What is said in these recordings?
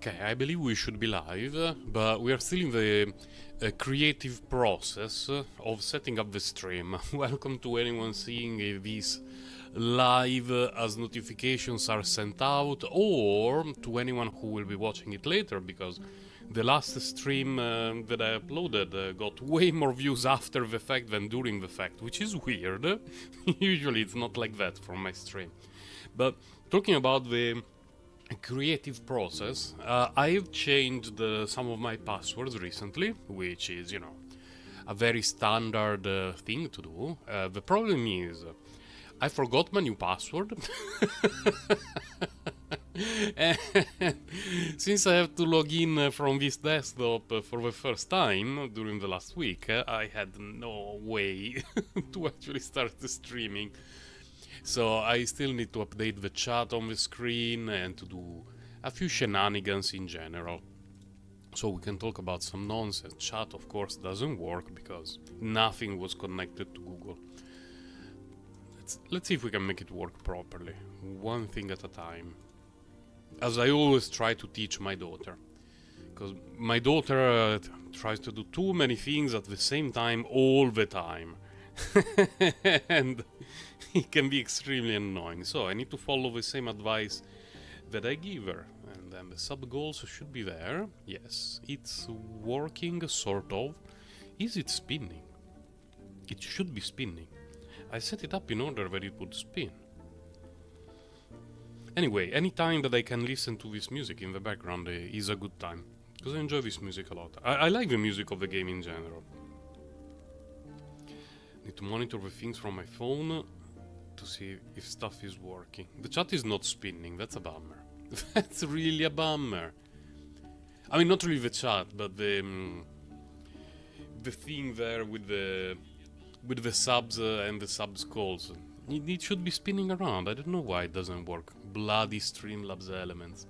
Okay, I believe we should be live, but we are still in the creative process of setting up the stream. Welcome to anyone seeing this live as notifications are sent out, or to anyone who will be watching it later, because the last stream that I uploaded got way more views after the fact than during the fact, which is weird. Usually it's not like that from my stream. But talking about the creative process, I've changed some of my passwords recently, which is, a very standard thing to do. The problem is, I forgot my new password. And since I have to log in from this desktop for the first time during the last week, I had no way to actually start the streaming. So I still need to update the chat on the screen and to do a few shenanigans in general. So we can talk about some nonsense. Chat, of course, doesn't work because nothing was connected to Google. Let's see if we can make it work properly, one thing at a time. As I always try to teach my daughter. Because my daughter tries to do too many things at the same time all the time. And it can be extremely annoying. So I need to follow the same advice that I give her. And then the sub goals should be there. Yes, it's working, sort of. Is it spinning? It should be spinning. I set it up in order that it would spin. Anyway, any time that I can listen to this music in the background is a good time. Because I enjoy this music a lot. I like the music of the game in general. Need to monitor the things from my phone to see if stuff is working. The chat is not spinning, that's a bummer. That's really a bummer. I mean, not really the chat, but the thing there with the subs and the subs calls. It should be spinning around. I don't know why it doesn't work. Bloody Streamlabs elements.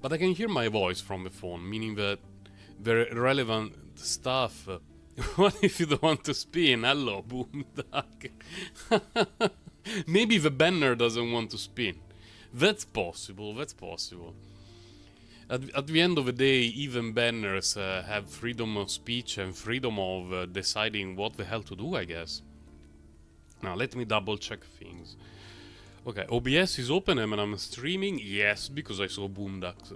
But I can hear my voice from the phone, meaning that the relevant stuff. What if you don't want to spin? Hello, Boom Duck. Maybe the banner doesn't want to spin. That's possible, that's possible. At the end of the day, even banners have freedom of speech and freedom of deciding what the hell to do, I guess. Now, let me double check things. Okay, OBS is open and I'm streaming. Yes, because I saw Boomduck's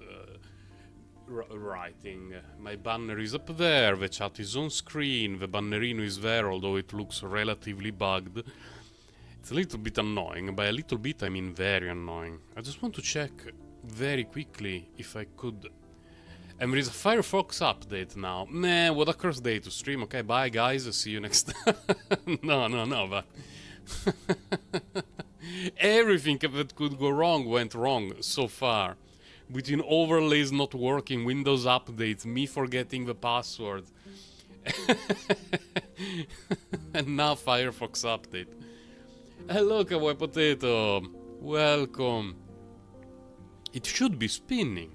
writing. My banner is up there, the chat is on screen, the bannerino is there, although it looks relatively bugged. It's a little bit annoying. By a little bit, I mean very annoying. I just want to check very quickly if I could. And there is a Firefox update now. Man, what a cursed day to stream. Okay, bye guys, see you next time. No, but... Everything that could go wrong went wrong so far. Between overlays not working, Windows updates, me forgetting the password. And now Firefox update. Hello, Kawaii Potato. Welcome. It should be spinning.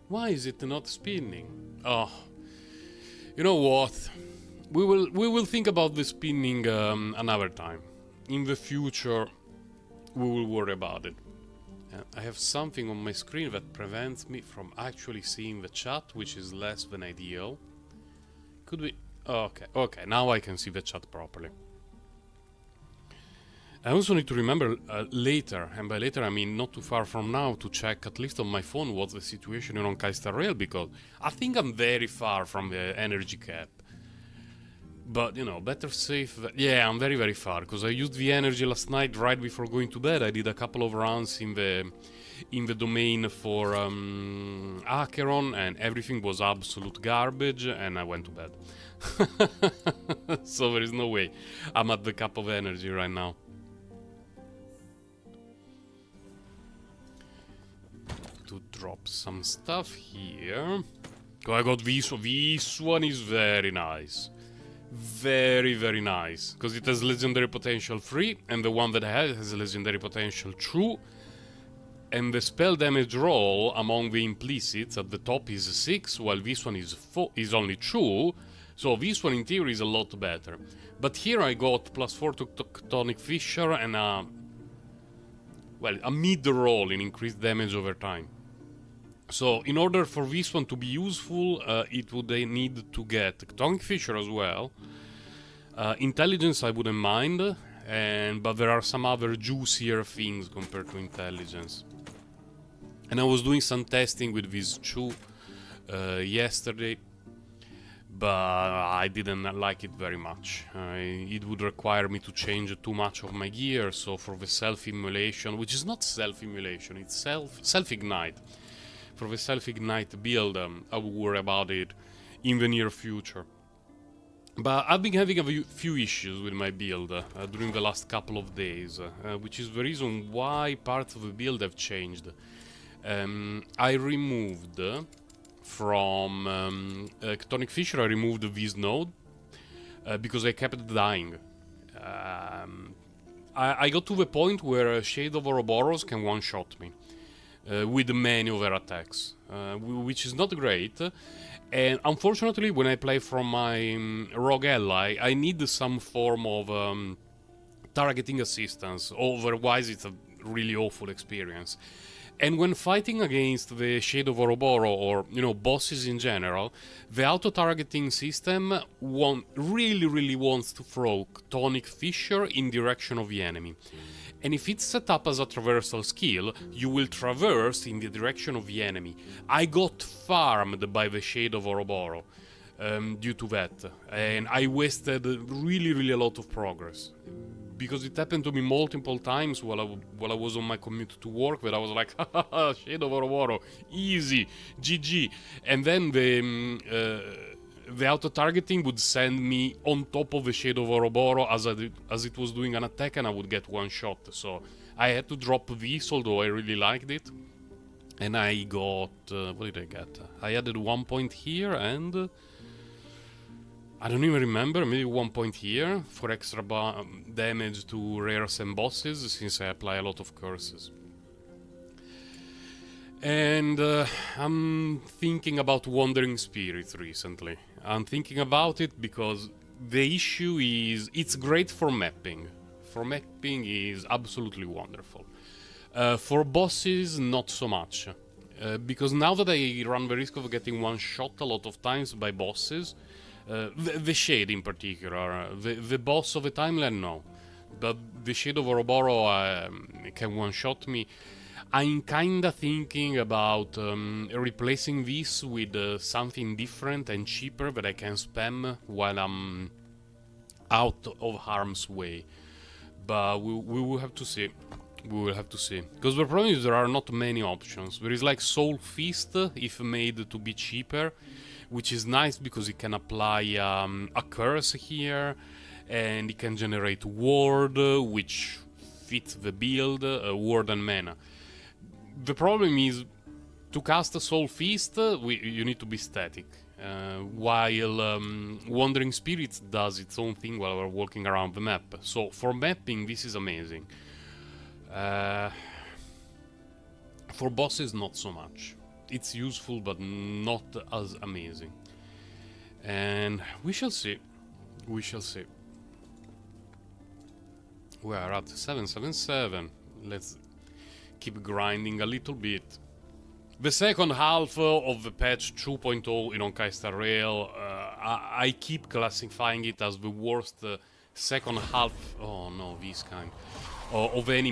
Why is it not spinning? Oh, you know what? We will think about the spinning another time. In the future, we will worry about it. I have something on my screen that prevents me from actually seeing the chat, which is less than ideal. Could we? Okay, now I can see the chat properly. I also need to remember later, and by later I mean not too far from now, to check at least on my phone what's the situation on Kaistar Rail, because I think I'm very far from the energy cap. But, better safe... Yeah, I'm very, very far, because I used the energy last night right before going to bed. I did a couple of rounds in the domain for Acheron, and everything was absolute garbage, and I went to bed. So there is no way I'm at the cap of energy right now. To drop some stuff here. Oh, I got this one. This one is very nice. Very, very nice. Because it has legendary potential 3, and the one that I had has legendary potential 2. And the spell damage roll among the implicits at the top is 6, while this one is only 2. So this one in theory is a lot better. But here I got +4 to Tectonic Fissure and a mid roll in increased damage over time. So in order for this one to be useful, it would need to get Tonic Fisher as well. Intelligence I wouldn't mind, but there are some other juicier things compared to intelligence. And I was doing some testing with these two yesterday, but I didn't like it very much. It would require me to change too much of my gear, so for the self-immolation, which is not self-immolation, it's self-ignite. For the self-ignite build, I will worry about it in the near future. But I've been having a few issues with my build during the last couple of days, which is the reason why parts of the build have changed. I removed from Tonic Fisher, I removed this node because I kept dying. I got to the point where Shade of Ouroboros can one-shot me with many of their attacks, which is not great. And unfortunately, when I play from my rogue ally, I need some form of targeting assistance, otherwise it's a really awful experience. And when fighting against the Shade of Ouroboros or, bosses in general, the auto-targeting system really wants to throw Tonic Fisher in direction of the enemy. And if it's set up as a traversal skill, you will traverse in the direction of the enemy. I got farmed by the Shade of Ouroboros due to that, and I wasted really a lot of progress. Because it happened to me multiple times while I was on my commute to work, that I was like, haha, Shade of Ouroboros, easy, GG. And then the auto-targeting would send me on top of the Shade of Ouroboros as it was doing an attack, and I would get one shot. So I had to drop this, although I really liked it. And I got... what did I get? I added 1 point here and... I don't even remember, maybe 1 point here for extra damage to rares and bosses, since I apply a lot of curses. And I'm thinking about Wandering Spirits recently. I'm thinking about it because the issue is it's great for mapping. For mapping is absolutely wonderful. For bosses, not so much. Because now that I run the risk of getting one shot a lot of times by bosses, the Shade in particular, the boss of the timeline, no. But the Shade of Ouroboros can one-shot me. I'm kinda thinking about replacing this with something different and cheaper that I can spam while I'm out of harm's way. But we will have to see. We will have to see. Because the problem is there are not many options. There is like Soul Feast, if made to be cheaper, which is nice because it can apply a curse here, and it can generate ward, which fits the build, ward and mana. The problem is, to cast a Soul Feast, you need to be static, while Wandering Spirits does its own thing while we're walking around the map. So for mapping, this is amazing. For bosses, not so much. It's useful, but not as amazing. And we shall see. We shall see. We are at 777. Let's keep grinding a little bit. The second half of the patch 2.0 in Honkai Star Rail, I keep classifying it as the worst second half. Oh no, this kind. Of any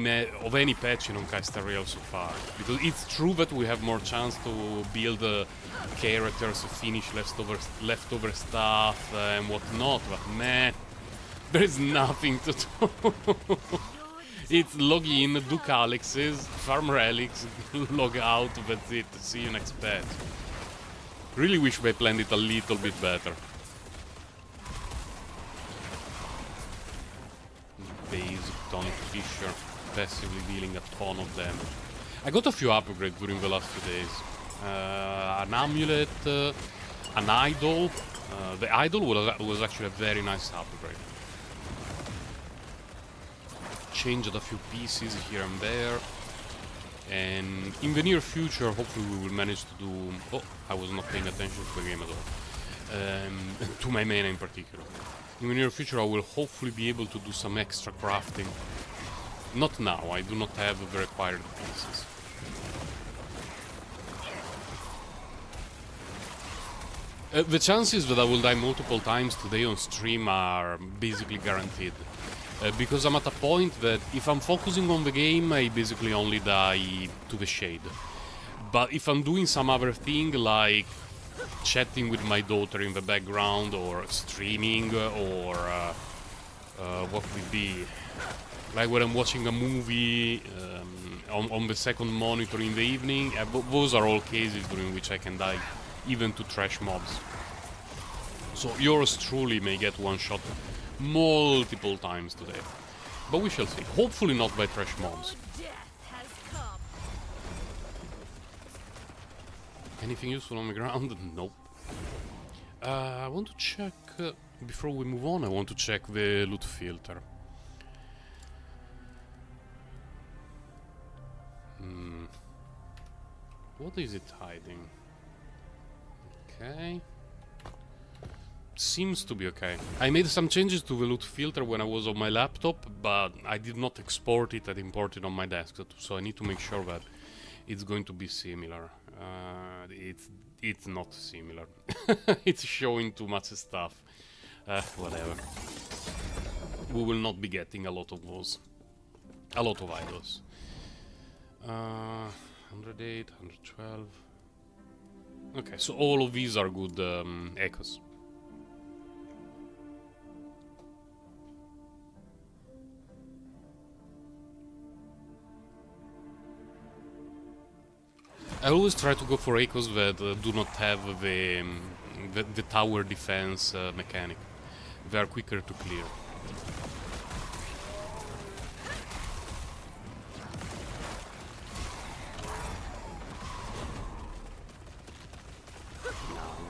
patch in Honkai Star Rail so far. Because it's true that we have more chance to build characters, finish leftover stuff and whatnot, but man, there is nothing to do. It's log in, do Calixes, farm relics, log out, that's it, see you next patch. Really wish they planned it a little bit better. Basic Tonic Fisher, passively dealing a ton of damage. I got a few upgrades during the last few days. An amulet, an idol. The idol was actually a very nice upgrade. Changed a few pieces here and there. And in the near future, hopefully we will manage to do... Oh, I was not paying attention to the game at all. To my mana in particular. In the near future I will hopefully be able to do some extra crafting. Not now, I do not have the required pieces. The chances that I will die multiple times today on stream are basically guaranteed. Because I'm at a point that if I'm focusing on the game, I basically only die to the shade. But if I'm doing some other thing, like chatting with my daughter in the background, or streaming, or what could it be? Like when I'm watching a movie on the second monitor in the evening, those are all cases during which I can die, even to trash mobs. So yours truly may get one shot multiple times today. But we shall see. Hopefully not by trash mobs. Anything useful on the ground? Nope. I want to check... before we move on, I want to check the loot filter. What is it hiding? Okay. Seems to be okay. I made some changes to the loot filter when I was on my laptop, but I did not export it and import it on my desktop, so I need to make sure that it's going to be similar. It's not similar. It's showing too much stuff. Whatever. We will not be getting a lot of those. A lot of idols. 108, 112. Okay, so all of these are good echoes. I always try to go for echoes that do not have the tower defense mechanic. They are quicker to clear.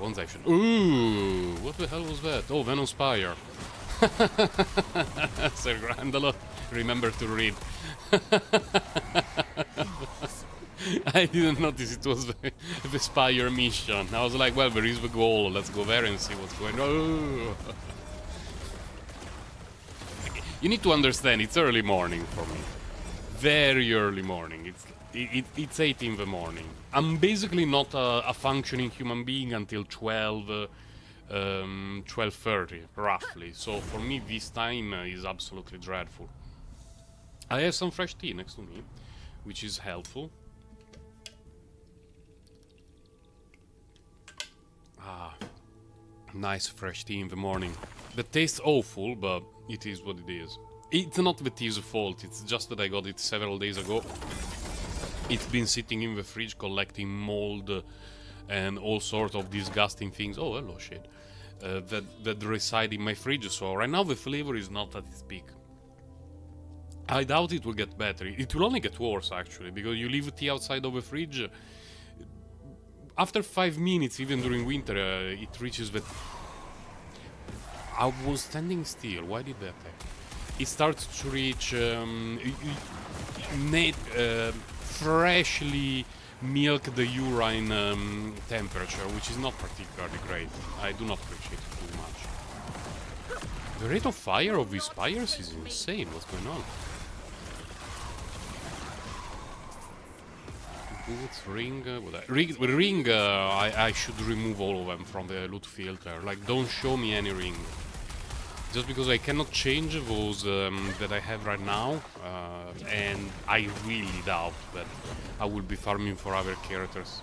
Ones I should... Ooh! What the hell was that? Oh, Venom Spire. Sir Grandalo, remember to read. I didn't notice it was the Spire mission. I was like, well, there is the goal. Let's go there and see what's going on. Oh. You need to understand, it's early morning for me. Very early morning. It's 8 in the morning. I'm basically not a functioning human being until 12:30, roughly. So for me, this time is absolutely dreadful. I have some fresh tea next to me, which is helpful. Ah, nice fresh tea in the morning. The taste's awful, but it is what it is. It's not the tea's fault, it's just that I got it several days ago. It's been sitting in the fridge collecting mold and all sorts of disgusting things. Oh, hello, shit. That reside in my fridge, so right now the flavor is not at its peak. I doubt it will get better. It will only get worse, actually, because you leave tea outside of the fridge. After 5 minutes, even during winter, it reaches the... I was standing still. Why did that happen? It starts to reach freshly milked urine temperature, which is not particularly great. I do not appreciate it too much. The rate of fire of these spires is insane. What's going on? Boots, ring, ring, I should remove all of them from the loot filter. Like, don't show me any ring. Just because I cannot change those that I have right now, and I really doubt that I will be farming for other characters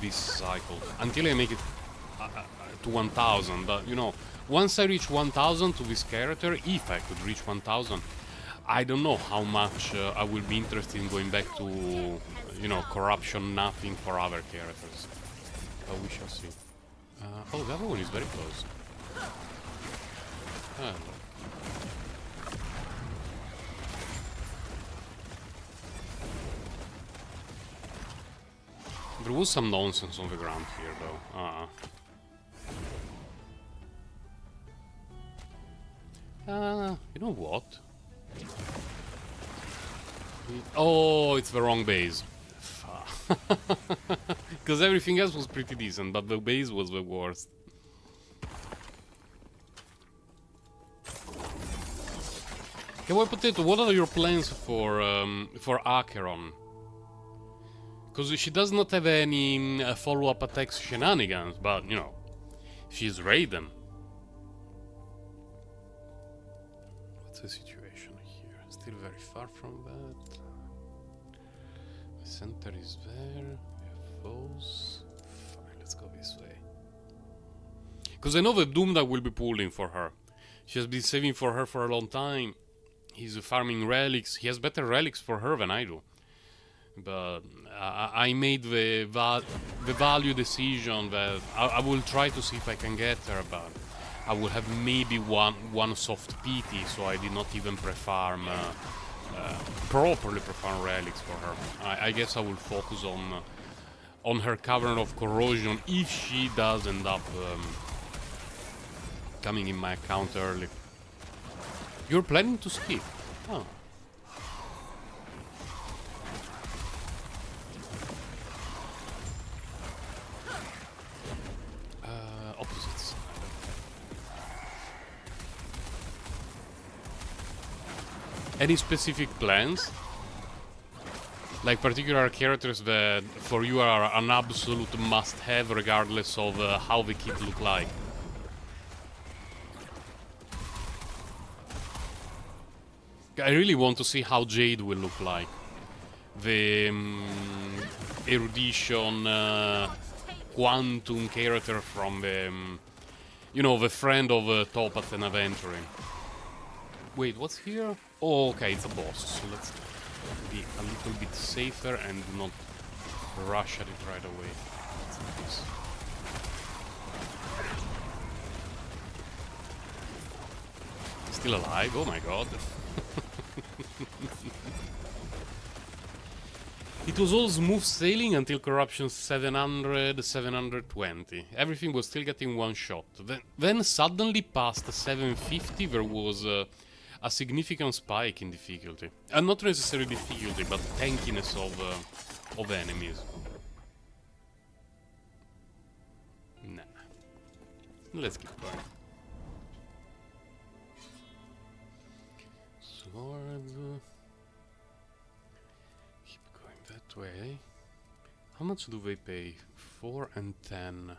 this cycle. Until I make it to 1000, but you know, once I reach 1000 to this character, if I could reach 1000, I don't know how much I will be interested in going back to, you know, corruption, nothing for other characters. But we shall see. Oh, the other one is very close. Oh. There was some nonsense on the ground here, though. You know what? Oh, it's the wrong base. Because everything else was pretty decent, but the base was the worst. Kawaii Potato, what are your plans for Acheron? Because she does not have any follow-up attacks shenanigans, but, you know, she's Raiden. What's the situation here? Still very far from that. The center is there. We have foes. Fine, let's go this way. Because I know that Doomda will be pulling for her. She has been saving for her for a long time. He's farming relics. He has better relics for her than I do. But I made the value decision that I will try to see if I can get her, but I will have maybe one soft PT, so I did not even properly prefarm relics for her. I guess I will focus on her Cavern of Corrosion if she does end up coming in my account early. You're planning to skip? Oh. Opposites. Any specific plans? Like particular characters that for you are an absolute must-have regardless of how the kit look like? I really want to see how Jade will look like. The erudition quantum character from the, you know, the friend of Topath and Aventuring. Wait, what's here? Oh, okay, it's a boss, so let's be a little bit safer and do not rush at it right away. Let's do this. Still alive? Oh my god. It was all smooth sailing until corruption 700, 720. Everything was still getting one shot. Then suddenly past 750 there was a significant spike in difficulty. And not necessarily difficulty, but tankiness of enemies. Nah. Let's keep going. Sword. Keep going that way. How much do they pay? 4 and 10.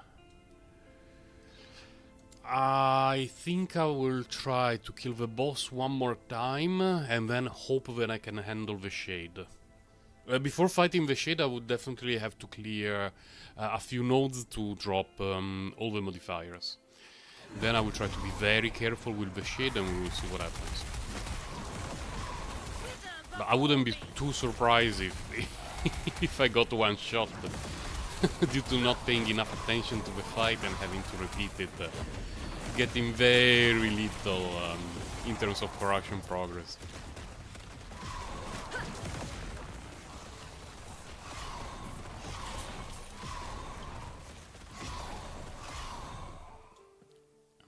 I think I will try to kill the boss one more time and then hope that I can handle the shade. Before fighting the shade I would definitely have to clear a few nodes to drop all the modifiers. Then I will try to be very careful with the shade and we will see what happens. But I wouldn't be too surprised if I got one shot due to not paying enough attention to the fight and having to repeat it, getting very little in terms of corruption progress.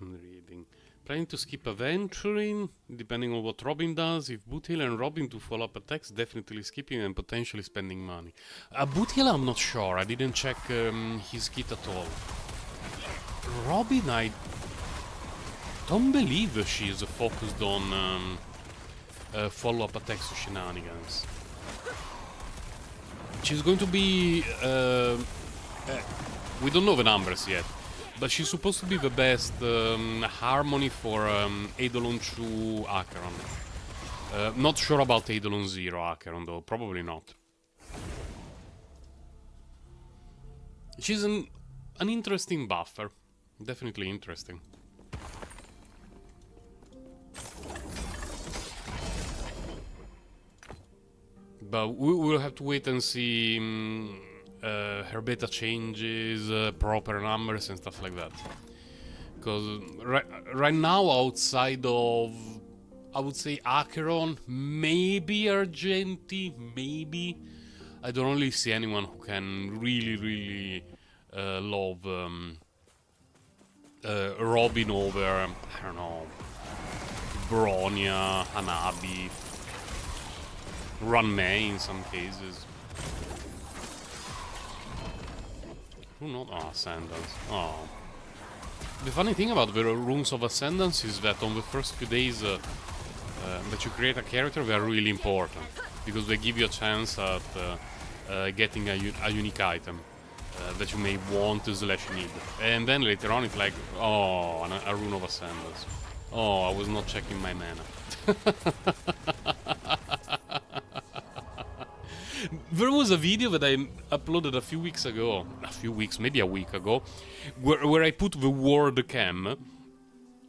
I'm reading. Planning to skip Aventuring, depending on what Robin does. If Boot Heal and Robin do follow-up attacks, definitely skipping and potentially spending money. Boot Heal, I'm not sure. I didn't check his kit at all. Robin, I don't believe she is focused on follow-up attacks or shenanigans. She's going to be... we don't know the numbers yet. But she's supposed to be the best harmony for Eidolon 2 Acheron. Not sure about Eidolon 0 Acheron though, probably not. She's an interesting buffer. Definitely interesting. But we will have to wait and see her beta changes, proper numbers and stuff like that. Because right now, outside of, I would say Acheron, maybe Argenti, maybe, I don't really see anyone who can really love Robin over, I don't know, Bronya, Hanabi, Ranmei in some cases. Who not? Oh, Ascendance. Oh. The funny thing about the runes of Ascendance is that on the first few days that you create a character, they are really important. Because they give you a chance at getting a unique item that you may want slash need. And then later on it's like, oh, a rune of ascendance. Oh, I was not checking my mana. There was a video that I uploaded a few weeks ago, maybe a week ago, where I put the ward cam,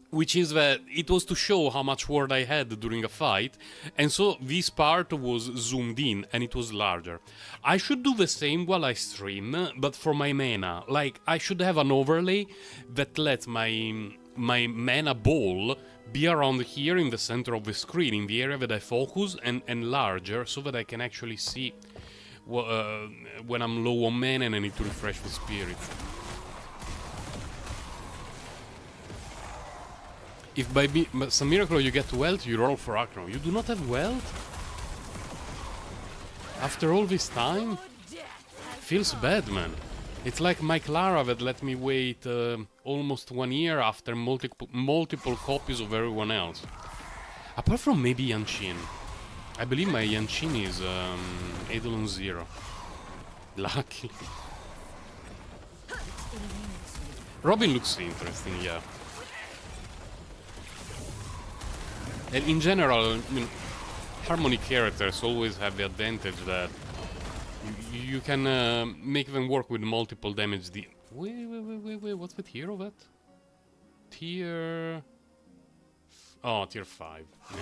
which is that it was to show how much ward I had during a fight, and so this part was zoomed in and it was larger. I should do the same while I stream, but for my mana. Like, I should have an overlay that lets my mana ball be around here in the center of the screen, in the area that I focus, and larger, so that I can actually see when I'm low on mana and I need to refresh the spirit. If by some miracle you get wealth, you roll for Acro. You do not have wealth? After all this time? Feels bad, man. It's like my Clara that let me wait almost 1 year after multiple copies of everyone else. Apart from maybe Yanshin. I believe my Yanshin is Eidolon 0. Lucky. Robin looks interesting, yeah. And in general, I mean, Harmony characters always have the advantage that you can make them work with multiple damage. Wait, what's with hero that? Tier... Oh, tier 5. Yeah.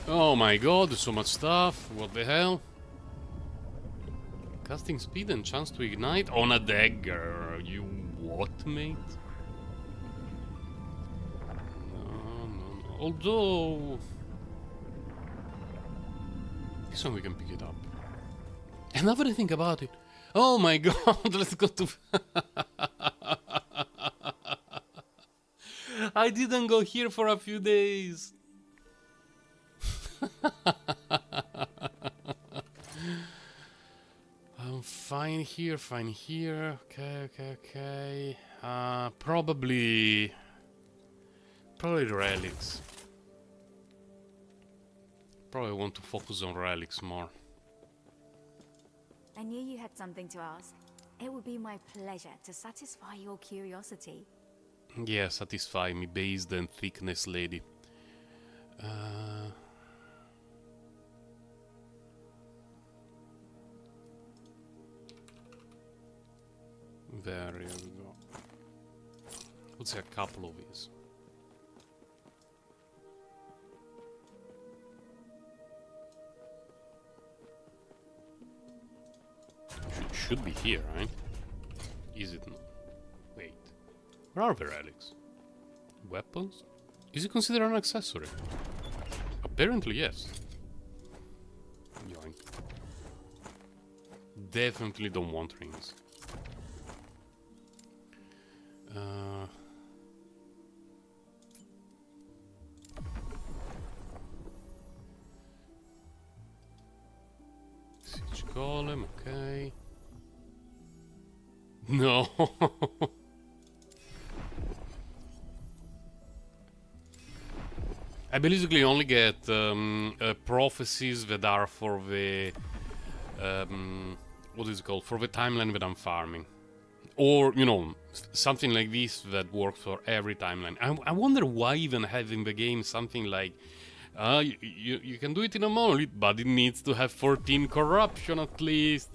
Oh my god, so much stuff. What the hell? Casting speed and chance to ignite on a dagger. You what, mate? No. Although... this one we can pick it up. And now that I think about it... Oh my god, let's go to... I didn't go here for a few days. I'm fine here. Okay. Probably relics. Probably want to focus on relics more. I knew you had something to ask. It would be my pleasure to satisfy your curiosity. Yeah, satisfy me, based and thickness lady. There we go. Let's say a couple of these. Should be here, right? Is it not? Wait. Where are the relics? Weapons? Is it considered an accessory? Apparently, yes. Yoink. Definitely don't want rings. Siege Golem, okay. No. I basically only get prophecies that are for the what is it called? For the timeline that I'm farming. Or, you know, something like this that works for every timeline. I wonder why even have in the game something like you can do it in a monolith, but it needs to have 14 corruption at least.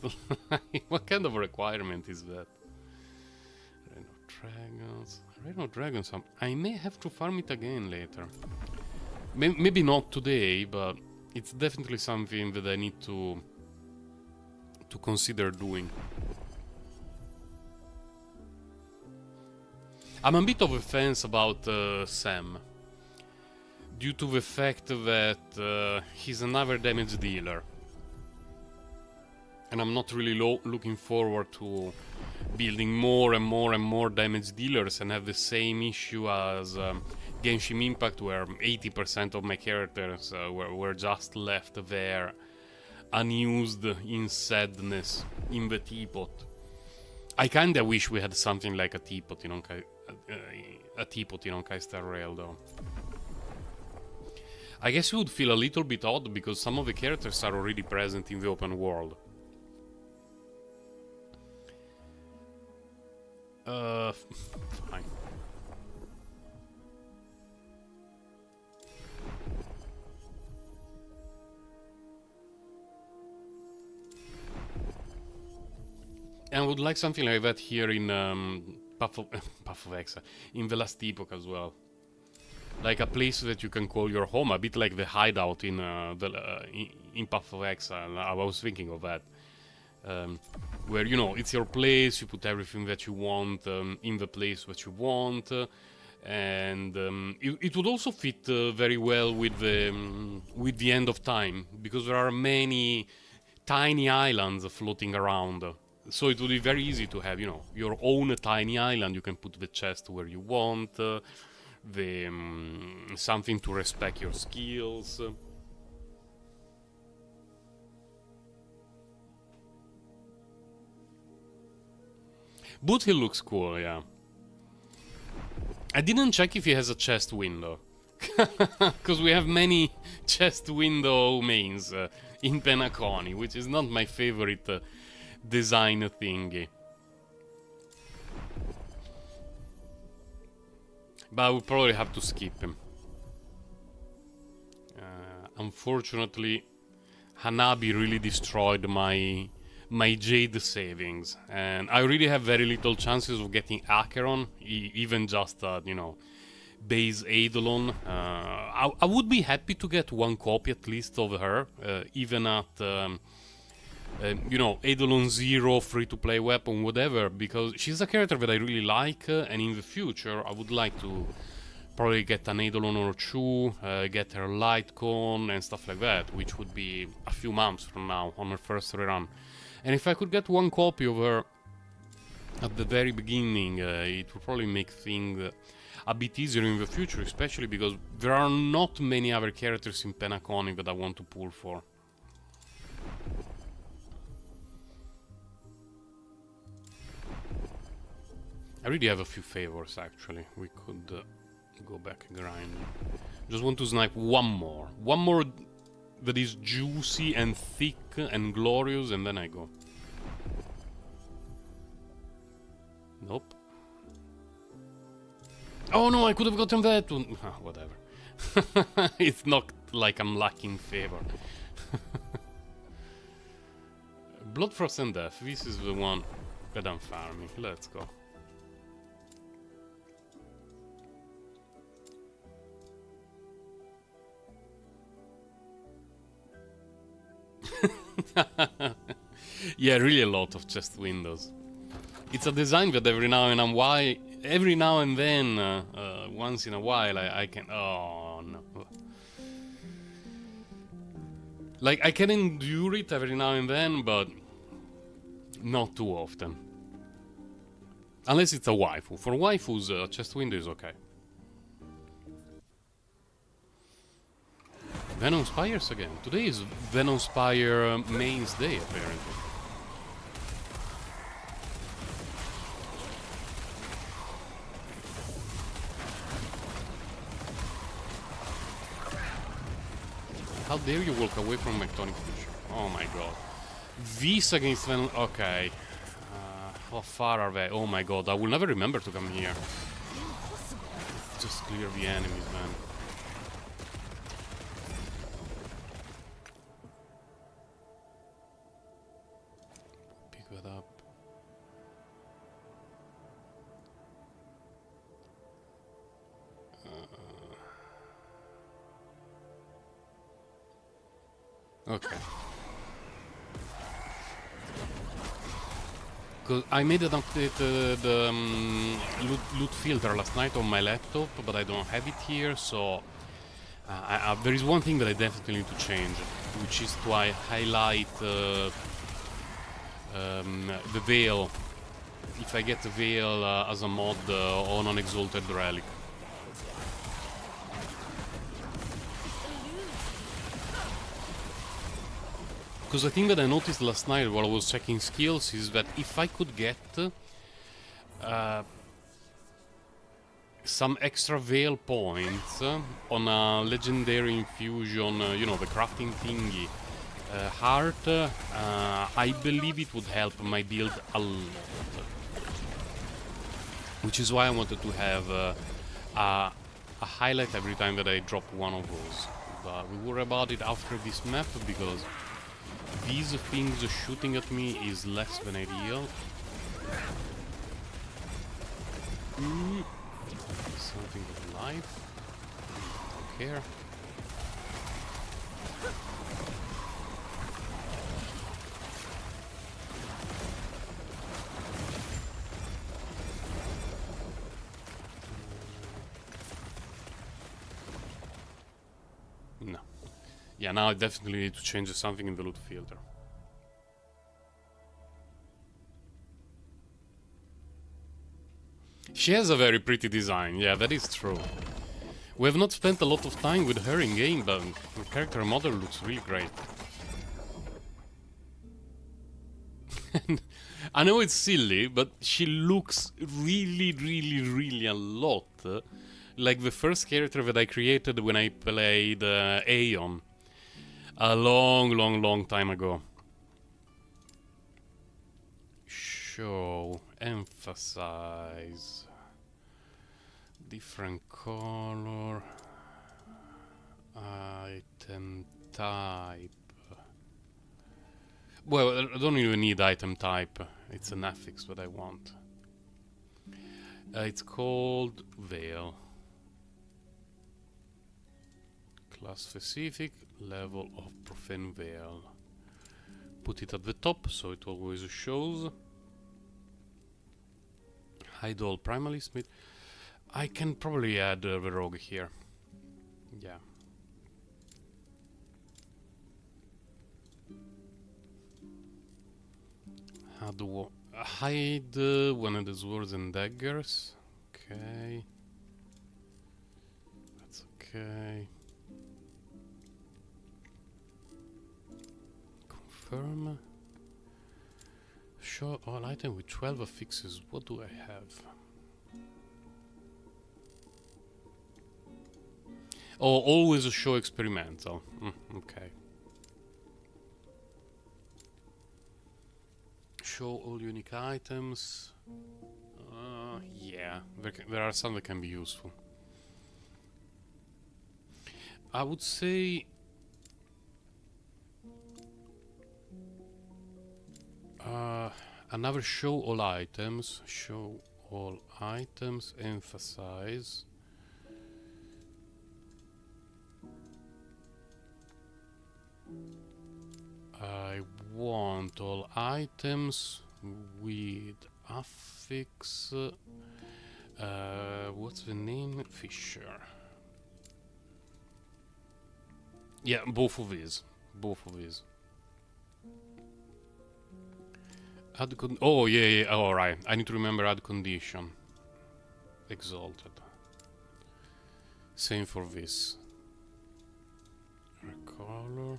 What kind of requirement is that? Reign of Dragons. I may have to farm it again later. Maybe not today, but it's definitely something that I need to consider doing. I'm a bit of a fence about Sam, due to the fact that he's another damage dealer. And I'm not really looking forward to building more and more damage dealers and have the same issue as Genshin Impact, where 80% of my characters were just left there, unused in sadness, in the teapot. I kinda wish we had something like a teapot in Honkai Star Rail, though. I guess it would feel a little bit odd because some of the characters are already present in the open world. Fine. And I would like something like that here in Path of Exile, in the Last Epoch as well. Like a place that you can call your home, a bit like the hideout in Path of Exile. I was thinking of that. Where, you know, it's your place, you put everything that you want in the place that you want. And it would also fit very well with the end of time, because there are many tiny islands floating around. So it would be very easy to have, you know, your own tiny island. You can put the chest where you want, something to respect your skills. But he looks cool, yeah. I didn't check if he has a chest window. Because we have many chest window mains in Penacony, which is not my favorite design thingy. But I would probably have to skip him. Unfortunately, Hanabi really destroyed my Jade savings, and I really have very little chances of getting Acheron, even just you know, base Eidolon. I would be happy to get one copy at least of her, even at you know, Eidolon 0, free-to-play weapon, whatever, because she's a character that I really like, and in the future I would like to probably get an Eidolon or two, get her light cone and stuff like that, which would be a few months from now on her first rerun. And if I could get one copy of her at the very beginning, it would probably make things a bit easier in the future, especially because there are not many other characters in Penacony that I want to pull for. I really have a few favors, actually. We could go back and grind. Just want to snipe one more. One more that is juicy and thick and glorious, and then I go. Nope. Oh no, I could have gotten that one. Whatever. It's not like I'm lacking favor. Bloodfrost and Death. This is the one that I'm farming. Let's go. Yeah, really a lot of chest windows. It's a design that every now and then, once in a while, I can. Oh no! Like I can endure it every now and then, but not too often. Unless it's a waifu. For waifus, a chest window is okay. Venom Spires again. Today is Venom Spire mains day, apparently. How dare you walk away from Mectonic Fusion? Oh my god. This against Venom... Okay. How far are they? Oh my god, I will never remember to come here. Just clear the enemies, man. Up. Okay. Cause I made an update the loot filter last night on my laptop, but I don't have it here, so there is one thing that I definitely need to change, which is to highlight the veil, if I get the veil as a mod on an Exalted Relic. Because the thing that I noticed last night while I was checking skills is that if I could get some extra veil points on a legendary infusion, you know, the crafting thingy, heart, I believe it would help my build a lot. Which is why I wanted to have a highlight every time that I drop one of those. But we worry about it after this map because these things shooting at me is less than ideal. Something of life. Don't care. No. Yeah, now I definitely need to change something in the loot filter. She has a very pretty design, yeah, that is true. We have not spent a lot of time with her in game, but her character model looks really great. I know it's silly, but she looks really a lot like the first character that I created when I played Aeon a long time ago. Show, emphasize, different color, item type. Well, I don't even need item type, it's an affix that I want. It's called Veil. Class specific, level of Profane Veil. Put it at the top so it always shows. Hide all Primal Smith. I can probably add the rogue here. Yeah. Hide one of the swords and daggers. Okay. That's okay. Confirm. Show all item with 12 affixes. What do I have? Oh, always show experimental. Okay. Show all unique items. Yeah, there are some that can be useful. I would say another show all items. Show all items. Emphasize. I want all items with affix. What's the name? Fisher. Yeah, both of these. Both of these. Add oh, yeah. Oh, right. I need to remember add condition. Exalted. Same for this. Color.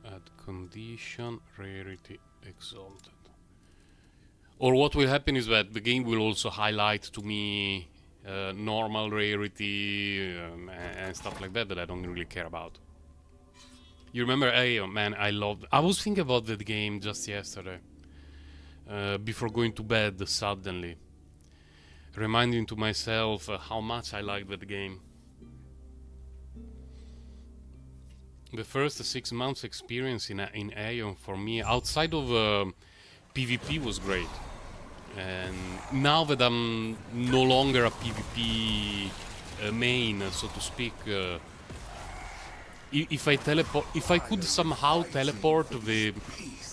Add condition, rarity, exalted. Or what will happen is that the game will also highlight to me normal rarity and stuff like that I don't really care about. You remember Aeon? Man, I was thinking about that game just yesterday. Before going to bed, suddenly. Reminding to myself how much I liked that game. The first 6 months experience in Aeon for me, outside of PvP, was great. And now that I'm no longer a PvP main, so to speak, if I could somehow teleport the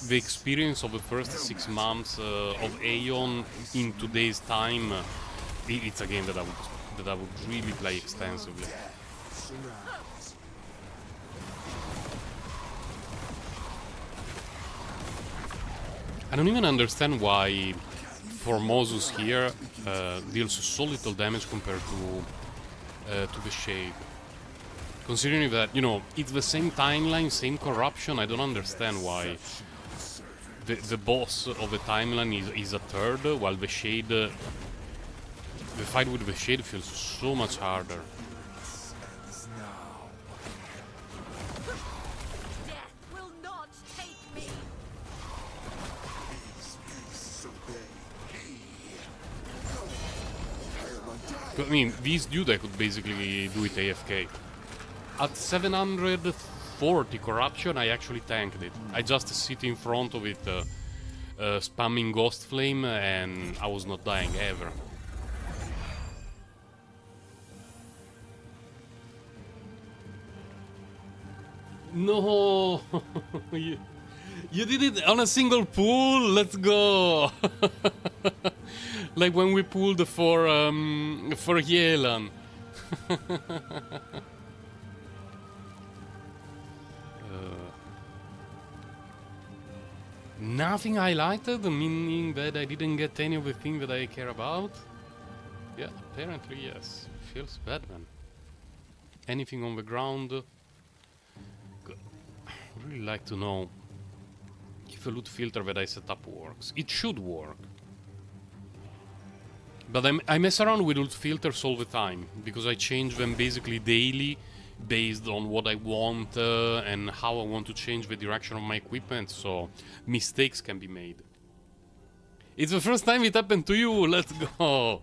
experience of the first 6 months of Aeon in today's time, it's a game that I would really play extensively. I don't even understand why Formosus here deals so little damage compared to the Shade. Considering that, you know, it's the same timeline, same corruption, I don't understand why the boss of the timeline is a third, while the Shade... the fight with the Shade feels so much harder. Death will not take me. I mean, these dude I could basically do it AFK. At 740 corruption, I actually tanked it. I just sit in front of it, spamming Ghost Flame, and I was not dying ever. No! You did it on a single pull? Let's go! Like when we pulled for Yelan. Nothing highlighted, meaning that I didn't get any of the thing that I care about? Yeah, apparently yes. Feels bad, man. Anything on the ground? Good. I'd really like to know if the loot filter that I set up works. It should work. But I mess around with loot filters all the time, because I change them basically daily based on what I want and how I want to change the direction of my equipment, so mistakes can be made. It's the first time it happened to you, let's go!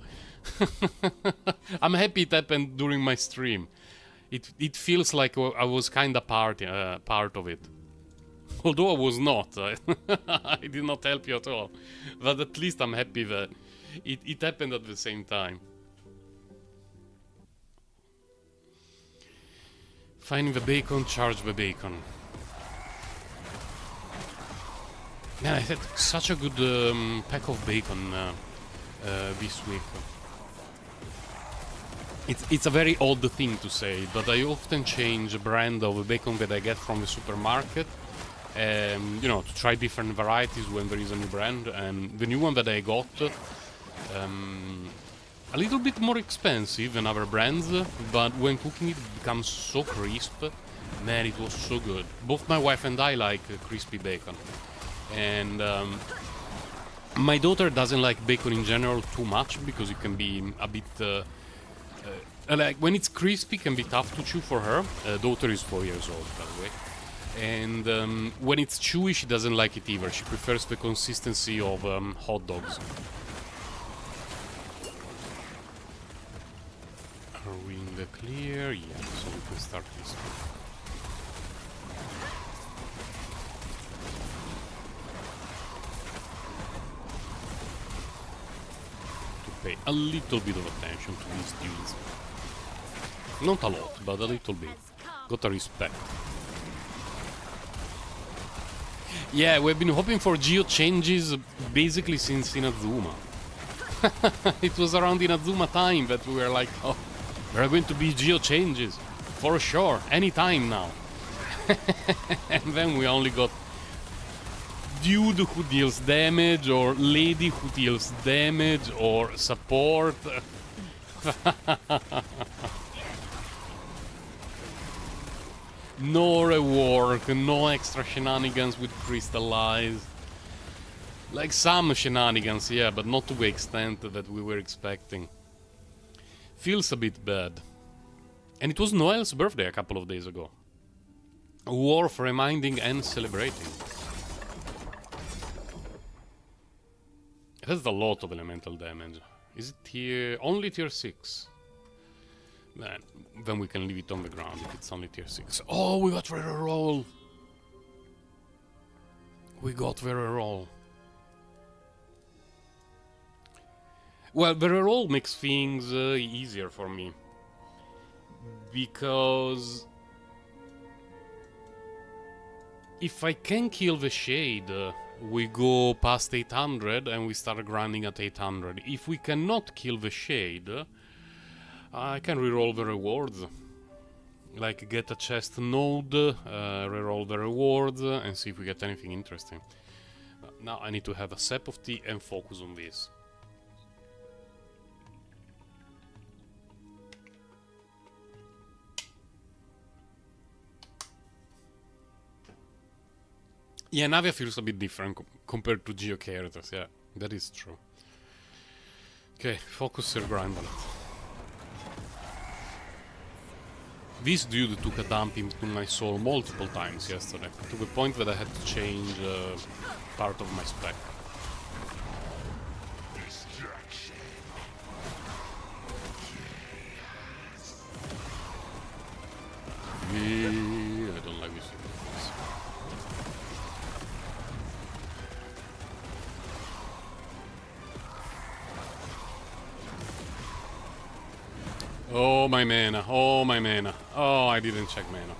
I'm happy it happened during my stream. It feels like I was kinda part of it. Although I was not. I did not help you at all. But at least I'm happy that it happened at the same time. Finding the bacon, charge the bacon. Man, I had such a good pack of bacon this week. It's a very odd thing to say, but I often change the brand of the bacon that I get from the supermarket. You know, to try different varieties when there is a new brand. And the new one that I got, a little bit more expensive than other brands, but when cooking it becomes so crisp. Man, it was so good. Both my wife and I like crispy bacon. And my daughter doesn't like bacon in general too much, because it can be a bit... like, when it's crispy, it can be tough to chew for her. Daughter is 4 years old, by the way. And when it's chewy, she doesn't like it either. She prefers the consistency of hot dogs. Are we in the clear? Yeah, so we can start this one. To pay a little bit of attention to these dudes. Not a lot, but a little bit. Gotta respect. Yeah, we've been hoping for geo changes basically since Inazuma. It was around Inazuma time that we were like, oh, there are going to be geo changes. For sure, anytime now. And then we only got dude who deals damage, or lady who deals damage, or support. No rework, no extra shenanigans with crystallize. Like some shenanigans, yeah, but not to the extent that we were expecting. Feels a bit bad. And it was Noel's birthday a couple of days ago. Worth reminding and celebrating. It has a lot of elemental damage. Is it tier... only tier 6? Man, then we can leave it on the ground if it's only tier 6. Oh, we got rare roll! We got rare roll. Well, the reroll makes things easier for me. Because... if I can kill the Shade, we go past 800 and we start grinding at 800. If we cannot kill the Shade, I can reroll the rewards. Like get a chest node, reroll the rewards, and see if we get anything interesting. Now I need to have a sip of tea and focus on this. Yeah, Navia feels a bit different compared to Geo characters, yeah, that is true. Okay, focus your grind bullet. This dude took a dump into my soul multiple times yesterday, to the point that I had to change part of my spec. I don't like this. Oh my mana, oh my mana. Oh, I didn't check mana.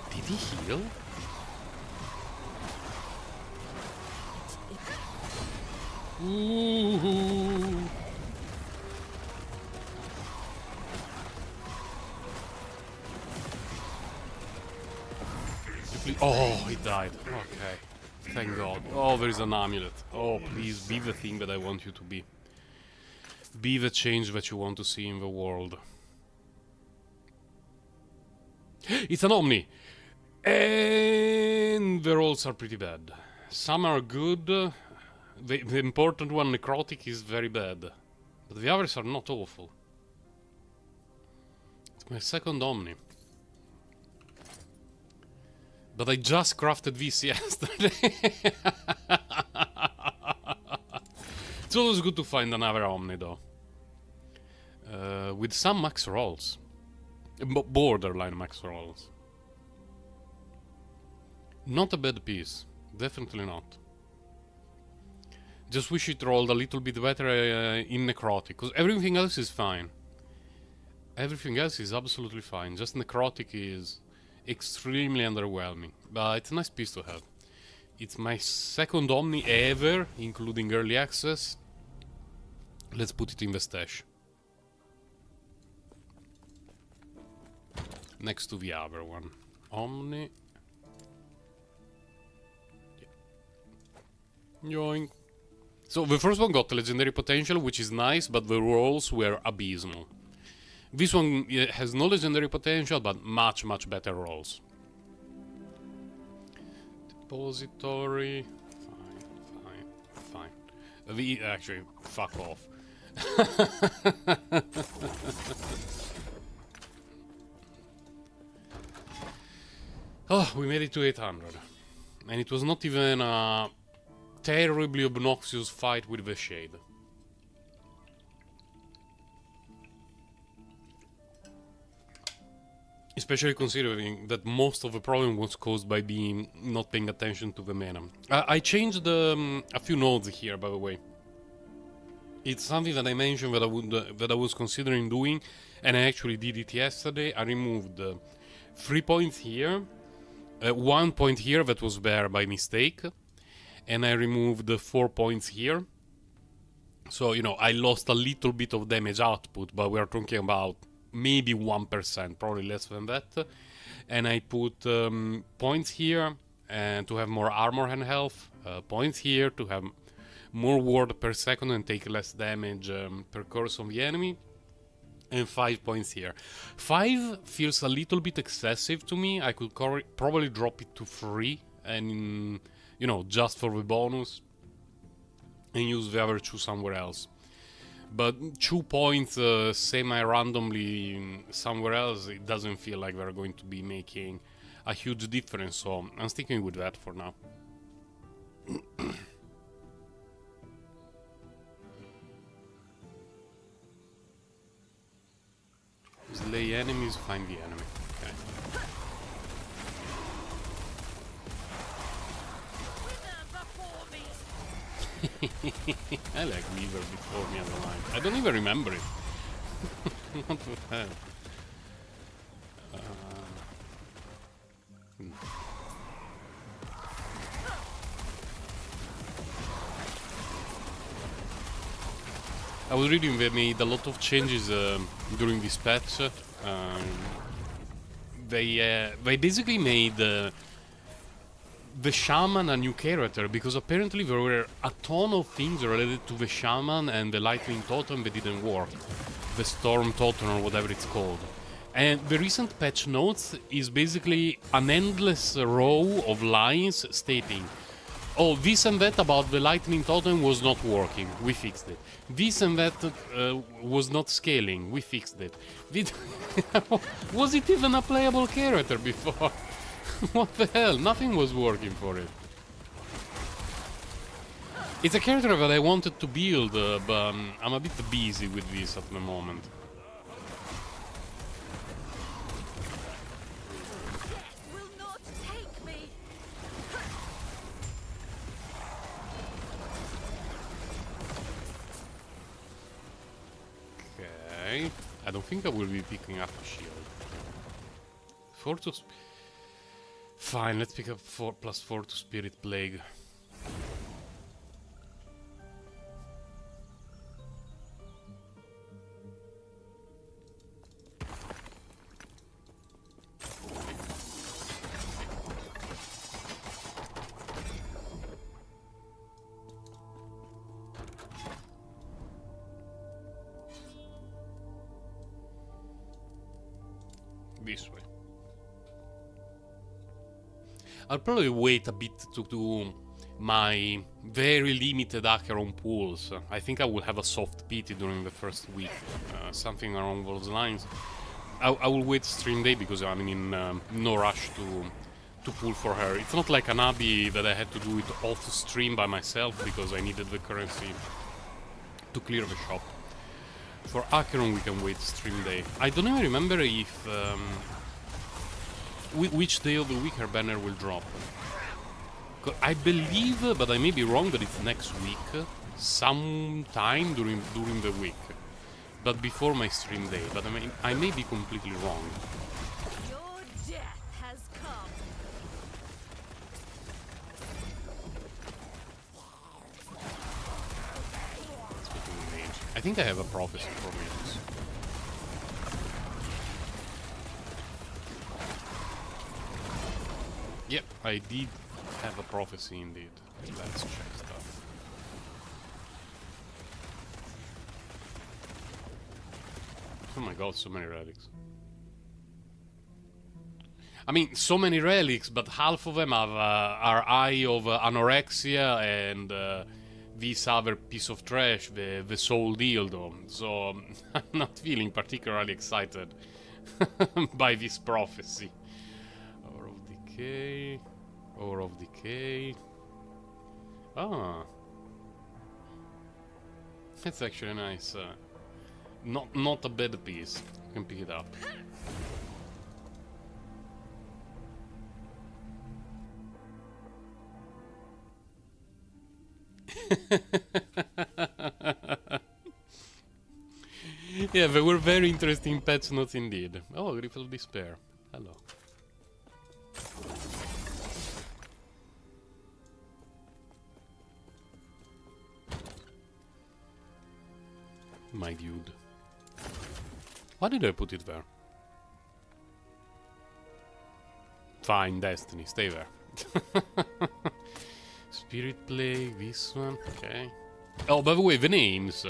Did he heal? Ooh. Oh, he died. Okay. Thank God. Oh, there is an amulet. Oh, please, be the thing that I want you to be. Be the change that you want to see in the world. It's an Omni! And the rolls are pretty bad. Some are good. The important one, Necrotic, is very bad. But the others are not awful. It's my second Omni. But I just crafted this yesterday. It's always good to find another Omni though. With some max rolls. Borderline max rolls. Not a bad piece. Definitely not. Just wish it rolled a little bit better in Necrotic. Because everything else is fine. Everything else is absolutely fine. Just Necrotic is extremely underwhelming, but it's a nice piece to have. It's my second Omni ever, including early access. Let's put it in the stash. Next to the other one. Omni. Yoink. So the first one got legendary potential, which is nice, but the rolls were abysmal. This one has no legendary potential, but much, much better rolls. Depository. Fine. Actually, fuck off. Oh, we made it to 800. And it was not even a terribly obnoxious fight with the Shade. Especially considering that most of the problem was caused by being not paying attention to the mana. I changed a few nodes here, by the way. It's something that I mentioned that I was considering doing, and I actually did it yesterday. I removed 3 points here, 1 point here that was there by mistake, and I removed 4 points here. So, you know, I lost a little bit of damage output, but we are talking about maybe 1%, probably less than that. And I put points here and to have more armor and health, points here to have more ward per second and take less damage per course on the enemy, and 5 points here. 5 feels a little bit excessive to me. I could probably drop it to 3 and, you know, just for the bonus, and use the other 2 somewhere else. But 2 points semi-randomly somewhere else, it doesn't feel like they're going to be making a huge difference, so I'm sticking with that for now. Slay enemies, find the enemy. Okay. I like Weaver before me on the line. I don't even remember it. What the hell? I was reading they made a lot of changes during this patch. They basically made the shaman a new character, because apparently there were a ton of things related to the shaman and the lightning totem that didn't work. the Storm Totem or whatever it's called. And the recent patch notes is basically an endless row of lines stating, oh, this and that about the lightning totem was not working, we fixed it. This and that was not scaling, we fixed it. Was it even a playable character before? What the hell, nothing was working for it. It's a character that I wanted to build, but I'm a bit busy with this at the moment. Will not take me. Okay, I don't think I will be picking up a shield. 4 to... Fine, let's pick up 4+4 to Spirit Plague. This way. I'll probably wait a bit to do my very limited Acheron pools. I think I will have a soft pity during the first week, something along those lines. I will wait stream day because I'm in no rush to pull for her. It's not like an Abby that I had to do it off stream by myself because I needed the currency to clear the shop. For Acheron we can wait stream day. I don't even remember if which day of the week her banner will drop. I believe, but I may be wrong, that it's next week, sometime during the week, but before my stream day. But I may be completely wrong. Your death has come. Let's go to the mage. I think I have a prophecy for mages. Yep, I did have a prophecy indeed. Let's check stuff. Oh my god, so many relics. I mean, so many relics, but half of them have, are Eye of Anorexia and this other piece of trash, the Soul Dildo. So I'm not feeling particularly excited by this prophecy. Ore of Decay. Ah, that's actually nice. Not a bad piece. You can pick it up. Yeah, they were very interesting patch notes indeed. Oh, Grief of Despair. Hello. My dude. Why did I put it there? Fine, Destiny, stay there. Spirit Plague, this one, okay. Oh, by the way, the names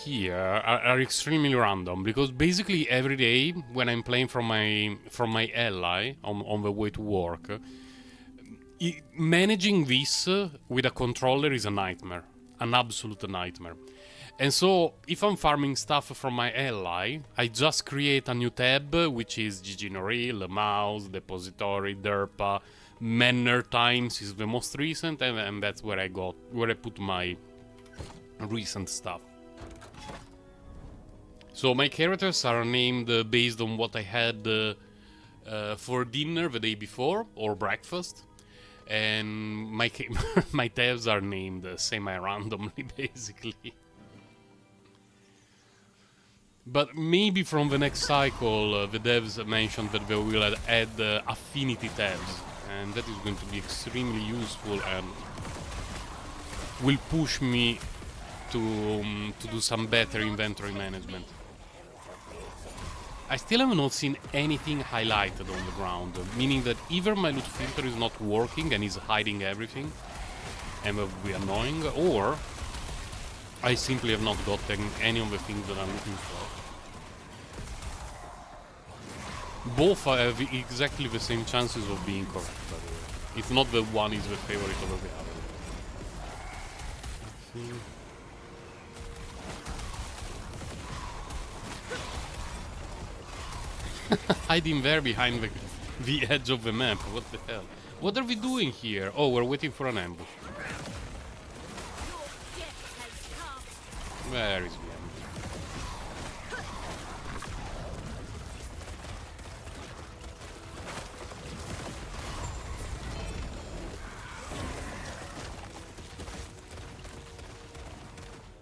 here are extremely random, because basically every day when I'm playing from my ally on the way to work, managing this with a controller is a nightmare, an absolute nightmare. And so, if I'm farming stuff from my ally, I just create a new tab, which is GG Noril, Mouse, Depository, Derpa, Manner Times is the most recent, and that's where I put my recent stuff. So my characters are named based on what I had for dinner the day before, or breakfast. And my my tabs are named semi-randomly, basically. But maybe from the next cycle, the devs mentioned that they will add affinity tabs, and that is going to be extremely useful and will push me to do some better inventory management. I still have not seen anything highlighted on the ground, meaning that either my loot filter is not working and is hiding everything, and that will be annoying, or I simply have not gotten any of the things that I'm looking for. Both have exactly the same chances of being correct, by the way. If not, the one is the favorite over the other. Hiding there behind the edge of the map. What the hell? What are we doing here? Oh, we're waiting for an ambush. Where is the ambush?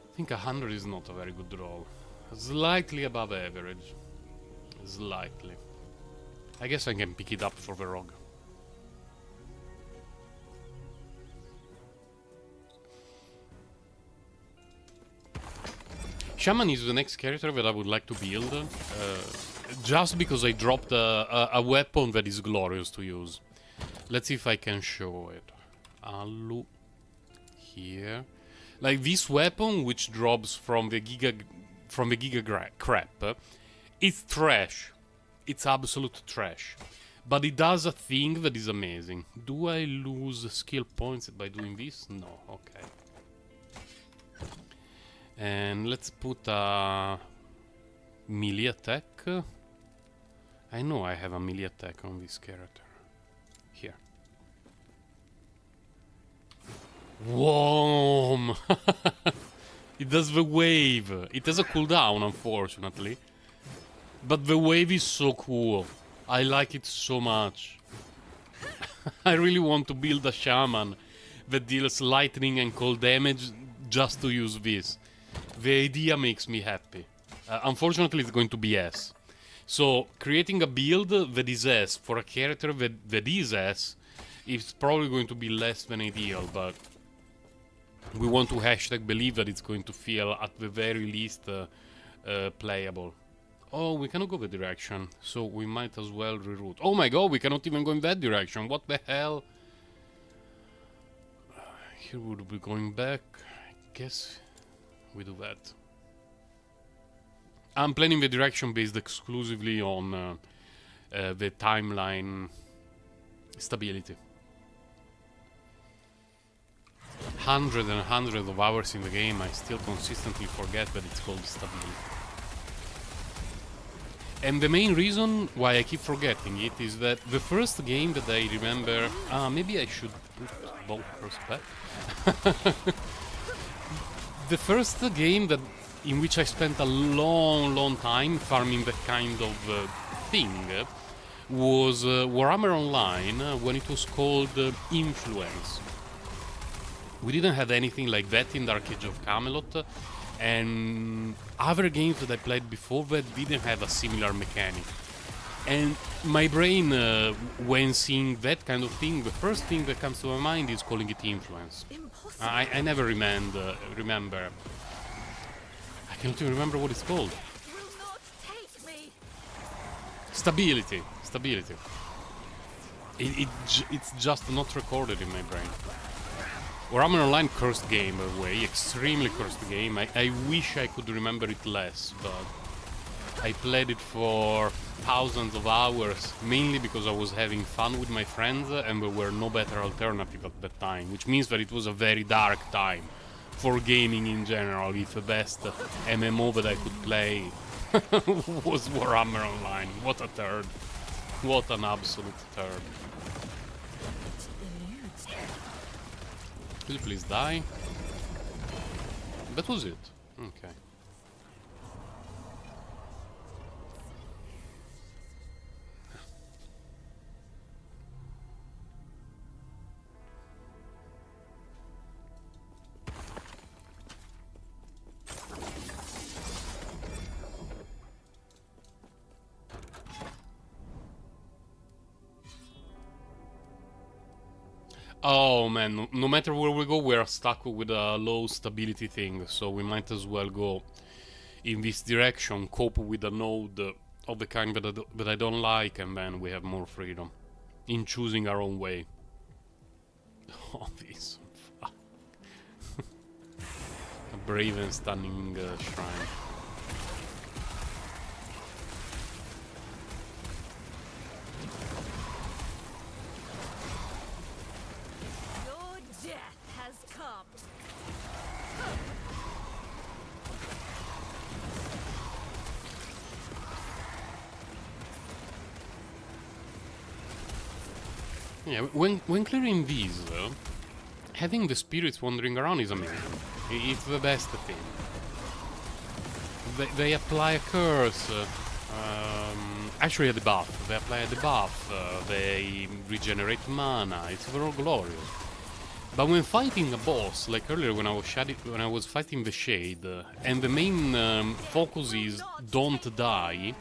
I think 100 is not a very good roll. Slightly above average. Slightly. I guess I can pick it up for the rogue. Shaman is the next character that I would like to build. Just because I dropped a weapon that is glorious to use. Let's see if I can show it. Alu. Here. Like this weapon, which drops from the Giga crap, it's trash. It's absolute trash. But it does a thing that is amazing. Do I lose skill points by doing this? No, okay. And let's put a melee attack. I know I have a melee attack on this character. Here. Whoa! It does the wave. It has a cooldown, unfortunately. But the wave is so cool. I like it so much. I really want to build a shaman that deals lightning and cold damage just to use this. The idea makes me happy. Unfortunately, it's going to be S. So, creating a build that is S for a character that is S is probably going to be less than ideal, but we want to hashtag believe that it's going to feel at the very least playable. Oh, we cannot go that direction, so we might as well reroute. Oh my god, we cannot even go in that direction. What the hell? Here we would be going back. I guess we do that. I'm planning the direction based exclusively on the timeline stability. Hundreds and hundreds of hours in the game, I still consistently forget that it's called stability. And the main reason why I keep forgetting it is that the first game that I remember... maybe I should put both first back. The first game in which I spent a long time farming that kind of thing was Warhammer Online, when it was called Influence. We didn't have anything like that in Dark Age of Camelot, and other games that I played before that didn't have a similar mechanic. And my brain, when seeing that kind of thing, the first thing that comes to my mind is calling it Influence. I never remember. I can't even remember what it's called. Will not take me. Stability. It's just not recorded in my brain. Warhammer Online, cursed game, by the way, extremely cursed game. I wish I could remember it less, but I played it for thousands of hours, mainly because I was having fun with my friends and there were no better alternative at that time, which means that it was a very dark time for gaming in general, if the best MMO that I could play was Warhammer Online. What a turd. What an absolute turd. Will you please die? That was it. Okay. Oh man, no matter where we go, we're stuck with a low stability thing, so we might as well go in this direction, cope with a node of the kind that I don't like, and then we have more freedom in choosing our own way. Oh, this. Fuck. brave and stunning shrine. Your death has come. Yeah, when clearing these, having the spirits wandering around is amazing. It's the best thing. They apply a curse, actually a debuff. They apply a debuff, they regenerate mana, it's very glorious. But when fighting a boss, like earlier when I was fighting the Shade, and the main focus is don't die,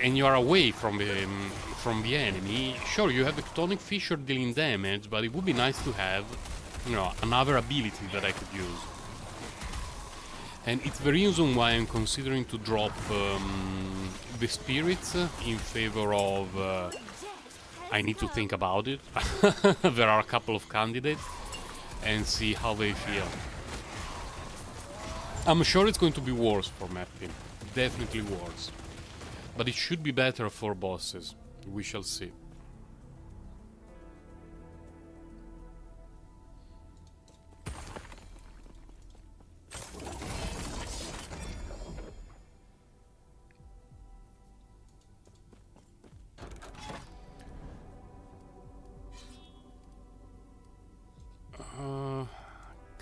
and you are away from the enemy, sure, you have the Chthonic Fissure dealing damage, but it would be nice to have, you know, another ability that I could use. And it's the reason why I'm considering to drop the spirits in favor of... I need to think about it. There are a couple of candidates and see how they feel. I'm sure it's going to be worse for mapping. Definitely worse. But it should be better for bosses. We shall see.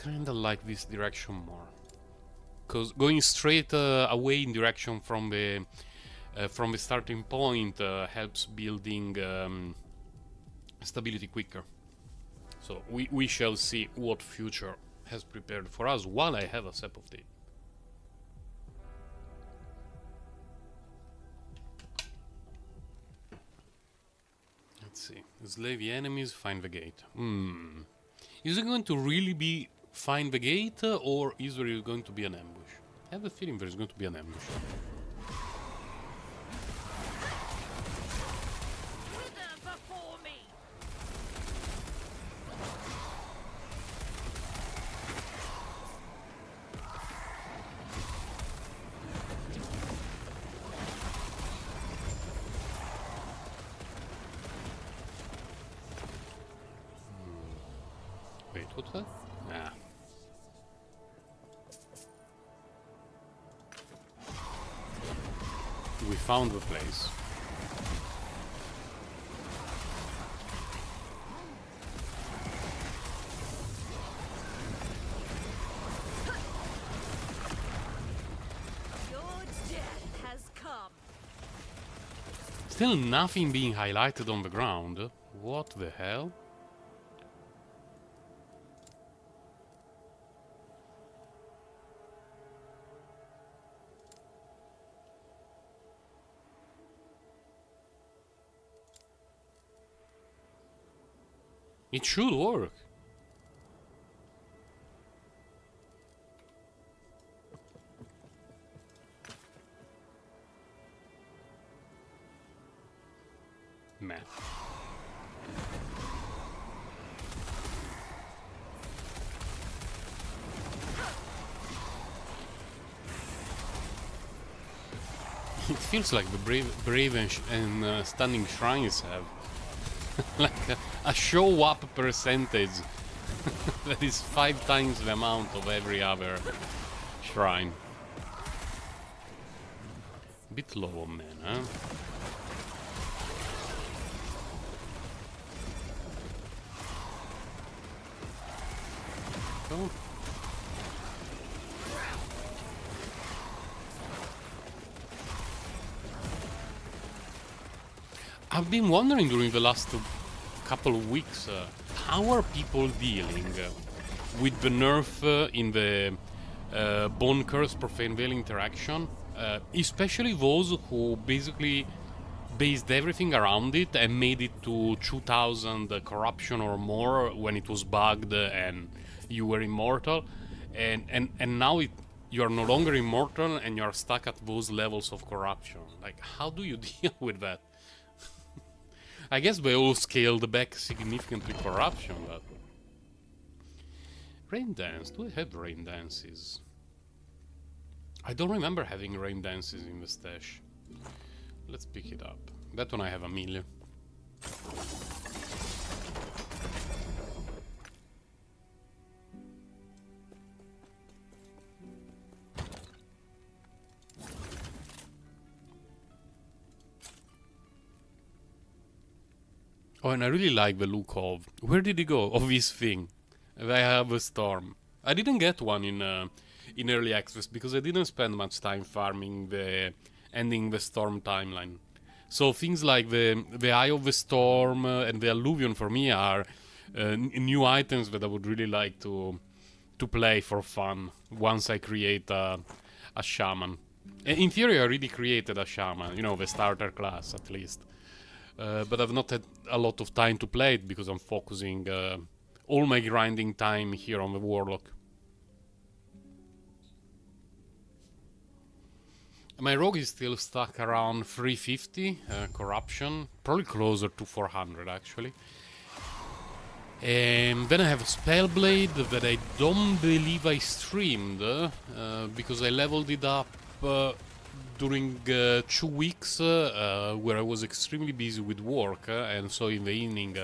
Kinda like this direction more. Because going straight away in direction from the starting point helps building stability quicker. So we shall see what future has prepared for us while I have a sip of tea. Let's see. Slay the enemies, find the gate. Is it going to really be find the gate, or is there going to be an ambush? I have a feeling there's going to be an ambush. Wither before me. Wait, what's that? Nah. We found the place. Your death has come. Still nothing being highlighted on the ground. What the hell? It should work. Man. It feels like the brave and stunning shrines have like a show up percentage that is 5 times the amount of every other shrine. Bit low on men, huh? Cool. I've been wondering during the last couple of weeks, how are people dealing with the nerf in the Bone Curse Profane Veil interaction? Especially those who basically based everything around it and made it to 2000 corruption or more when it was bugged and you were immortal. And now you're no longer immortal and you're stuck at those levels of corruption. Like, how do you deal with that? I guess they all scaled back significantly corruption, but Rain dance. Do I have rain dances? I don't remember having rain dances in the stash. Let's pick it up. That one I have a million. Oh, and I really like the look of... Where did he go? Of this thing. I have a storm. I didn't get one in early access because I didn't spend much time farming the ending the storm timeline. So things like the Eye of the Storm and the Alluvion for me are new items that I would really like to play for fun once I create a shaman. In theory I already created a shaman, you know, the starter class at least. But I've not had a lot of time to play it because I'm focusing all my grinding time here on the Warlock. My rogue is still stuck around 350 corruption, probably closer to 400 actually. And then I have a Spellblade that I don't believe I streamed because I leveled it up during 2 weeks where I was extremely busy with work, and so in the evening,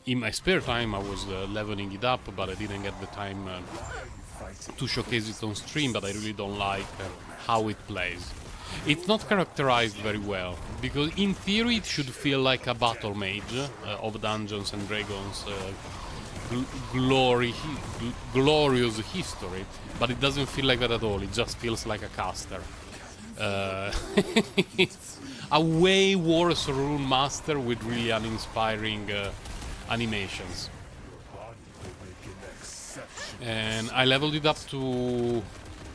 in my spare time, I was leveling it up, but I didn't get the time to showcase it on stream. But I really don't like how it plays. It's not characterized very well, because in theory it should feel like a battle mage of Dungeons and Dragons glorious history, but it doesn't feel like that at all. It just feels like a caster. It's a way worse rune master with really uninspiring animations. And I leveled it up to...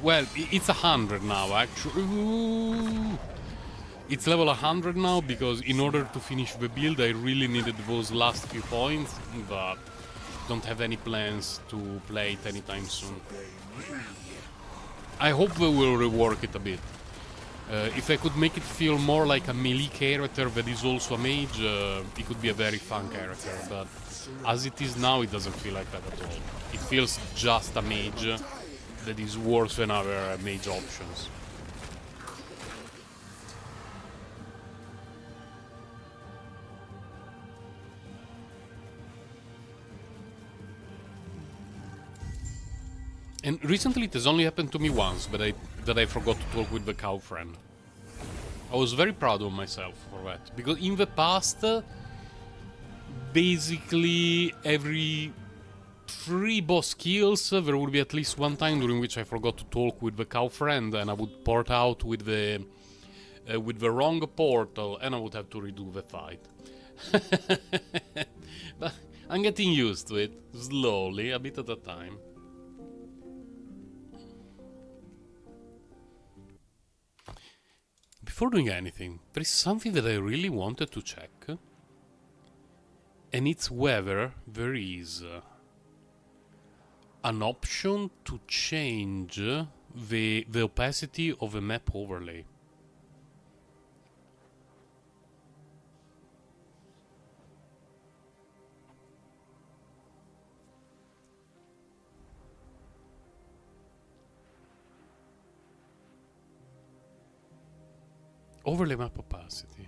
Well, it's 100 now, actually. Ooh. It's level 100 now, because in order to finish the build I really needed those last few points, but don't have any plans to play it anytime soon. I hope they will rework it a bit. If I could make it feel more like a melee character that is also a mage, it could be a very fun character, but as it is now, it doesn't feel like that at all. It feels just a mage that is worse than other mage options. And recently it has only happened to me once, but that I forgot to talk with the cow friend. I was very proud of myself for that, because in the past, basically every 3 boss kills, there would be at least one time during which I forgot to talk with the cow friend, and I would port out with the wrong portal, and I would have to redo the fight. But I'm getting used to it, slowly, a bit at a time. Before doing anything, there is something that I really wanted to check, and it's whether there is an option to change the opacity of a map overlay. Overlay map opacity.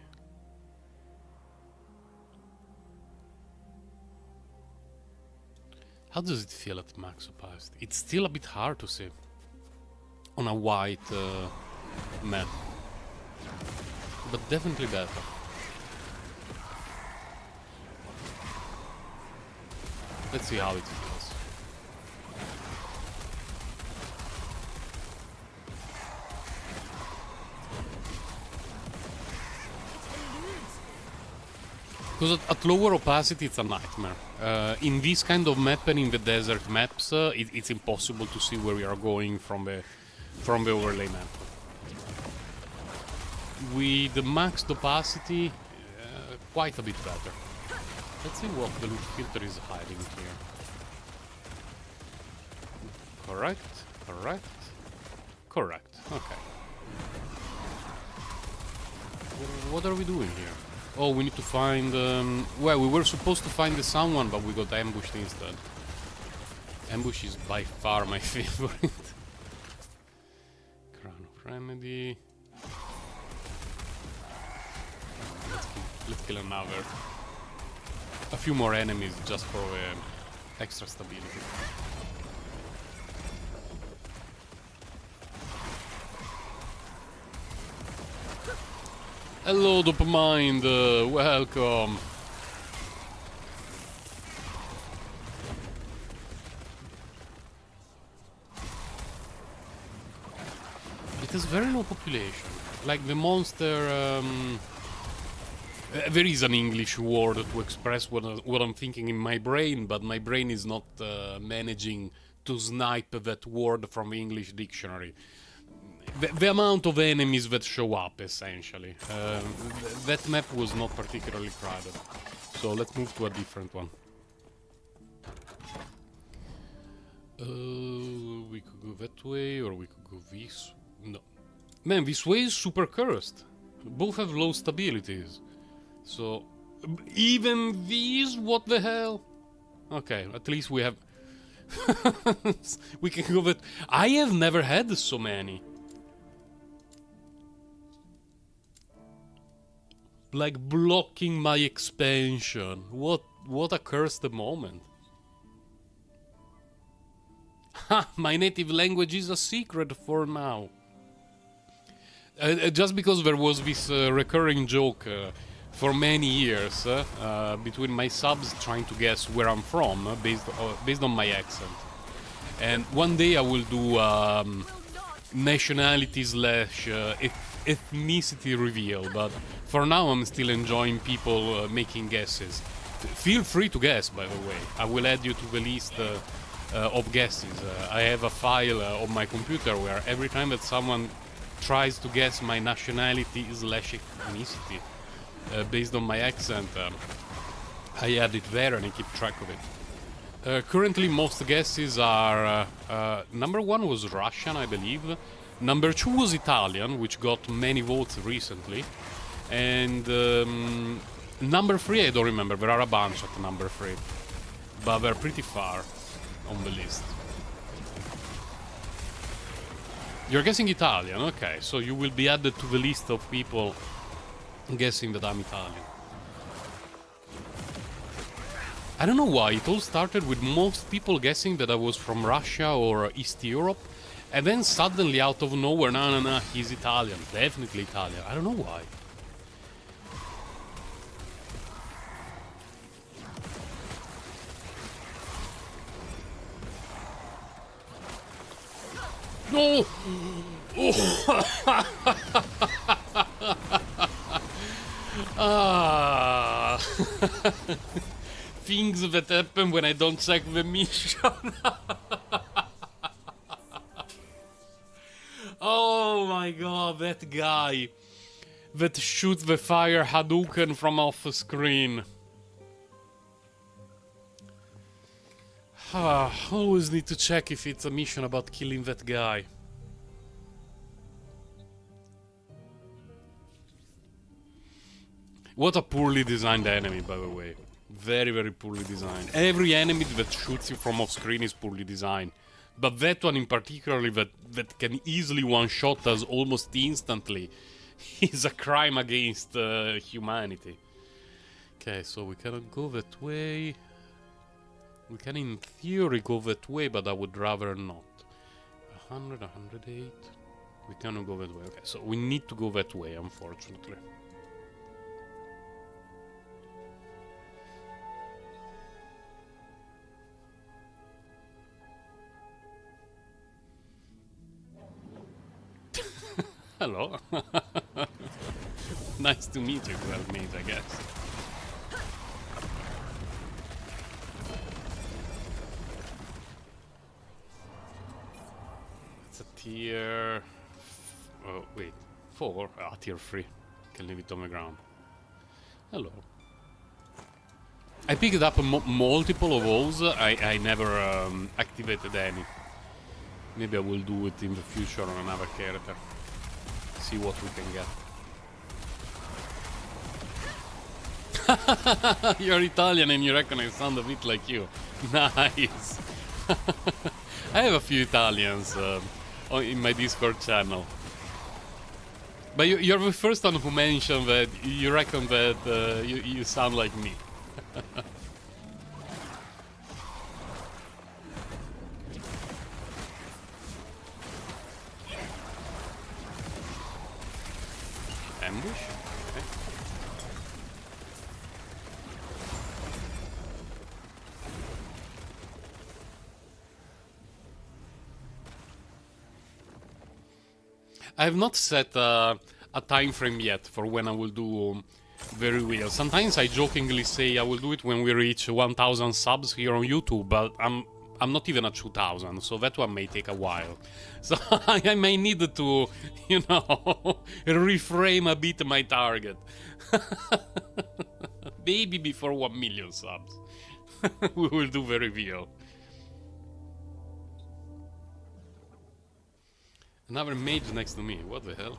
How does it feel at max opacity? It's still a bit hard to see on a white map, but definitely better. Let's see how it feels. Because at lower opacity it's a nightmare. In this kind of map and in the desert maps, it's impossible to see where we are going from the overlay map. With the maxed opacity, quite a bit better. Let's see what the loot filter is hiding here. Correct, correct, correct. Okay. What are we doing here? Oh, we need to find... well, we were supposed to find the someone, but we got ambushed instead. Ambush is by far my favorite. Crown of Remedy. Let's kill another. A few more enemies just for extra stability. Hello, Dopamind. Welcome. It has very low population. Like the monster. There is an English word to express what I'm thinking in my brain, but my brain is not managing to snipe that word from the English dictionary. The amount of enemies that show up, essentially. That map was not particularly crowded. So let's move to a different one. We could go that way, or we could go this. No. Man, this way is super cursed. Both have low stabilities. So, even these? What the hell? Okay, at least we have... we can go that... I have never had so many. Like, blocking my expansion. What a cursed moment. Ha! My native language is a secret for now. Just because there was this recurring joke... for many years, between my subs trying to guess where I'm from, based on my accent. And one day I will do nationality slash ethnicity reveal, but for now I'm still enjoying people making guesses. Feel free to guess, by the way. I will add you to the list of guesses. I have a file on my computer where every time that someone tries to guess my nationality slash ethnicity, based on my accent, I add it there and I keep track of it. Currently most guesses are... number 1 was Russian, I believe. Number 2 was Italian, which got many votes recently. And number 3 I don't remember, there are a bunch at number 3. But they're pretty far on the list. You're guessing Italian, okay, so you will be added to the list of people guessing that I'm Italian. I don't know why, it all started with most people guessing that I was from Russia or East Europe, and then suddenly out of nowhere, no, he's Italian, definitely Italian. I don't know why. No! Ah. Things that happen when I don't check the mission. Oh my god, that guy that shoots the fire Hadouken from off the screen. Always need to check if it's a mission about killing that guy. What a poorly designed enemy, by the way. Very, very poorly designed. Every enemy that shoots you from off screen is poorly designed. But that one in particular, that can easily one-shot us almost instantly, is a crime against humanity. Okay, so we cannot go that way. We can in theory go that way, but I would rather not. 100, 108. We cannot go that way. Okay, so we need to go that way, unfortunately. Hello. Nice to meet you, well mate, I guess. It's a tier... Oh, wait. 4? Ah, tier 3. Can leave it on the ground. Hello. I picked up multiple of those. I never activated any. Maybe I will do it in the future on another character. See what we can get. You're Italian and you reckon I sound a bit like you. Nice. I have a few Italians in my Discord channel. But you're the first one who mentioned that you reckon that you sound like me. Ambush? Okay. I have not set a time frame yet for when I will do very real. Sometimes I jokingly say I will do it when we reach 1000 subs here on YouTube, but I'm not even at 2000, so that one may take a while. So I may need to, you know, reframe a bit my target. Maybe before 1 million subs. We will do the reveal. Another mage next to me, what the hell?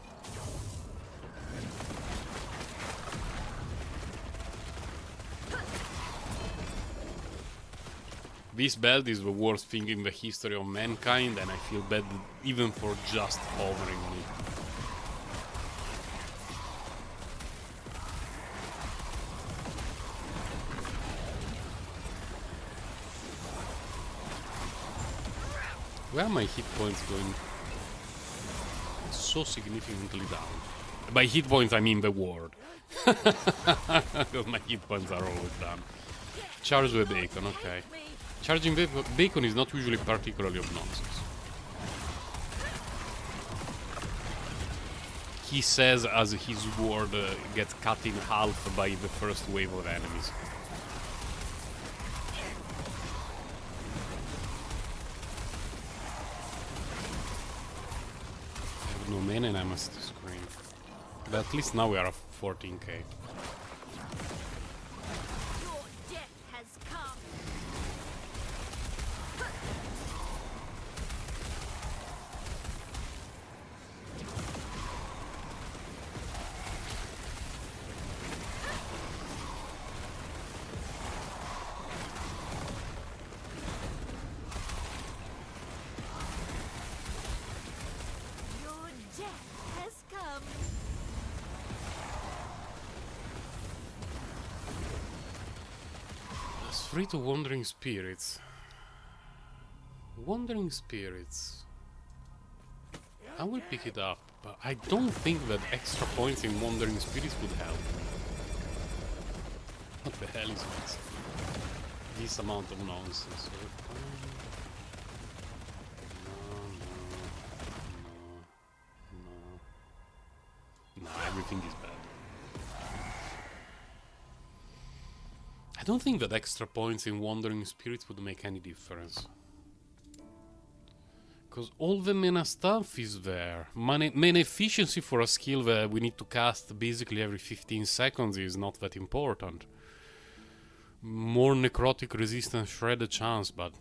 This belt is the worst thing in the history of mankind, and I feel bad even for just hovering on it. Where are my hit points going? So significantly down. By hit points I mean the ward. Because my hit points are always down. Charge the bacon, okay. Charging bacon is not usually particularly obnoxious. He says as his ward gets cut in half by the first wave of enemies. I have no mana and I must scream. But at least now we are at 14k. Your death has come. Your death has come. It's free to Wandering Spirits. Wandering Spirits. I will pick it up, but I don't think that extra points in Wandering Spirits would help. What the hell is this? This amount of nonsense. No, everything is bad. I don't think that extra points in Wandering Spirits would make any difference. Because all the mana stuff is there. Mana efficiency for a skill that we need to cast basically every 15 seconds is not that important. More necrotic resistance shred a chance, but...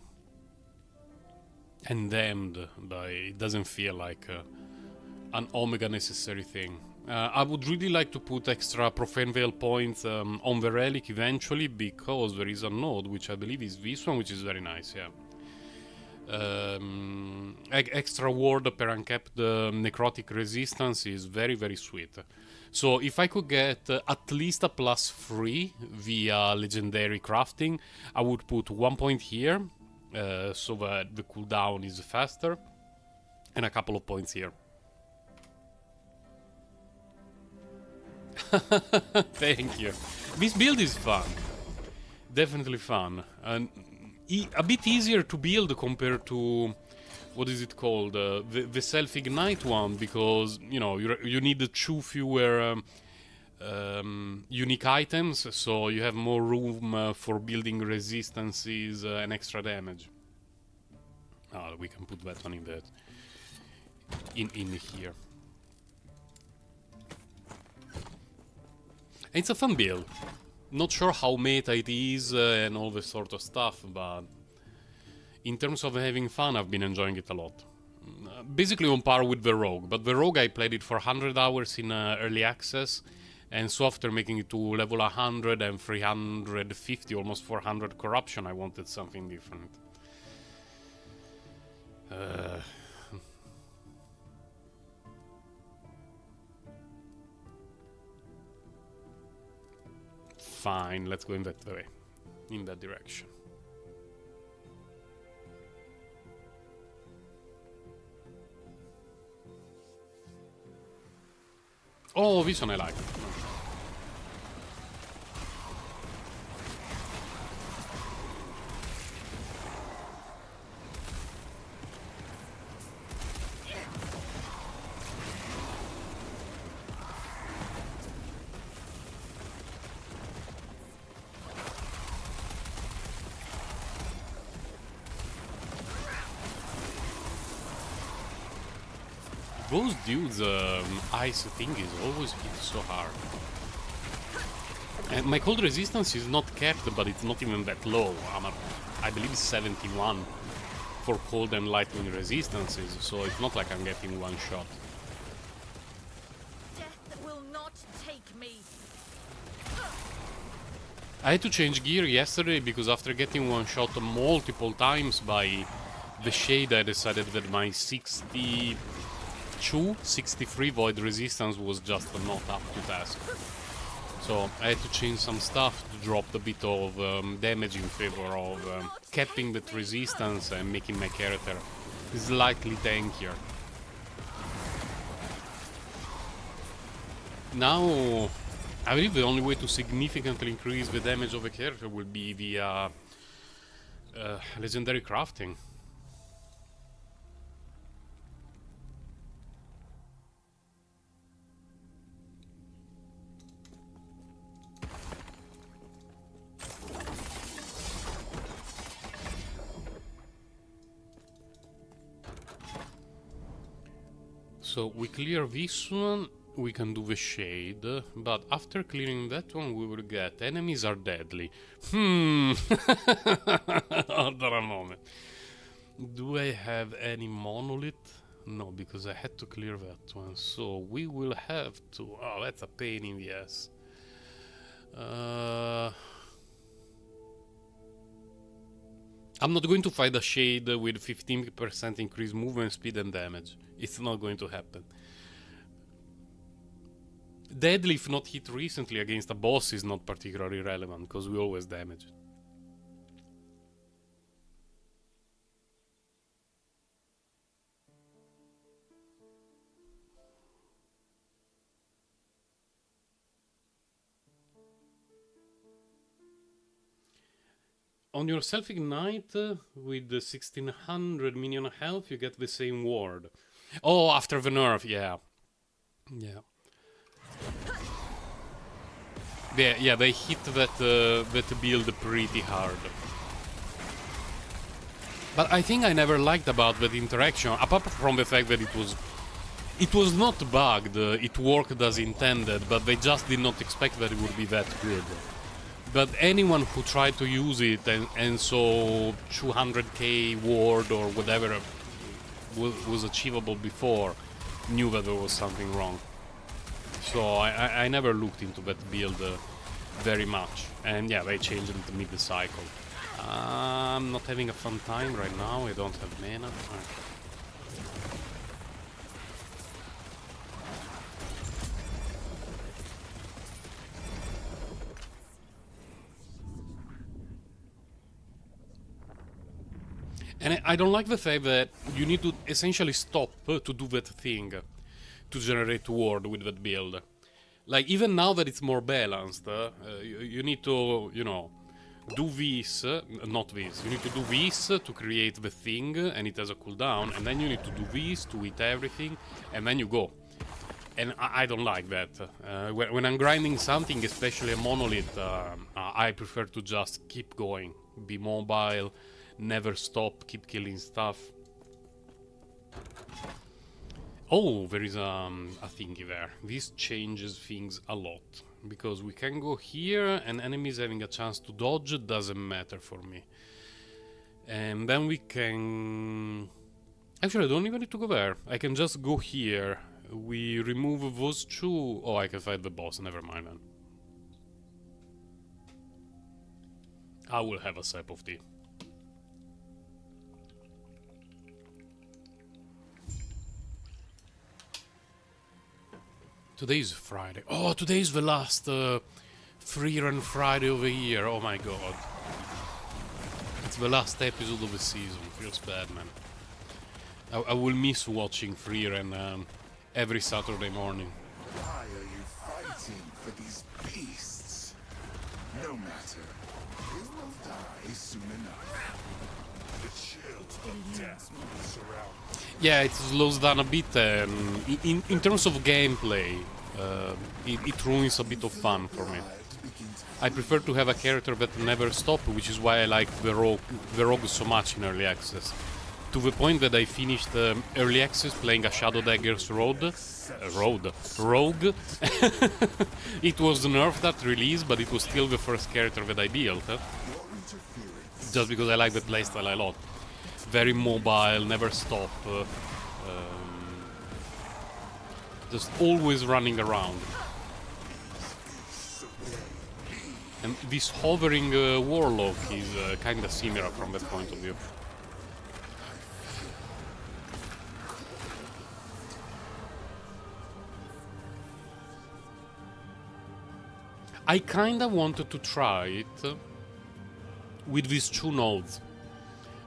and damned, but it doesn't feel like an Omega necessary thing. I would really like to put extra Profane Veil points on the relic eventually, because there is a node, which I believe is this one, which is very nice, yeah. Extra ward per uncapped necrotic resistance is very, very sweet. So if I could get at least a +3 via legendary crafting, I would put 1 point here, so that the cooldown is faster, and a couple of points here. Thank you. This build is fun. Definitely fun. And a bit easier to build compared to... what is it called? The self-ignite one, because, you know, you need 2 fewer unique items, so you have more room for building resistances and extra damage. We can put that one in that... in here. It's a fun build. Not sure how meta it is and all this sort of stuff, but in terms of having fun, I've been enjoying it a lot. Basically on par with the Rogue, but the Rogue I played it for 100 hours in early access, and so after making it to level 100 and 350, almost 400 corruption, I wanted something different. Uh, Fine, let's go in that way. In that direction. Oh, this one I like. Those dudes, ice thing is always hit so hard. And my cold resistance is not capped, but it's not even that low. I believe it's 71 for cold and lightning resistances, so it's not like I'm getting one shot. Death will not take me. I had to change gear yesterday because after getting one shot multiple times by the shade, I decided that my 63 void resistance was just not up to task. So I had to change some stuff to drop a bit of damage in favor of capping that resistance and making my character slightly tankier. Now, I believe the only way to significantly increase the damage of a character will be via legendary crafting. So we clear this one, we can do the shade, but after clearing that one we will get enemies are deadly. Hold on a moment. Do I have any monolith? No, because I had to clear that one, so we will have to... Oh, that's a pain in the ass. I'm not going to fight a shade with 15% increased movement speed and damage. It's not going to happen. Deadly if not hit recently against a boss is not particularly relevant, because we always damage it. On your self-ignite, with the 1600 minion health, you get the same ward. Oh, after the nerf, yeah. Yeah. Yeah, they hit that build pretty hard. But I think I never liked about that interaction, apart from the fact that it was not bugged, it worked as intended, but they just did not expect that it would be that good. But anyone who tried to use it and saw 200k ward or whatever was achievable before knew that there was something wrong. So I never looked into that build very much. And yeah, they changed it mid the cycle. I'm not having a fun time right now, I don't have mana. And I don't like the fact that you need to essentially stop to do that thing to generate ward with that build. Like, even now that it's more balanced, you need to, you know, do this, not this. You need to do this to create the thing, and it has a cooldown, and then you need to do this to hit everything, and then you go. And I don't like that. When I'm grinding something, especially a monolith, I prefer to just keep going, be mobile, never stop, keep killing stuff. Oh, there is a thingy there. This changes things a lot. Because we can go here and enemies having a chance to dodge doesn't matter for me. And then we can... Actually, I don't even need to go there. I can just go here. We remove those two... Oh, I can fight the boss. Never mind then. I will have a sip of tea. Today's Friday. Oh, today's the last free run Friday of the year. Oh my god. It's the last episode of the season. Feels bad, man. I will miss watching free run every Saturday morning. Why are you fighting for these beasts? No matter. You will die soon enough. The chill of death will surround you. Yeah, it slows down a bit. In terms of gameplay, it ruins a bit of fun for me. I prefer to have a character that never stops, which is why I like the rogue so much in early access. To the point that I finished early access playing a Shadow Dagger's rogue. It was nerfed at release, but it was still the first character that I built. Just because I like the playstyle a lot. Very mobile, never stop. Just always running around. And this hovering warlock is kinda similar from that point of view. I kinda wanted to try it with these 2 nodes.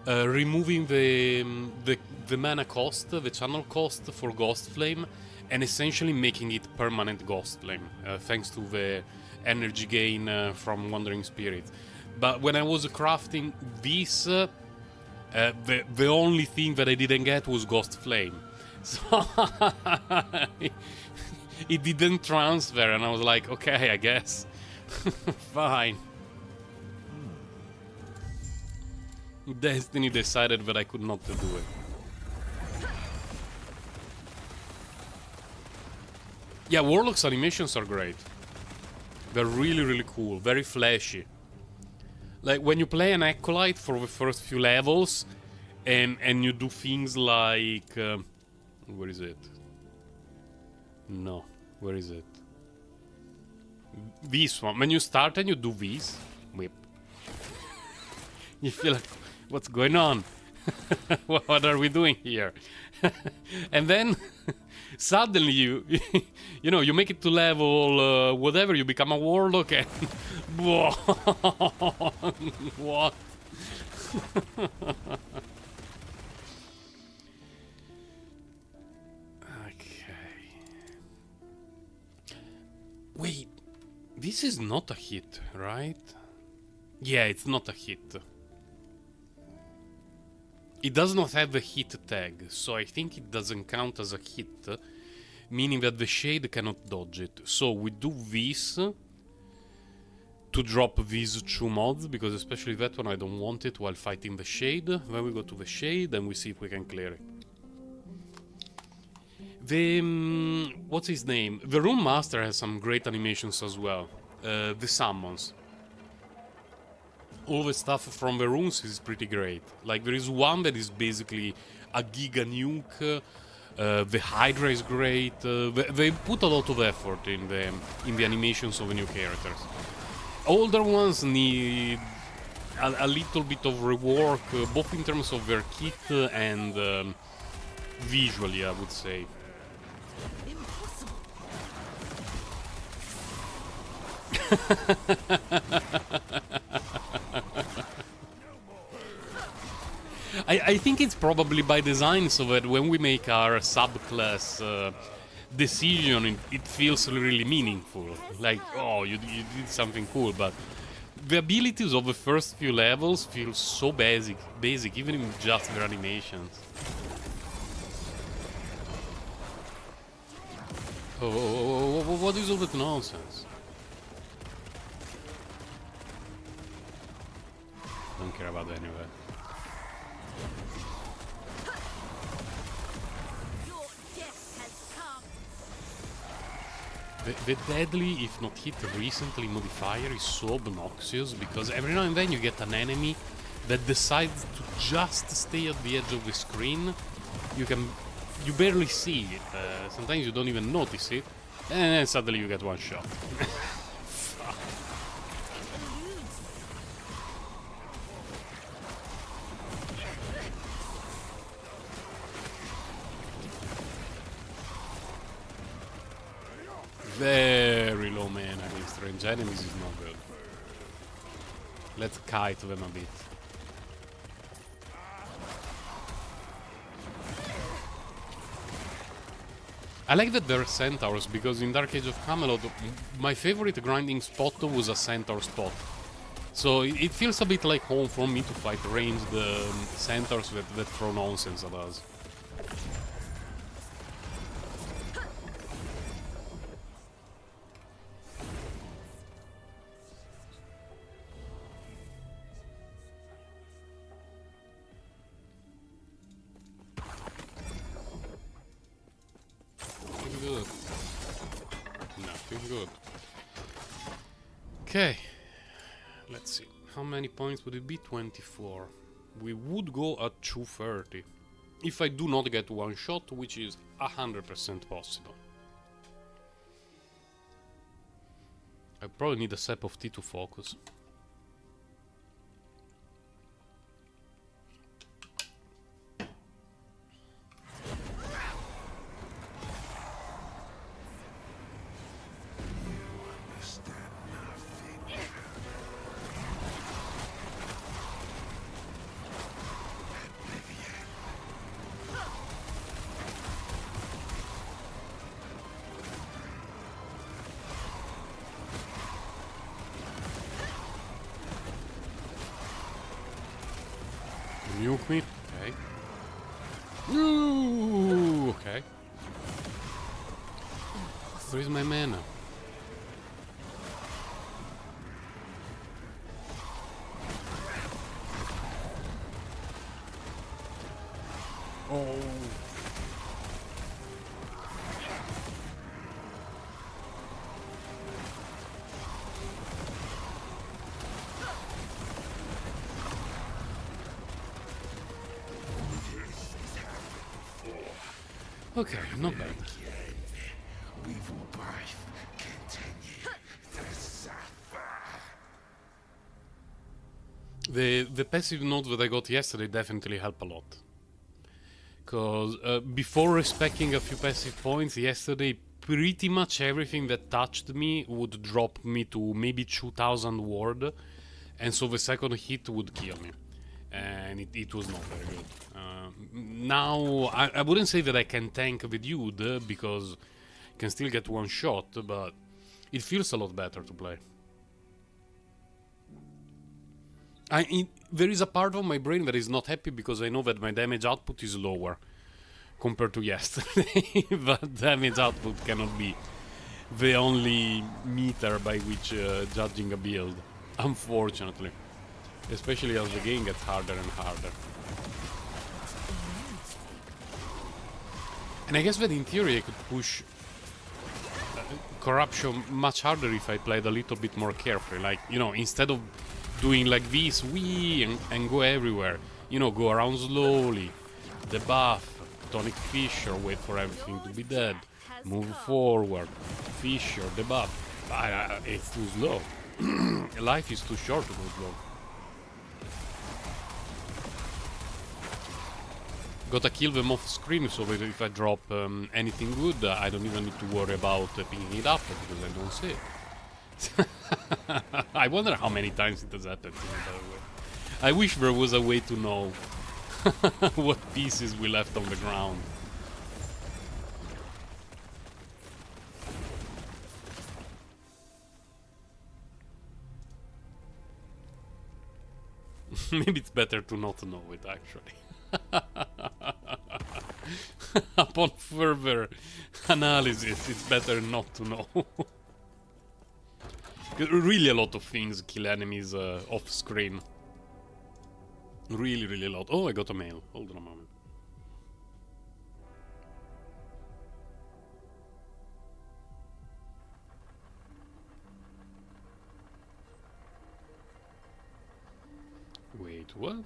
Removing the mana cost, the channel cost for Ghost Flame, and essentially making it permanent Ghost Flame, thanks to the energy gain from Wandering Spirit. But when I was crafting this, the only thing that I didn't get was Ghost Flame. So it didn't transfer, and I was like, okay, I guess. Fine. Destiny decided that I could not do it. Yeah, Warlock's animations are great. They're really, really cool. Very flashy. Like, when you play an Acolyte for the first few levels, and you do things like... where is it? No. Where is it? This one. When you start and you do this, whip. You feel like, what's going on? What are we doing here? And then suddenly you know, you make it to level whatever, you become a warlock and what? Okay. Wait, this is not a hit, right? Yeah, it's not a hit. It does not have a hit tag, so I think it doesn't count as a hit, meaning that the shade cannot dodge it. So we do this to drop these 2 mods, because especially that one I don't want it while fighting the shade. Then we go to the shade and we see if we can clear it. The... what's his name? The Rune Master has some great animations as well. The summons. All the stuff from the runes is pretty great. Like, there is one that is basically a giga nuke. The Hydra is great. They put a lot of effort in the animations of the new characters. Older ones need a little bit of rework, both in terms of their kit and visually, I would say. Impossible. I think it's probably by design, so that when we make our subclass decision, it feels really meaningful. Like, oh, you did something cool, but the abilities of the first few levels feel so basic, even in just their animations. Oh, what is all that nonsense? Don't care about that anyway. Your death has come. The deadly, if not hit recently modifier is so obnoxious, because every now and then you get an enemy that decides to just stay at the edge of the screen. You barely see it. Sometimes you don't even notice it, and then suddenly you get one shot. very low mana against range enemies is not good. Let's kite them a bit. I like that there are centaurs, because in Dark Age of Camelot, my favorite grinding spot was a centaur spot. So it feels a bit like home for me to fight ranged centaurs that throw nonsense at us. Good. Nothing good. Okay. Let's see. How many points would it be? 24. We would go at 230. If I do not get one shot, which is 100% possible. I probably need a sip of tea to focus. Nuke me. Okay. Ooh, okay. Where is my mana? Oh. Okay, not bad. We will both continue to suffer. The passive note that I got yesterday definitely helped a lot. Because before respecting a few passive points yesterday, pretty much everything that touched me would drop me to maybe 2000 ward, and so the second hit would kill me. And it was not very good. Now, I wouldn't say that I can tank the dude, because I can still get one shot, but it feels a lot better to play. There is a part of my brain that is not happy because I know that my damage output is lower compared to yesterday, but damage output cannot be the only meter by which judging a build, unfortunately. Especially as the game gets harder and harder. And I guess that in theory I could push corruption much harder if I played a little bit more carefully. Like, you know, instead of doing like this, and go everywhere. You know, go around slowly, debuff, tonic Fisher, wait for everything to be dead, move forward, Fisher, debuff. It's too slow. Life is too short to go slow. Gotta kill them off screen so that if I drop anything good, I don't even need to worry about picking it up because I don't see it. I wonder how many times it has happened to me, by the way. I wish there was a way to know what pieces we left on the ground. Maybe it's better to not know it, actually. Upon further analysis, it's better not to know. Really a lot of things kill enemies off screen. Really, really a lot. Oh, I got a mail. Hold on a moment. Wait, what?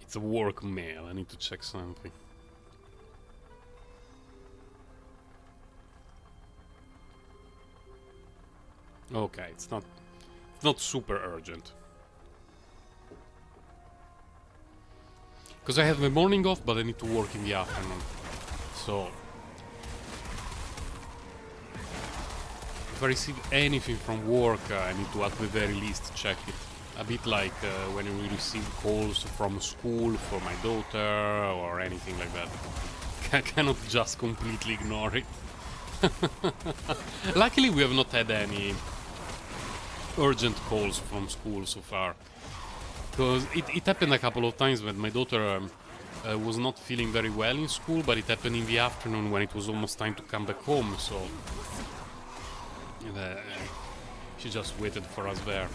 It's a work mail. I need to check something. Okay, it's not super urgent. Because I have the morning off, but I need to work in the afternoon. So if I receive anything from work, I need to at the very least check it. A bit like when we receive calls from school for my daughter or anything like that. I cannot just completely ignore it. Luckily we have not had any urgent calls from school so far. Because it happened a couple of times when my daughter was not feeling very well in school, but it happened in the afternoon when it was almost time to come back home, so she just waited for us there.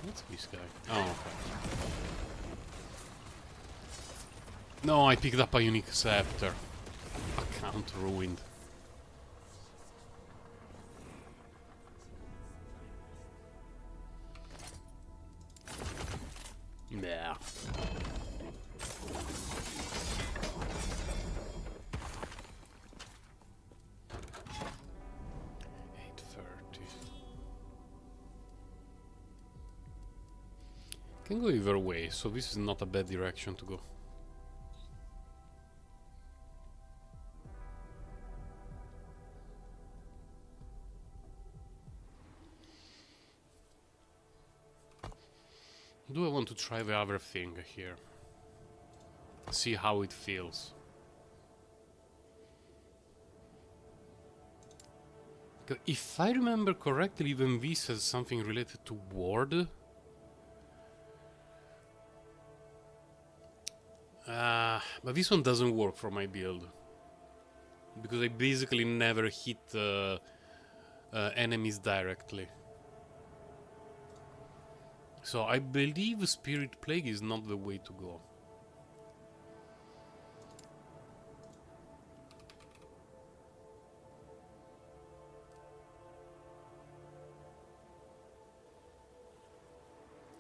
What's this guy? Oh, okay. No, I picked up a unique scepter. Account ruined. Yeah. Can go either way, so this is not a bad direction to go. Do I want to try the other thing here? See how it feels. If I remember correctly, even this has something related to ward. But this one doesn't work for my build. Because I basically never hit enemies directly. So I believe Spirit Plague is not the way to go.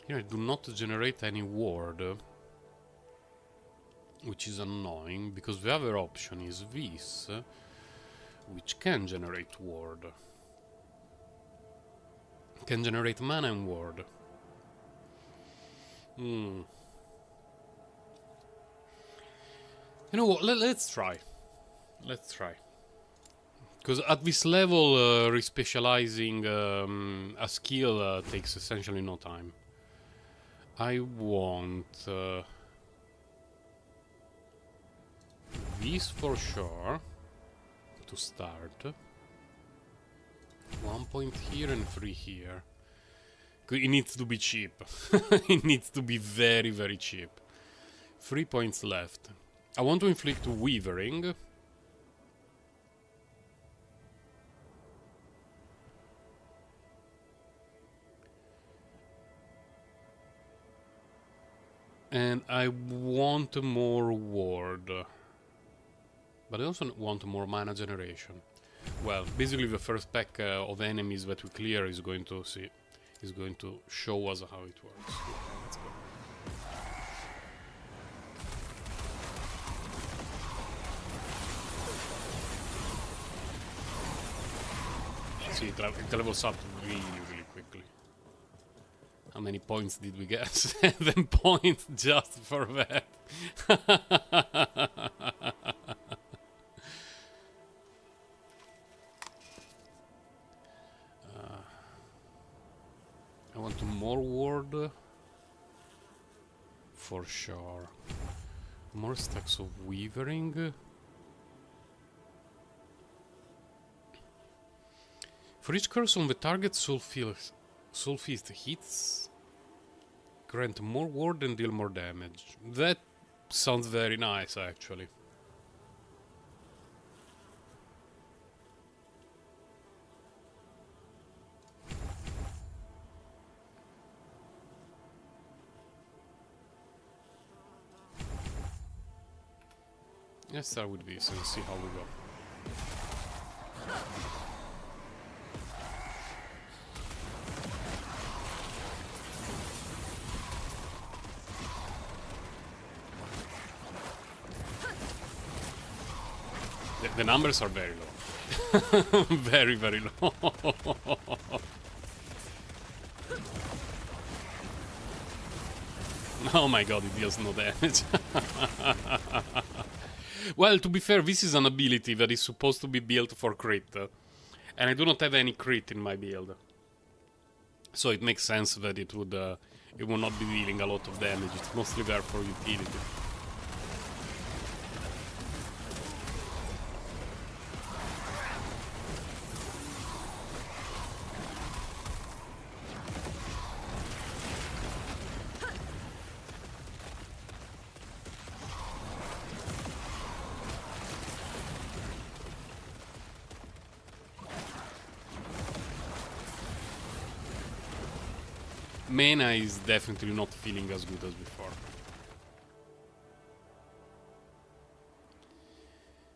Here I do not generate any ward, which is annoying, because the other option is this, which can generate ward. Can generate mana and ward. You know what, let's try. Let's try. Because at this level, respecializing a skill takes essentially no time. I want this for sure to start. 1 point here and 3 here. It needs to be cheap. It needs to be very, very cheap. 3 points left. I want to inflict Weavering. And I want more ward. But I also want more mana generation. Well, basically the first pack of enemies that we clear is going to see. Is going to show us how it works. Okay, let's go. See, it levels up really, really quickly. How many points did we get? 7 points just for that. I want more ward. For sure. More stacks of weavering. For each curse on the target, Soulfeast hits, grant more ward and deal more damage. That sounds very nice, actually. Let's start with this and see how we go. The numbers are very low. Very, very low. Oh my god, it deals no damage. Well, to be fair, this is an ability that is supposed to be built for crit. And I do not have any crit in my build. So it makes sense that it would not be dealing a lot of damage. It's mostly there for utility. Mana is definitely not feeling as good as before.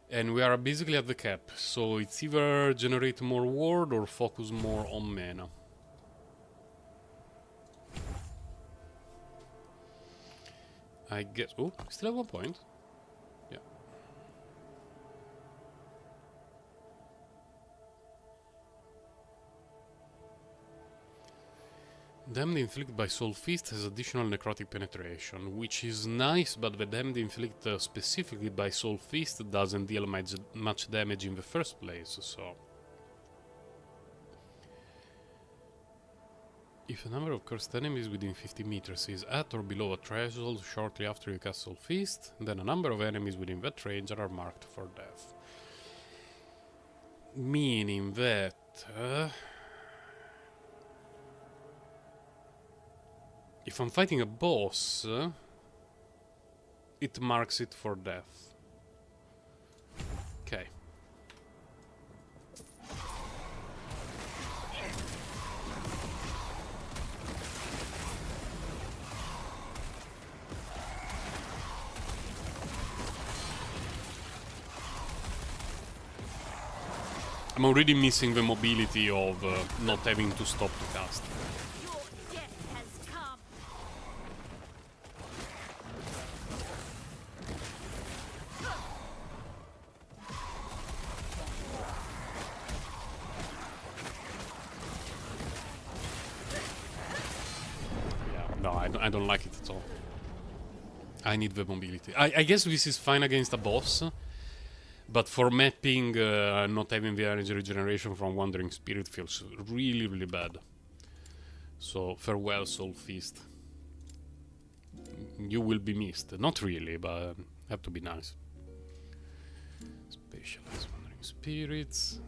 And we are basically at the cap, so it's either generate more ward or focus more on mana. I guess... Oh, still have 1 point. Yeah. Damned inflicted by Soul Feast has additional necrotic penetration, which is nice, but the damned inflicted specifically by Soul Feast doesn't deal much damage in the first place, so... If a number of cursed enemies within 50 meters is at or below a threshold shortly after you cast Soul Feast, then a number of enemies within that range are marked for death. Meaning that... if I'm fighting a boss, it marks it for death. Okay. I'm already missing the mobility of not having to stop to cast. Your death has come. Yeah, no, I don't like it at all. I need the mobility. I guess this is fine against a boss, but for mapping, not having the energy regeneration from Wandering Spirit feels really, really bad. So, farewell, Soul Feast. You will be missed. Not really, but have to be nice. Specialized Wandering Spirits.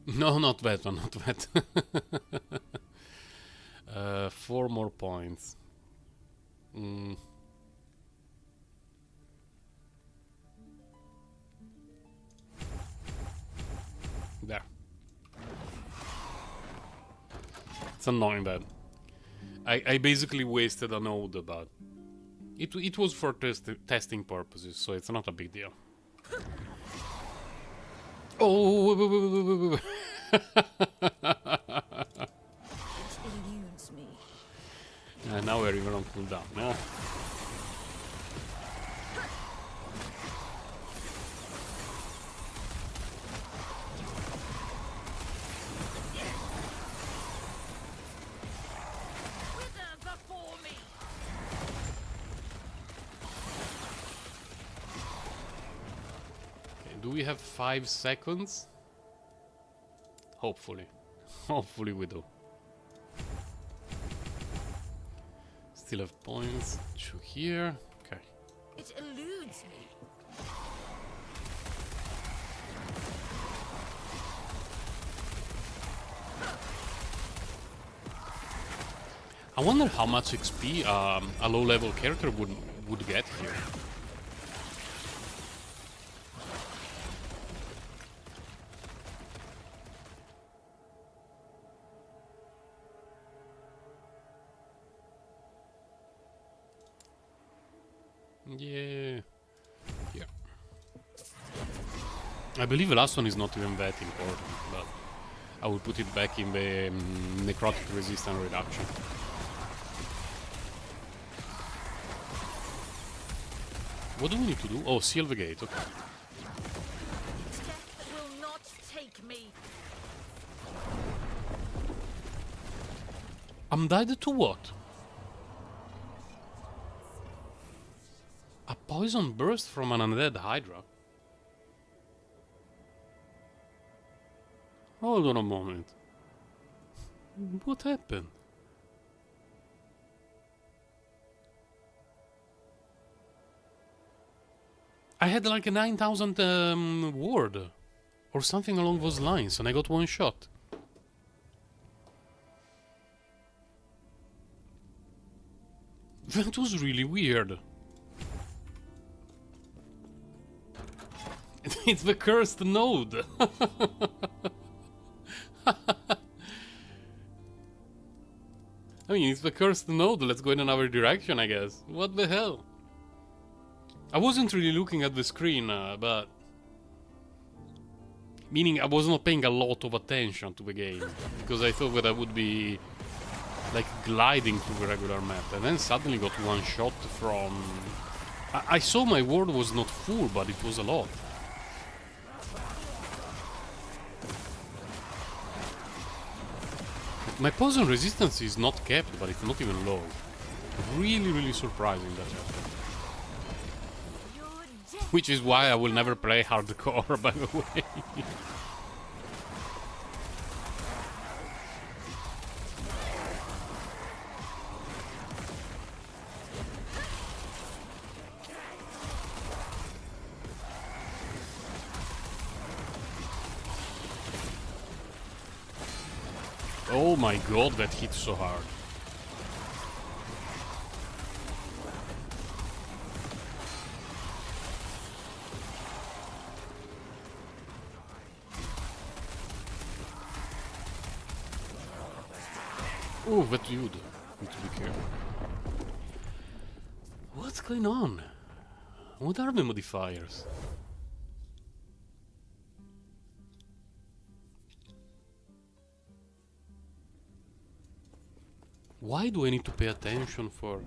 No, not that one, not that. 4 more points. There. It's annoying that. I basically wasted a node, but it was for testing purposes, so it's not a big deal. Oh! It eludes me. Now we're even on cooldown. Yeah. Wither before me. Okay, do we have 5 seconds? Hopefully. Hopefully we do. Still have points. 2 here. Okay. It eludes me. I wonder how much XP a low-level character would get here. Yeah. Yeah. I believe the last one is not even that important, but I will put it back in the necrotic resistance reduction. What do we need to do? Oh, seal the gate, okay. Death will not take me. I'm died to what? A poison burst from an undead Hydra? Hold on a moment. What happened? I had like a 9,000 ward or something along those lines, and I got one shot. That was really weird. It's the cursed node. I mean, it's the cursed node. Let's go in another direction, I guess. What the hell? I wasn't really looking at the screen, but... Meaning I was not paying a lot of attention to the game. Because I thought that I would be... like gliding through the regular map. And then suddenly got one shot from... I saw my ward was not full, but it was a lot. My poison resistance is not kept, but it's not even low. Really, really surprising that happened. Which is why I will never play hardcore, by the way. Oh my god, that hit so hard. Oh, that dude. Need to be careful. What's going on? What are the modifiers? Why do I need to pay attention for...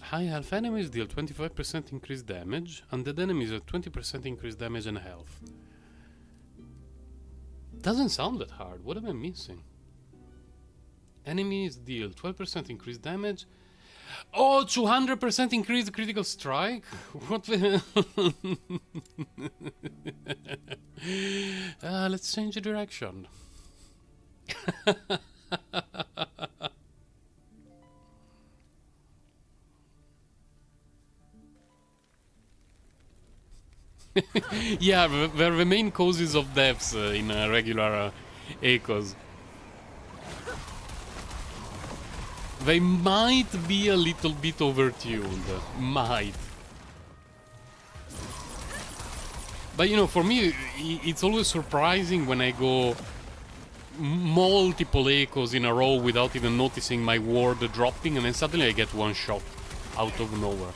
High health enemies deal 25% increased damage, and dead enemies are 20% increased damage and health. Doesn't sound that hard. What am I missing? Enemies deal 12% increased damage. Oh, 200% increased critical strike? What the hell? Let's change the direction. Yeah, they're the main causes of deaths in regular echoes. They might be a little bit overtuned. Might. But you know, for me, it's always surprising when I go multiple echoes in a row without even noticing my ward dropping, and then suddenly I get one shot out of nowhere.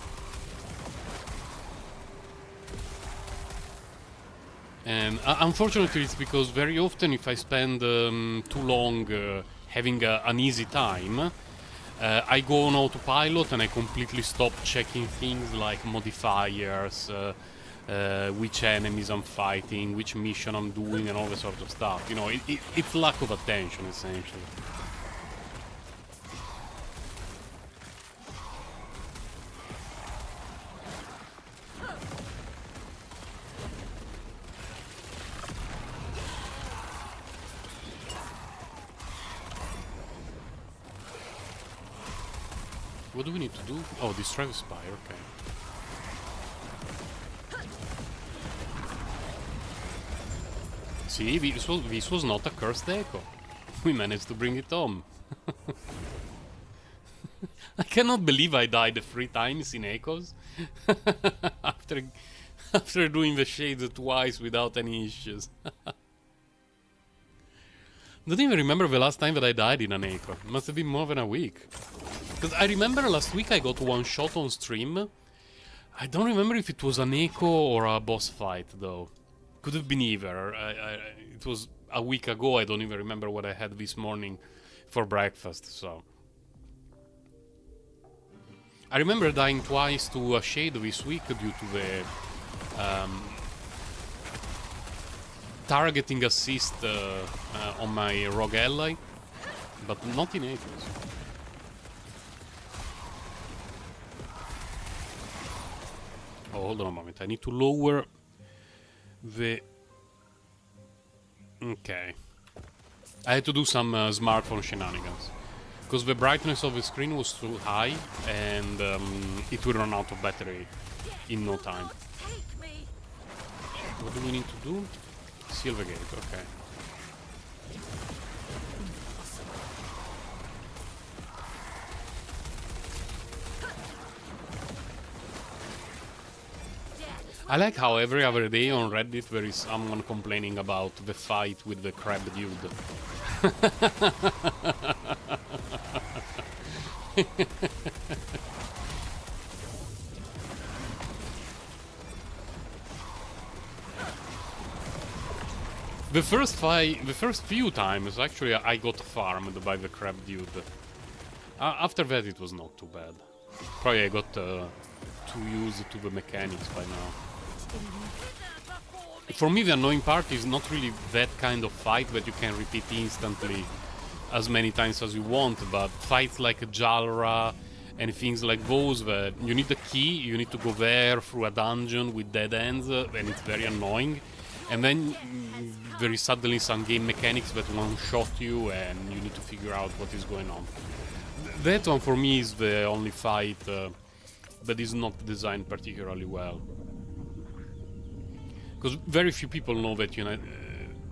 And unfortunately it's because very often if I spend too long having an easy time, I go on autopilot and I completely stop checking things like modifiers, which enemies I'm fighting, which mission I'm doing, and all that sort of stuff. You know, it's lack of attention, essentially. What do we need to do? Oh, destroy the spire, okay. See, this was not a cursed echo. We managed to bring it home. I cannot believe I died 3 times in echoes. after doing the shades twice without any issues. Don't even remember the last time that I died in an echo. It must have been more than a week. Because I remember last week I got one shot on stream. I don't remember if it was an echo or a boss fight though. Could have been either. It was a week ago. I don't even remember what I had this morning for breakfast. So I remember dying twice to a shade this week due to the targeting assist on my rogue ally, but not in Athos. Oh, hold on a moment. I need to lower the... Okay. I had to do some smartphone shenanigans. Because the brightness of the screen was too high, and it will run out of battery in no time. Take me. What do we need to do? Seal the gate, okay. I like how every other day on Reddit there is someone complaining about the fight with the crab dude. The first few times, actually, I got farmed by the crab dude. After that, it was not too bad. Probably I got too used to the mechanics by now. For me, the annoying part is not really that kind of fight that you can repeat instantly as many times as you want, but fights like Jalra and things like those that you need a key, you need to go there through a dungeon with dead ends, and it's very annoying. And then there is suddenly some game mechanics that one-shot you, and you need to figure out what is going on. That one for me is the only fight that is not designed particularly well. Because very few people know that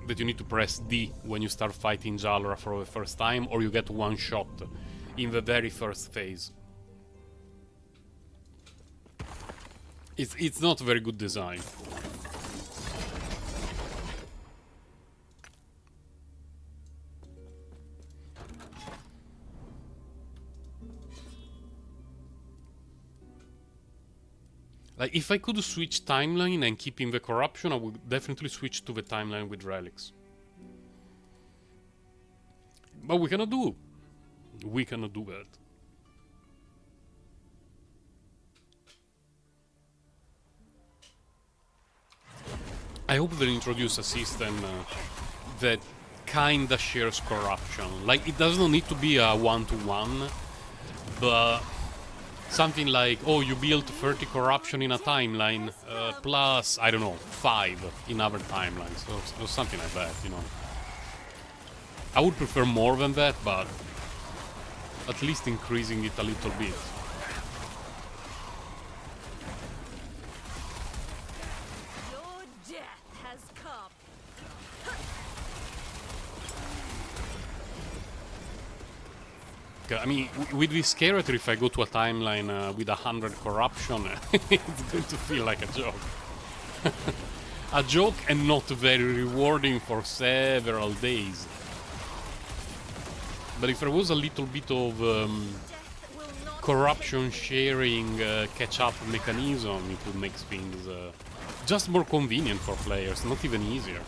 that you need to press D when you start fighting Jalra for the first time, or you get one shot in the very first phase. It's not very good design. Like, if I could switch timeline and keep in the corruption, I would definitely switch to the timeline with relics. But we cannot do that. I hope they introduce a system that kinda shares corruption. Like, it doesn't need to be a one-to-one, but something like, oh, you built 30 corruption in a timeline, plus, I don't know, 5 in other timelines, or something like that, you know. I would prefer more than that, but at least increasing it a little bit. Your death has come. I mean, with this character, if I go to a timeline with 100 corruption, it's going to feel like a joke. A joke, and not very rewarding for several days. But if there was a little bit of corruption sharing catch-up mechanism, it would make things just more convenient for players, not even easier.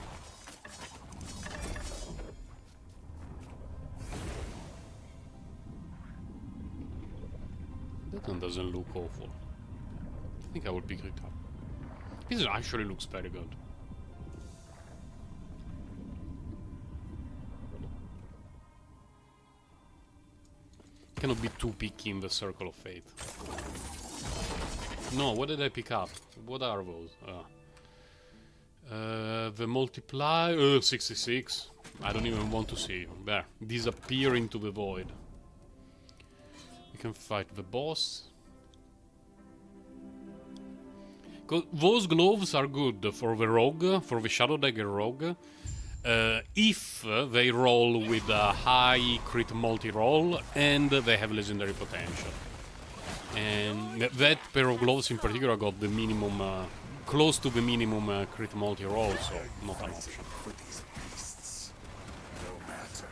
That one doesn't look awful. I think I will pick it up. This actually looks very good. Cannot be too picky in the Circle of Fate. No, what did I pick up? What are those? The multiply... 66. I don't even want to see you. There. Disappear into the void. We can fight the boss. Those gloves are good for the rogue, for the Shadow Dagger rogue. If they roll with a high crit multi-roll and they have legendary potential. And that pair of gloves in particular got the minimum, close to the minimum crit multi-roll, so not an option. For these beasts, no matter.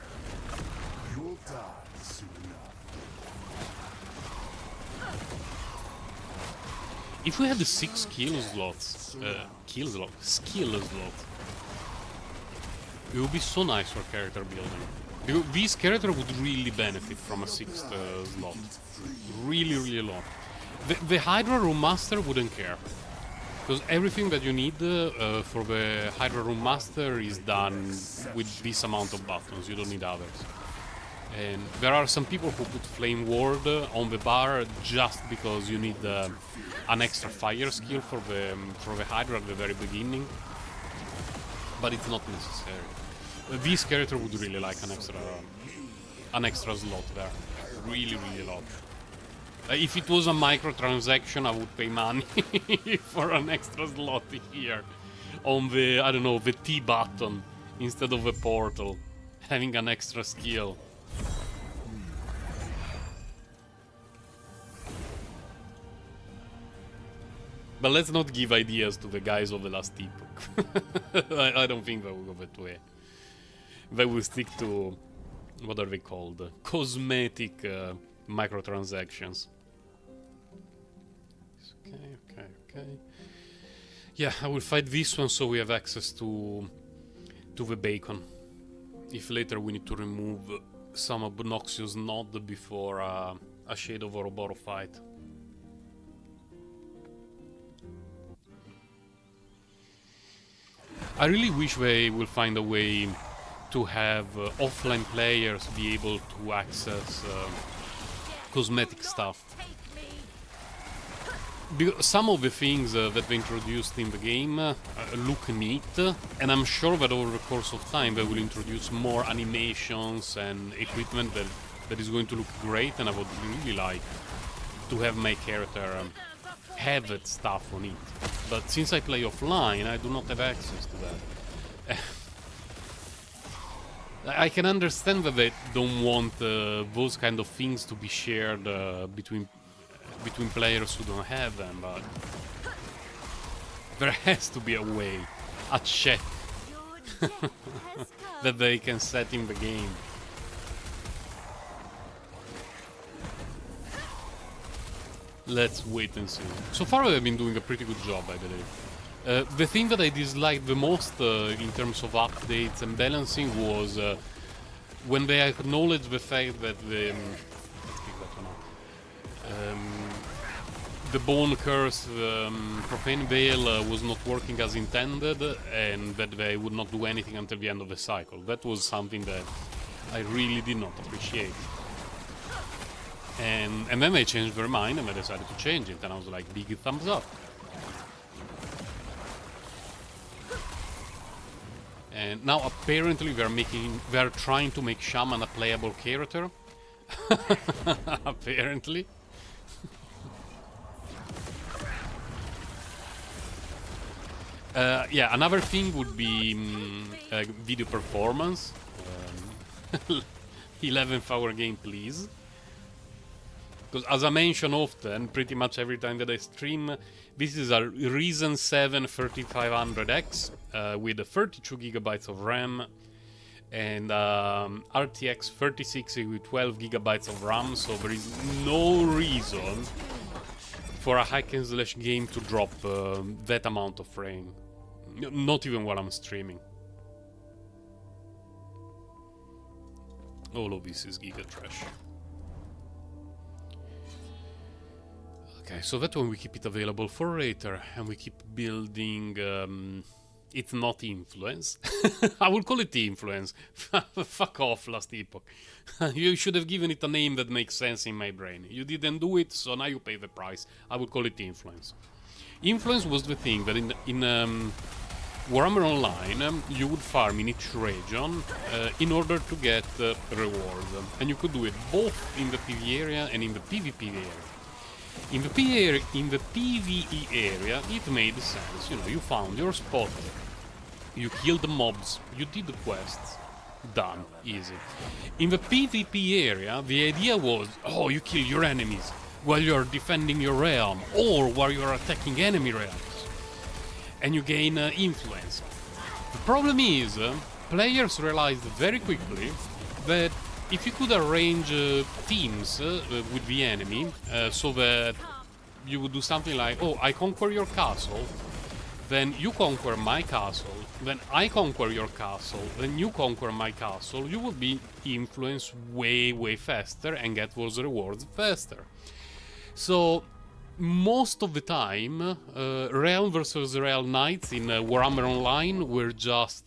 You'll die soon enough. If we had the 6 skill slots, it would be so nice for character building. Because this character would really benefit from a 6th slot. Really, really a lot. The Hydra Room Master wouldn't care. Because everything that you need for the Hydra Room Master is done with this amount of buttons, you don't need others. And there are some people who put Flame Ward on the bar just because you need an extra fire skill for the Hydra at the very beginning. But it's not necessary. This character would really like an extra slot there. Really, really a lot. If it was a microtransaction, I would pay money for an extra slot here on the, I don't know, the T button instead of a portal, having an extra skill. But let's not give ideas to the guys of the Last Epoch. I don't think they will go that way. They will stick to, what are they called? Cosmetic microtransactions. Okay. Yeah, I will fight this one so we have access to the bacon. If later we need to remove some obnoxious node before a Shade of Ouroboros fight. I really wish they will find a way to have offline players be able to access cosmetic stuff. Because some of the things that they introduced in the game look neat, and I'm sure that over the course of time they will introduce more animations and equipment that is going to look great, and I would really like to have my character have that stuff on it. But since I play offline, I do not have access to that. I can understand that they don't want those kind of things to be shared between players who don't have them, but there has to be a way, a check that they can set in the game. Let's wait and see. So far they've been doing a pretty good job, I believe. The thing that I disliked the most in terms of updates and balancing was when they acknowledged the fact that the Bone Curse Profane Veil was not working as intended, and that they would not do anything until the end of the cycle. That was something that I really did not appreciate. And then they changed their mind and they decided to change it, and I was like, big thumbs up. And now apparently they're trying to make Shaman a playable character. Apparently. Yeah, another thing would be video performance. 11th hour game, please. Because as I mention often, pretty much every time that I stream, this is a Ryzen 7 3500X with 32 gigabytes of RAM and RTX 3060 with 12 gigabytes of RAM, so there is no reason for a hack and slash game to drop that amount of frame. Not even while I'm streaming. All of this is giga trash. Okay, so that one we keep it available for later, and we keep building. It's not influence. I will call it influence. Fuck off, Last Epoch. You should have given it a name that makes sense in my brain. You didn't do it, so now you pay the price. I will call it influence. Influence was the thing that in Warhammer Online you would farm in each region in order to get rewards, and you could do it both in the PvE area and in the PvP area. In the PvE area, it made sense. You know, you found your spot, you killed the mobs, you did the quests, done, easy. In the PvP area, the idea was, oh, you kill your enemies while you're defending your realm, or while you're attacking enemy realms, and you gain influence. The problem is, players realized very quickly that if you could arrange teams with the enemy, so that you would do something like, oh, I conquer your castle, then you conquer my castle, then I conquer your castle, then you conquer my castle, you would be influenced way, way faster and get those rewards faster. So, most of the time, Realm versus Realm Knights in Warhammer Online were just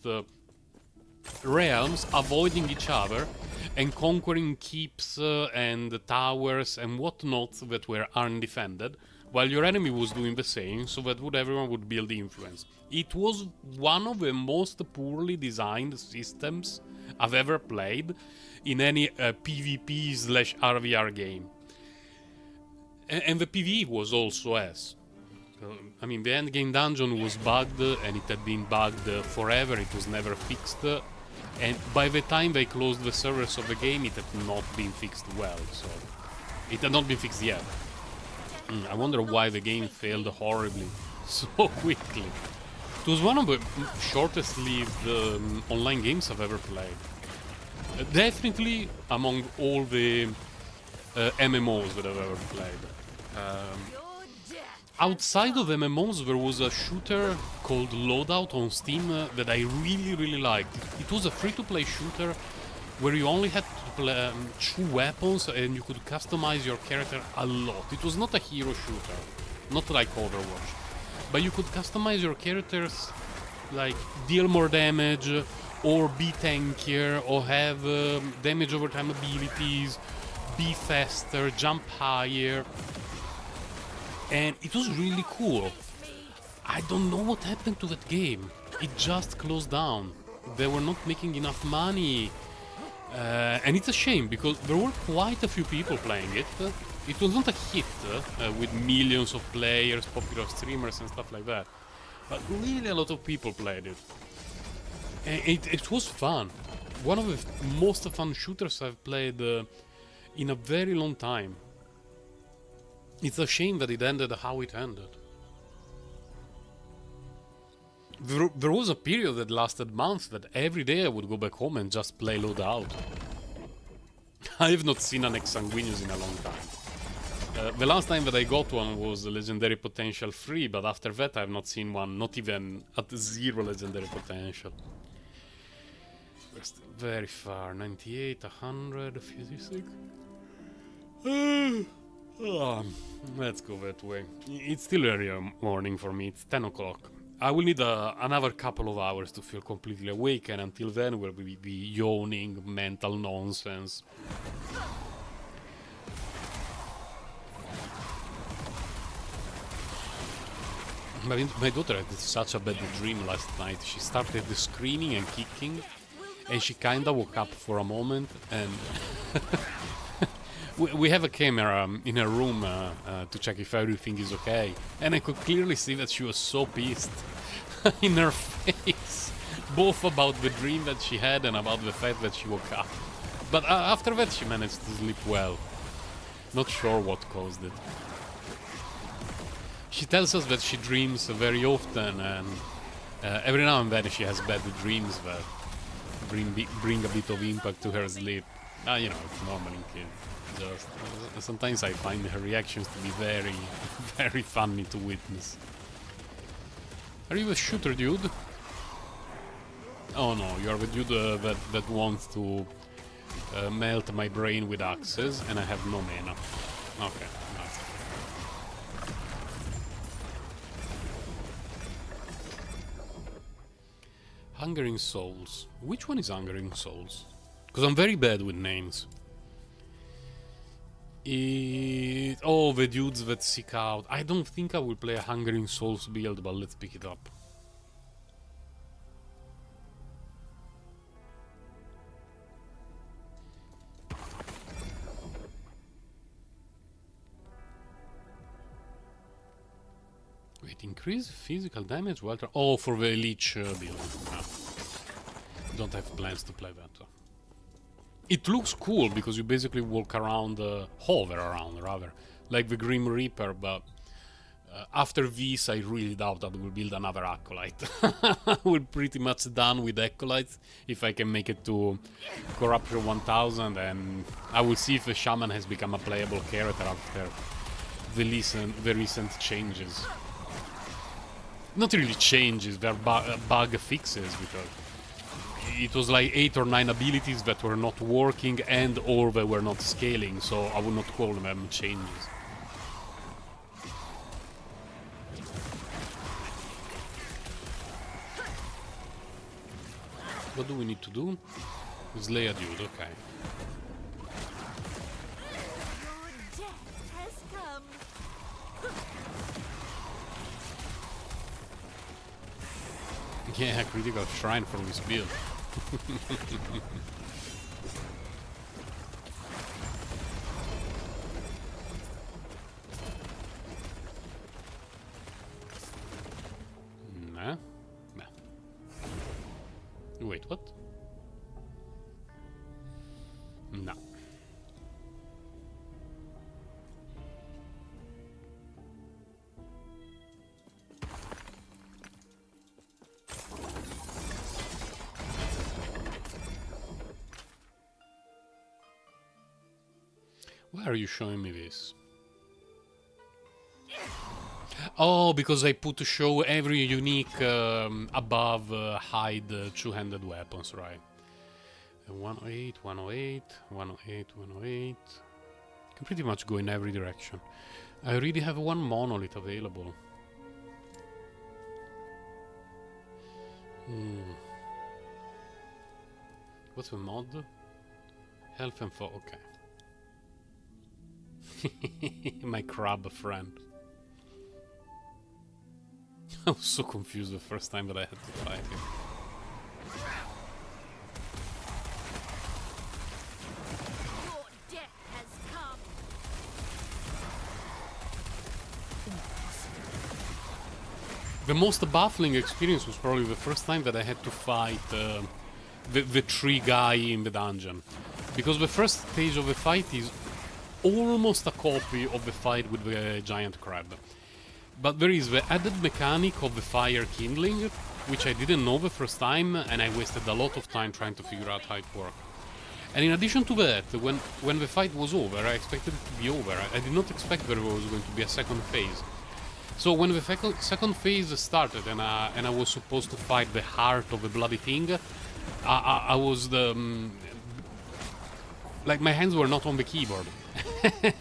realms avoiding each other and conquering keeps and towers and whatnot that were undefended, while your enemy was doing the same, so that everyone would build influence. It was one of the most poorly designed systems I've ever played in any PvP/RVR game. And the PvE was also S. I mean, the endgame dungeon was bugged, and it had been bugged forever, it was never fixed. And by the time they closed the servers of the game, it had not been fixed well, so... It had not been fixed yet. I wonder why the game failed horribly so quickly. It was one of the shortest-lived online games I've ever played. Definitely among all the MMOs that I've ever played. Outside of MMOs, there was a shooter called Loadout on Steam that I really, really liked. It was a free-to-play shooter where you only had to choose weapons and you could customize your character a lot. It was not a hero shooter, not like Overwatch, but you could customize your characters, like deal more damage, or be tankier, or have damage over time abilities, be faster, jump higher. And it was really cool. I don't know what happened to that game. It just closed down. They were not making enough money. And it's a shame, because there were quite a few people playing it. It was not a hit with millions of players, popular streamers and stuff like that. But really a lot of people played it. And it was fun. One of the most fun shooters I've played in a very long time. It's a shame that it ended how it ended. There was a period that lasted months that every day I would go back home and just play Loadout. I have not seen an Exsanguinius in a long time. The last time that I got one was Legendary Potential 3, but after that I have not seen one, not even at 0 Legendary Potential. We're still very far. 98, 100, 56. Let's go that way. It's still early morning for me, it's 10 o'clock. I will need another couple of hours to feel completely awake, and until then we'll be yawning mental nonsense. My daughter had such a bad dream last night. She started screaming and kicking, and she kinda woke up for a moment, and... We have a camera in her room to check if everything is okay, and I could clearly see that she was so pissed in her face, both about the dream that she had and about the fact that she woke up. But after that she managed to sleep well. Not sure what caused it. She tells us that she dreams very often, and every now and then she has bad dreams that bring a bit of impact to her sleep. You know, it's normal in kids. Just sometimes I find her reactions to be very, very funny to witness. Are you a shooter, dude? Oh no, you're the dude that wants to melt my brain with axes, and I have no mana. Okay, nice. Hungering Souls. Which one is Hungering Souls? Because I'm very bad with names. Oh, the dudes that seek out. I don't think I will play a Hungering Souls build, but let's pick it up. Wait, increase physical damage while... Oh, for the Leech build. No. Don't have plans to play that. It looks cool because you basically walk around, hover around rather, like the Grim Reaper, but after this I really doubt that we'll build another Acolyte. We're pretty much done with Acolytes. If I can make it to Corruption 1000, and I will see if the Shaman has become a playable character after the recent changes. Not really changes, they're bug fixes, because it was like 8 or 9 abilities that were not working and or they were not scaling, so I would not call them changes. What do we need to do? Slay a dude, okay. Your death has come. Yeah, critical shrine for this build. Nah. Nah. Wait, what? No. Why are you showing me this? Oh, because I put to show every unique above hide two-handed weapons, right? 108, 108, 108, 108. Can pretty much go in every direction. I already have one monolith available. What's the mod? Health and fog, okay. My crab friend. I was so confused the first time that I had to fight him. Your death has come. The most baffling experience was probably the first time that I had to fight the tree guy in the dungeon. Because the first stage of the fight is almost a copy of the fight with the giant crab. But there is the added mechanic of the fire kindling, which I didn't know the first time, and I wasted a lot of time trying to figure out how it worked. And in addition to that, when the fight was over, I expected it to be over. I did not expect there was going to be a second phase. So when the second phase started and I was supposed to fight the heart of the bloody thing, I was like my hands were not on the keyboard.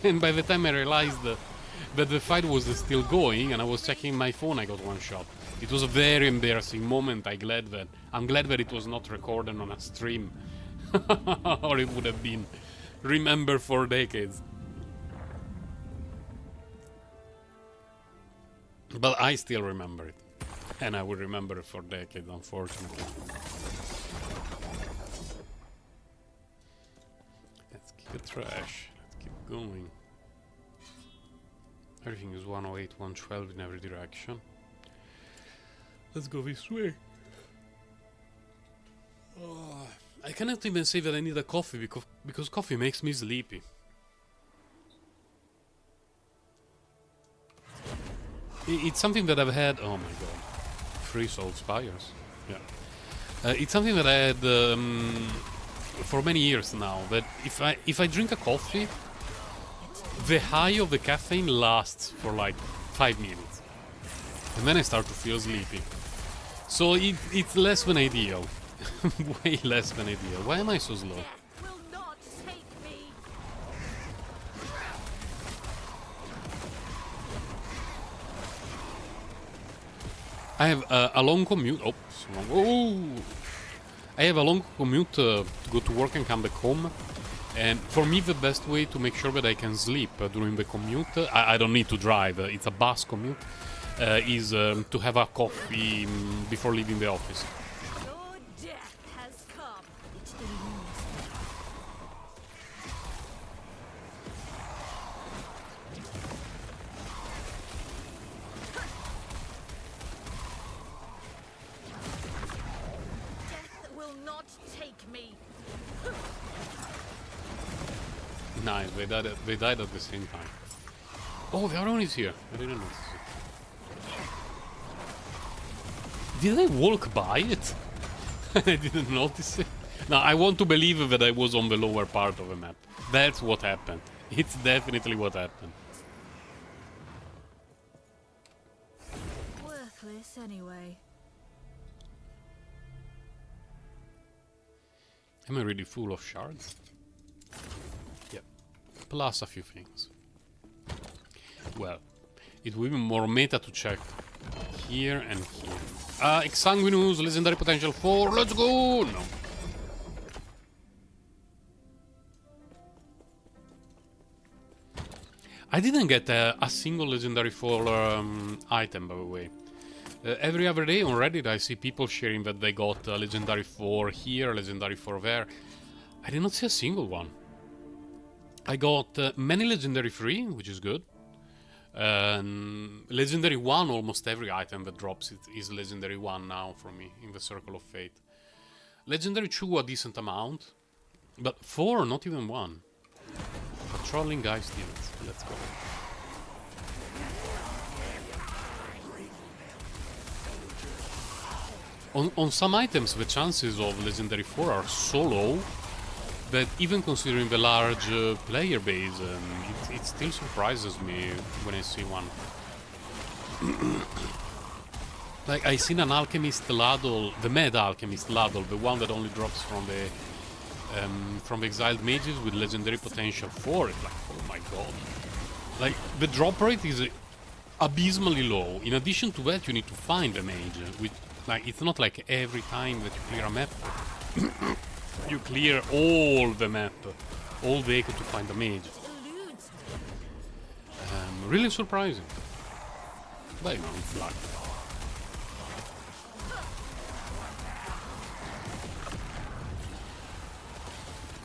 And by the time I realized that the fight was still going and I was checking my phone, I got one shot. It was a very embarrassing moment. I'm glad that it was not recorded on a stream. Or it would have been remembered for decades. But I still remember it. And I will remember it for decades, unfortunately. Let's keep it trash. Let's keep going. Everything is 108, 112 in every direction. Let's go this way. Oh, I cannot even say that I need a coffee because coffee makes me sleepy. It's something that I've had. Oh my god, 3 soul spires. Yeah, it's something that I had for many years now. That if I drink a coffee, the high of the caffeine lasts for like 5 minutes, and then I start to feel sleepy. So it's less than ideal, way less than ideal. Why am I so slow? Death will not take me. I have a long commute. Oh, I have a long commute to go to work and come back home. And for me, the best way to make sure that I can sleep during the commute, I don't need to drive. It's a bus commute. Is to have a coffee before leaving the office. Your death has come. Death will not take me. Nice, they died at the same time. Oh, the other one is here. I didn't notice it. Did I walk by it? I didn't notice it. Now, I want to believe that I was on the lower part of the map. That's what happened. It's definitely what happened. anyway? Am I really full of shards? Yep. Plus a few things. Well, it will be more meta to check here and here. Exsanguinous, legendary potential 4, let's go! No. I didn't get a single legendary 4 item, by the way. Every other day on Reddit I see people sharing that they got legendary 4 here, legendary 4 there. I did not see a single one. I got many legendary 3, which is good. Legendary 1, almost every item that drops it is legendary 1 now for me in the Circle of Fate. Legendary 2 a decent amount, but 4 not even 1. Patrolling Guy Stevens, let's go. On some items the chances of legendary 4 are so low that even considering the large player base, it still surprises me when I see one. Like, I seen an Alchemist Ladle, the Mad Alchemist Ladle, the one that only drops from the Exiled Mages with legendary potential 4. It's like, oh my god. Like, the drop rate is abysmally low. In addition to that, you need to find a mage. Like, it's not like every time that you clear a map, you clear all the map, all the echo to find a mage. Really surprising. But you know, it's luck.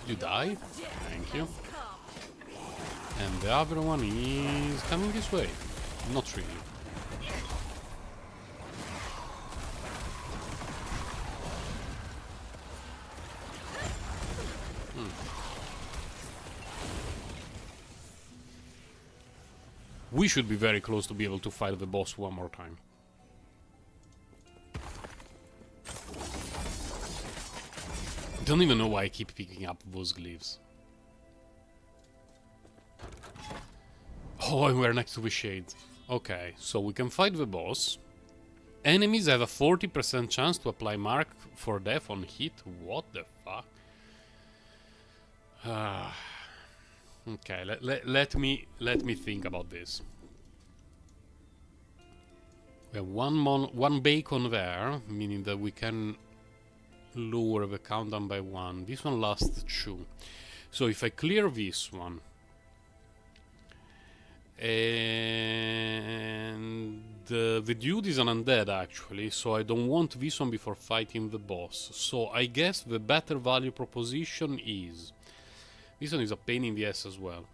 You die. Thank you. And the other one is coming this way. Not really. We should be very close to be able to fight the boss one more time. Don't even know why I keep picking up those glyphs. Oh, and we're next to the shades. Okay, so we can fight the boss. Enemies have a 40% chance to apply mark for death on hit. What the fuck? Okay, let me think about this. We have one bacon there, meaning that we can lower the countdown by 1. This one lasts 2. So if I clear this one, and the dude is an undead actually, so I don't want this one before fighting the boss. So I guess the better value proposition is this one is a pain in the ass as well.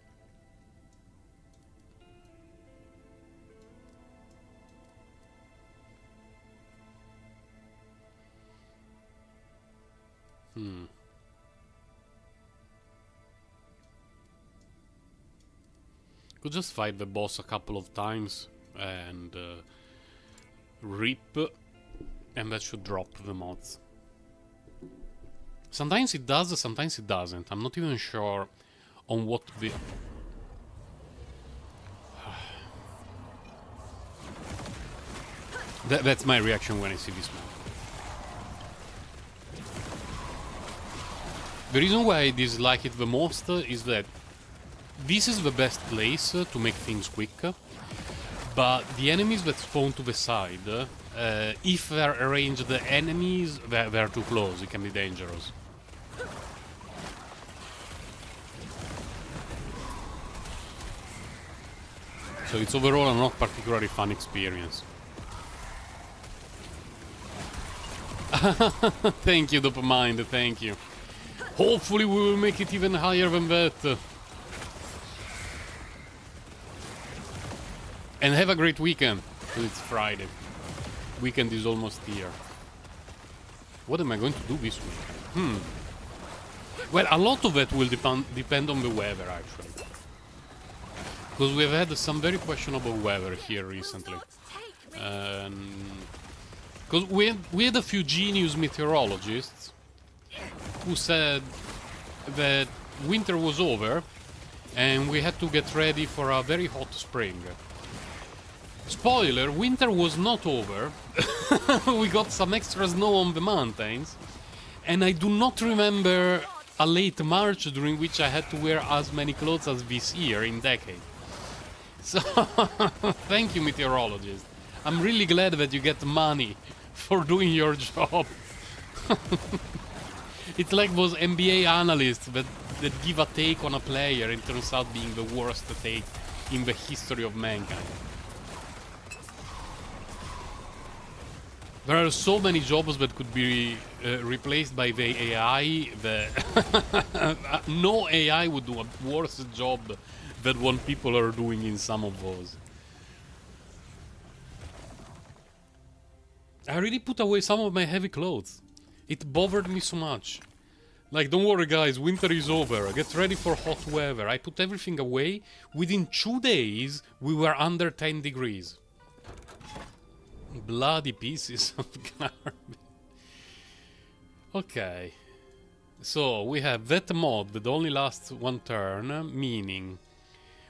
Could just fight the boss a couple of times and rip, and that should drop the mods. Sometimes it does, sometimes it doesn't. I'm not even sure on what the... That's my reaction when I see this map. The reason why I dislike it the most is that this is the best place to make things quick, but the enemies that spawn to the side, if they're ranged enemies, they're too close, it can be dangerous. So it's overall a not particularly fun experience. Thank you, Dopamine, thank you. Hopefully we will make it even higher than that. And have a great weekend. It's Friday. Weekend is almost here. What am I going to do this weekend? Well, a lot of it will depend on the weather, actually. Because we've had some very questionable weather here recently. Because we had a few genius meteorologists who said that winter was over and we had to get ready for a very hot spring. Spoiler, winter was not over. We got some extra snow on the mountains. And I do not remember a late March during which I had to wear as many clothes as this year in decade. So, thank you, meteorologist. I'm really glad that you get money for doing your job. It's like those NBA analysts that give a take on a player and turns out being the worst take in the history of mankind. There are so many jobs that could be replaced by the AI that no AI would do a worse job than what people are doing in some of those. I really put away some of my heavy clothes. It bothered me so much. Like, don't worry guys, winter is over. Get ready for hot weather. I put everything away. Within 2 days, we were under 10 degrees. Bloody pieces of garbage. Okay. So, we have that mod that only lasts 1 turn, meaning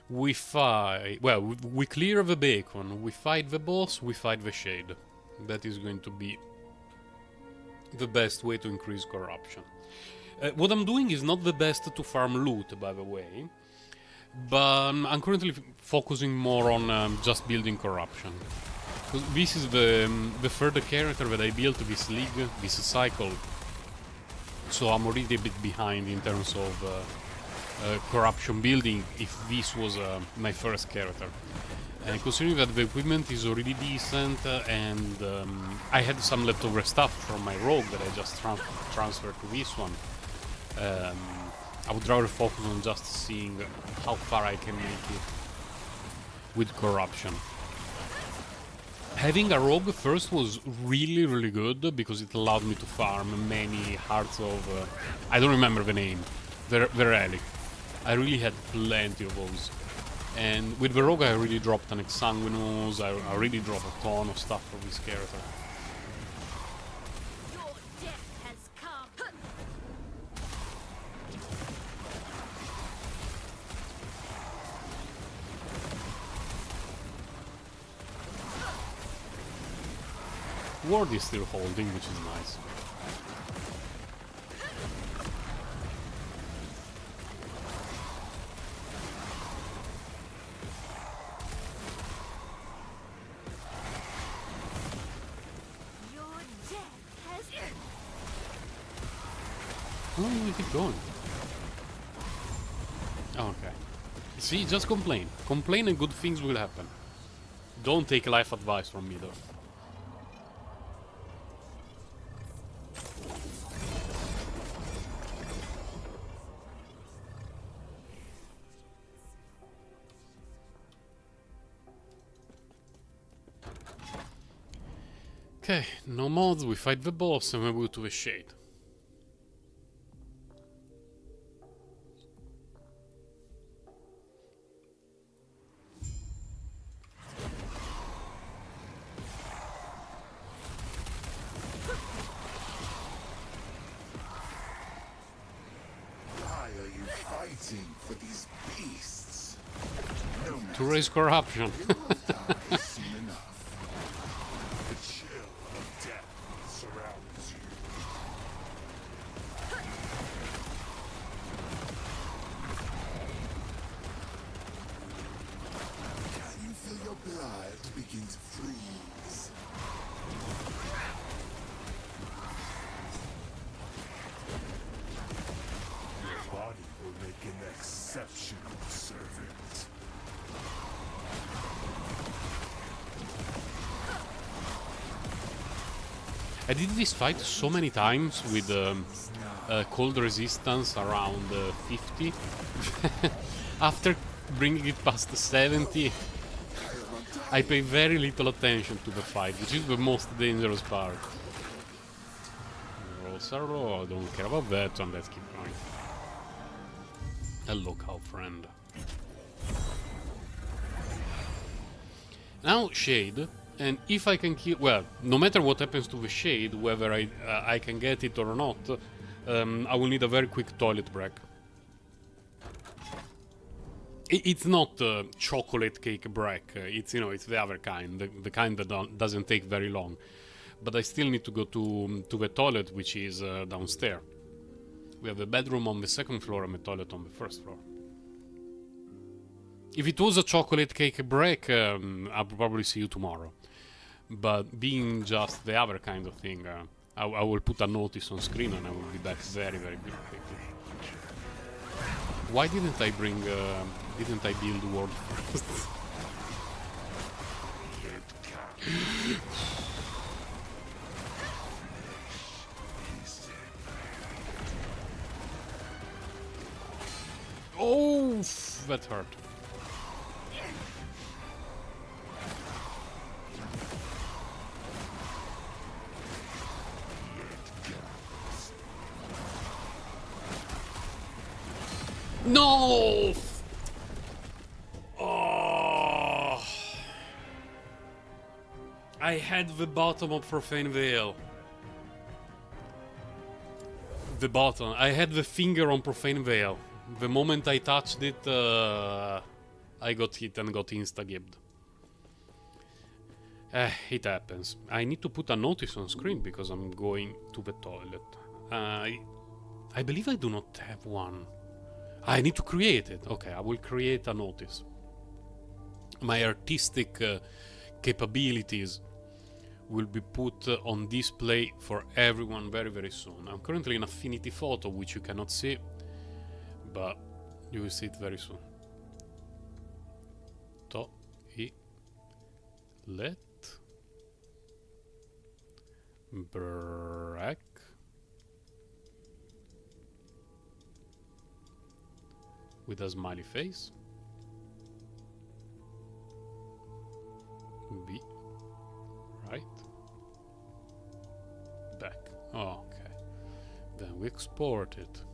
we fight... Well, we clear the beacon, we fight the boss, we fight the shade. That is going to be the best way to increase corruption. What I'm doing is not the best to farm loot, by the way, but I'm currently focusing more on just building corruption. This is the third character that I built this league, this cycle, so I'm already a bit behind in terms of corruption building if this was my first character. And considering that the equipment is already decent and I had some leftover stuff from my rogue that I just transferred to this one, I would rather focus on just seeing how far I can make it with corruption. Having a rogue first was really good because it allowed me to farm many hearts of... I don't remember the name, the relic. I really had plenty of those. And with the rogue I really dropped an exsanguinous, I really dropped a ton of stuff for this character. Your death has come. Ward is still holding, which is nice. Your death has... How long do we keep going? Oh, okay. See, just complain. Complain and good things will happen. Don't take life advice from me, though. Okay, no mods, we fight the boss and we go to the shade. Why are you fighting for these beasts? No matter. To raise corruption. You will die soon enough. The chill of death surrounds you. Can you feel your blood begin to freeze? Your body will make an exceptional servant. I did this fight so many times with cold resistance around 50. After bringing it past 70, I pay very little attention to the fight, which is the most dangerous part. Rolls are low, I don't care about that, and let's keep going. Hello, cow friend. Now, Shade. And if I can kill... Well, no matter what happens to the Shade, whether I can get it or not, I will need a very quick toilet break. It's not chocolate cake break. It's it's the other kind, the kind that doesn't take very long. But I still need to go to the toilet, which is downstairs. We have a bedroom on the second floor and a toilet on the first floor. If it was a chocolate cake break, I'll probably see you tomorrow. But being just the other kind of thing, I will put a notice on screen and I will be back very, very quickly. Why didn't I bring... didn't I build world first? Oh, that hurt. No! Oh. I had the bottom of Profane Veil. The bottom. I had the finger on Profane Veil. The moment I touched it, I got hit and got insta-gibbed. It happens. I need to put a notice on screen because I'm going to the toilet. I believe I do not have one. I need to create it. Okay, I will create a notice. My artistic capabilities will be put on display for everyone very, very soon. I'm currently in Affinity Photo, which you cannot see, but you will see it very soon. Let break with a smiley face. Be right back. Oh, okay. Then we export it.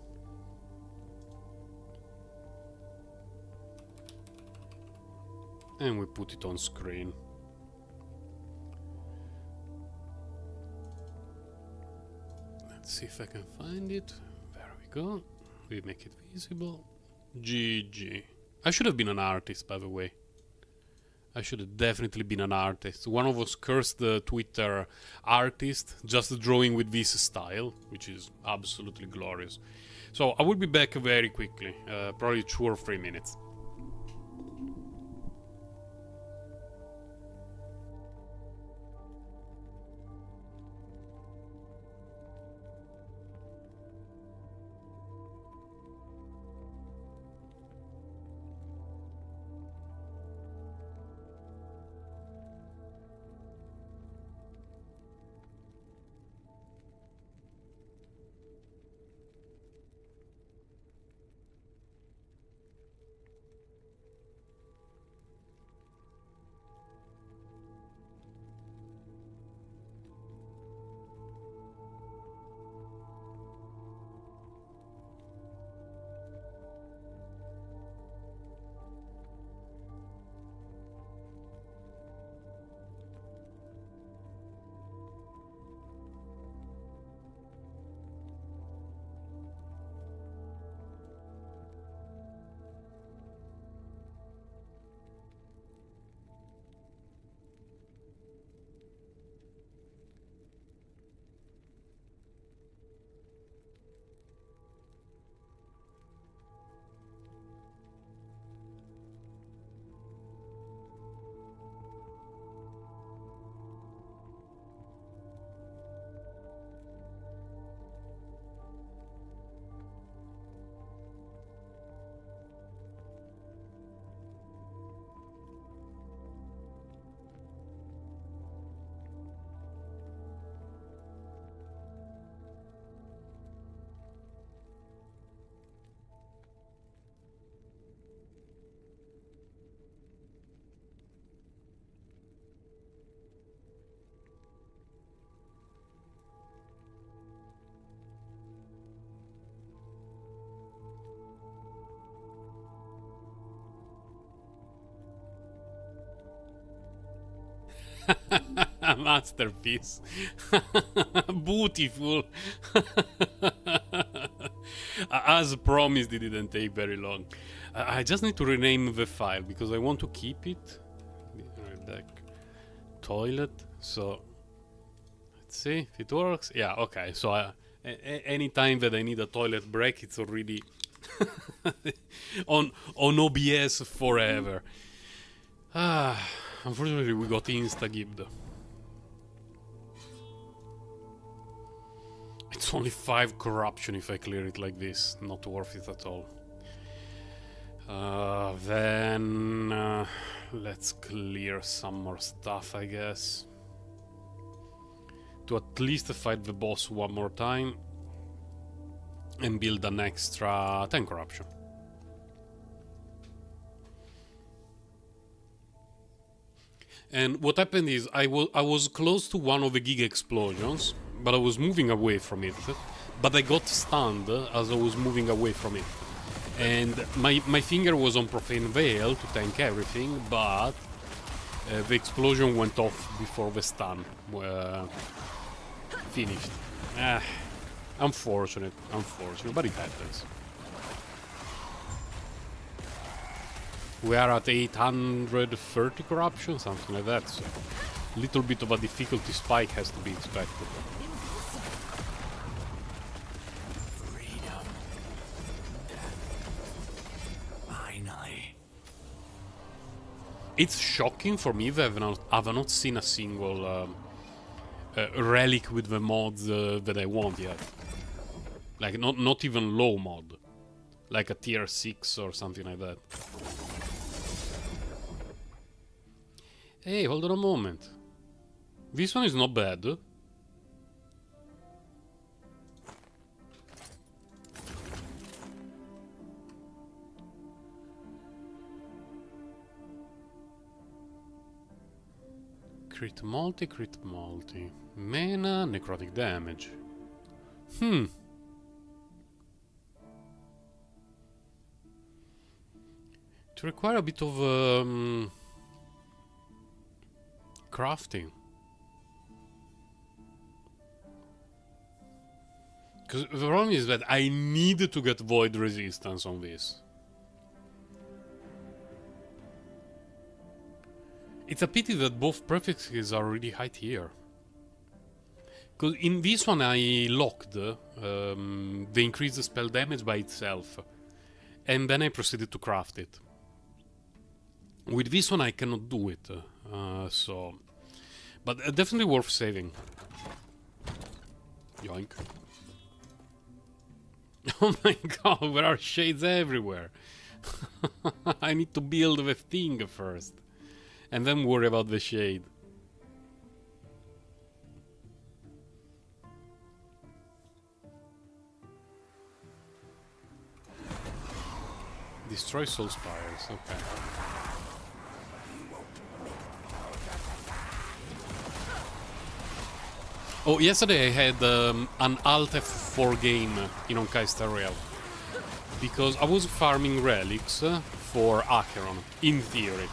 And we put it on screen. Let's see if I can find it. There we go. We make it visible. GG. I should have been an artist, by the way. I should have definitely been an artist. One of us cursed the Twitter artist just drawing with this style, which is absolutely glorious. So I will be back very quickly, probably 2 or 3 minutes. Masterpiece. Beautiful. As promised, it didn't take very long. I just need to rename the file because I want to keep it. Right back. Toilet. So let's see if it works. Yeah, okay. So any time that I need a toilet break, it's already on OBS forever. Unfortunately, we got insta-gibbed. It's only 5 corruption if I clear it like this. Not worth it at all. Then let's clear some more stuff, I guess. To at least fight the boss one more time. And build an extra 10 corruption. And what happened is I was close to one of the Giga explosions, but I was moving away from it. But I got stunned as I was moving away from it. And my finger was on Profane Veil to tank everything, but the explosion went off before the stun finished. Unfortunate, but it happens. We are at 830 corruption, something like that, so a little bit of a difficulty spike has to be expected. Freedom. Finally. It's shocking for me that I've not seen a single relic with the mods that I want yet. Like, not even low mod. Like a tier 6 or something like that. Hey, hold on a moment. This one is not bad. Crit multi. Mana, necrotic damage. To require a bit of crafting. Because the problem is that I need to get void resistance on this. It's a pity that both prefixes are really high tier. Because in this one I locked the increased spell damage by itself. And then I proceeded to craft it. With this one I cannot do it. But definitely worth saving. Yoink. Oh my god, there are shades everywhere. I need to build the thing first. And then worry about the shade. Destroy soul spires, okay. Oh, yesterday I had an Alt F4 game in Honkai Star Rail. Because I was farming relics for Acheron, in theory.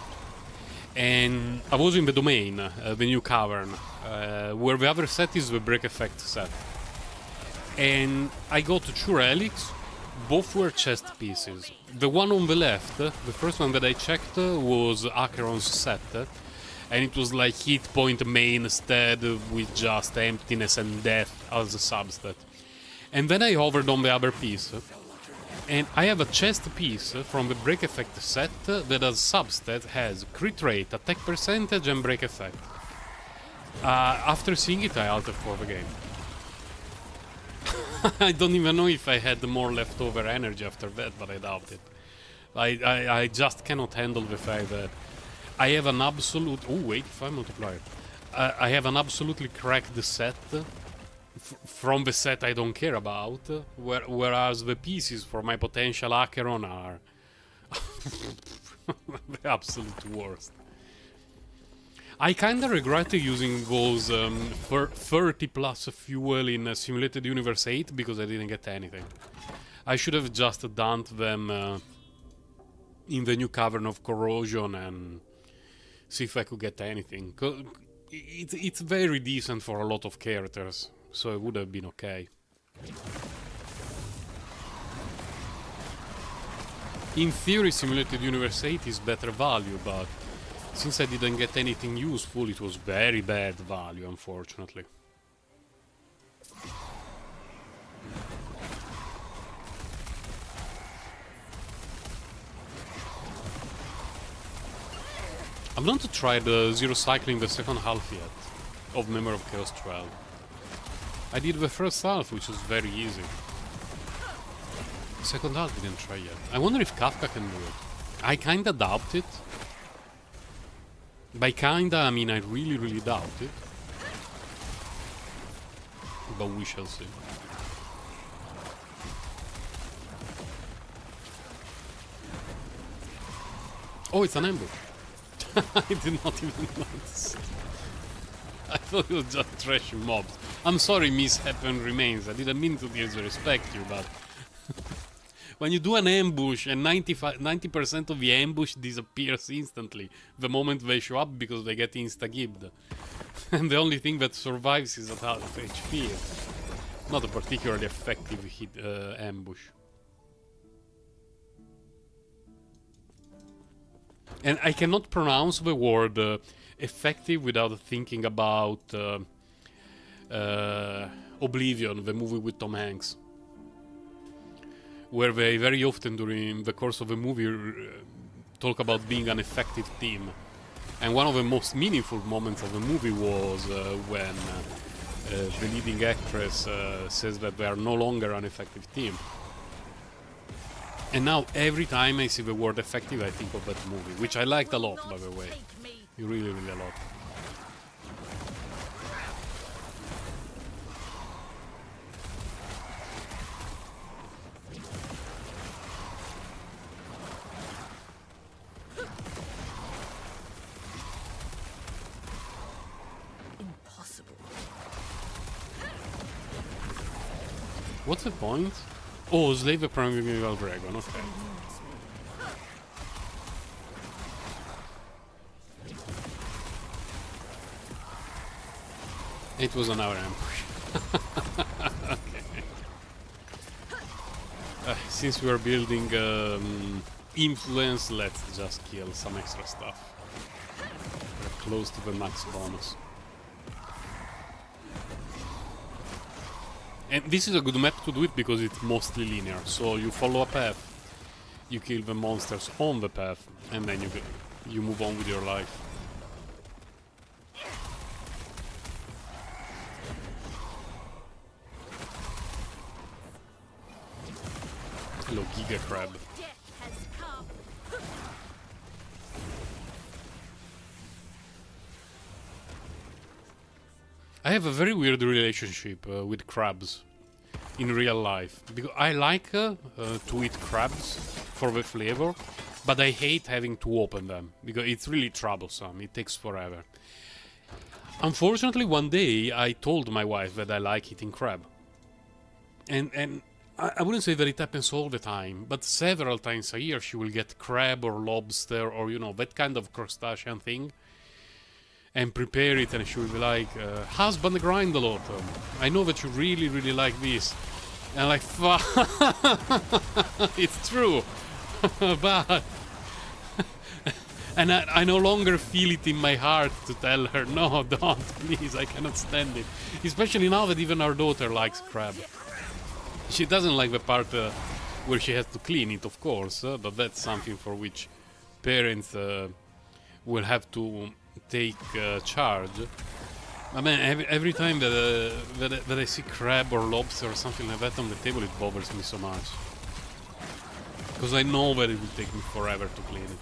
And I was in the domain, the new cavern, where the other set is the break effect set. And I got 2 relics, both were chest pieces. The one on the left, the first one that I checked, was Acheron's set. And it was like hit point main instead with just emptiness and death as a substat. And then I hovered on the other piece. And I have a chest piece from the break effect set that as substat has crit rate, attack percentage and break effect. After seeing it I altered for the game. I don't even know if I had more leftover energy after that, but I doubt it. I just cannot handle the fact that I have an absolute... Oh wait, 5 multiplier. I have an absolutely cracked set from the set I don't care about, whereas the pieces for my potential Acheron are the absolute worst. I kinda regret using those 30 plus fuel in Simulated Universe 8 because I didn't get anything. I should have just dumped them in the new Cavern of Corrosion and see if I could get anything. It's very decent for a lot of characters, so it would have been okay. In theory, Simulated Universe 8 is better value, but since I didn't get anything useful, it was very bad value, unfortunately. I've not tried Zero Cycling the second half yet, of Memory of Chaos 12. I did the first half, which was very easy. Second half didn't try yet. I wonder if Kafka can do it. I kinda doubt it. By kinda, I mean I really, really doubt it. But we shall see. Oh, it's an ambush. I did not even notice. I thought it was just trashing mobs. I'm sorry, mishap and remains. I didn't mean to disrespect you, but when you do an ambush and 90% of the ambush disappears instantly the moment they show up because they get insta-gibbed. And the only thing that survives is at half HP. Not a particularly effective ambush. And I cannot pronounce the word effective without thinking about Oblivion, the movie with Tom Hanks, where they very often during the course of the movie talk about being an effective team. And one of the most meaningful moments of the movie was when the leading actress says that they are no longer an effective team. And now every time I see the word effective, I think of that movie, which I liked a lot, by the way. Really, really a lot. Impossible. What's the point? Oh, slay the primeval dragon, okay. It was an hour ambush. Okay. Since we are building influence, let's just kill some extra stuff. We're close to the max bonus. And this is a good map to do it because it's mostly linear. So you follow a path, you kill the monsters on the path, and then you move on with your life. Hello, Giga Crab. Death has come. I have a very weird relationship with crabs in real life, because I like to eat crabs for the flavor, but I hate having to open them because it's really troublesome. It takes forever. Unfortunately, one day I told my wife that I like eating crab, and I wouldn't say that it happens all the time, but several times a year she will get crab or lobster or, you know, that kind of crustacean thing, and prepare it, and she will be like, husband grind a lot. I know that you really, really like this. And I'm like, fuck, it's true. But and I no longer feel it in my heart to tell her, no, don't, please, I cannot stand it. Especially now that even our daughter likes crab. She doesn't like the part where she has to clean it, of course, but that's something for which parents will have to take charge. I mean, every time that I see crab or lobster or something like that on the table, it bothers me so much. Because I know that it will take me forever to clean it.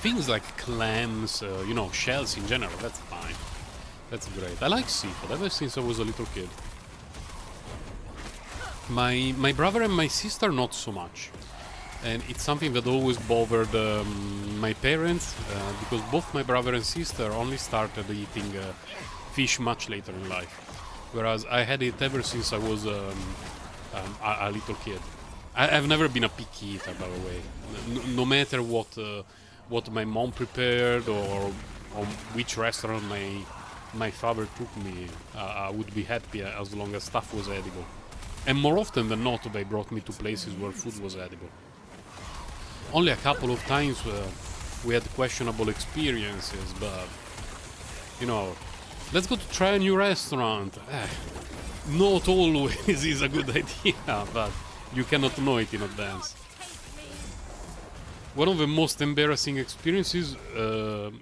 Things like clams, you know, shells in general, that's fine. That's great. I like seafood ever since I was a little kid. My brother and my sister not so much, and it's something that always bothered my parents, because both my brother and sister only started eating fish much later in life, whereas I had it ever since I was a little kid. I've never been a picky eater, by the way. No matter what my mom prepared or which restaurant my father took me, I would be happy as long as stuff was edible. And more often than not, they brought me to places where food was edible. Only a couple of times we had questionable experiences, but, you know, let's go to try a new restaurant. Not always is a good idea, but you cannot know it in advance. One of the most embarrassing experiences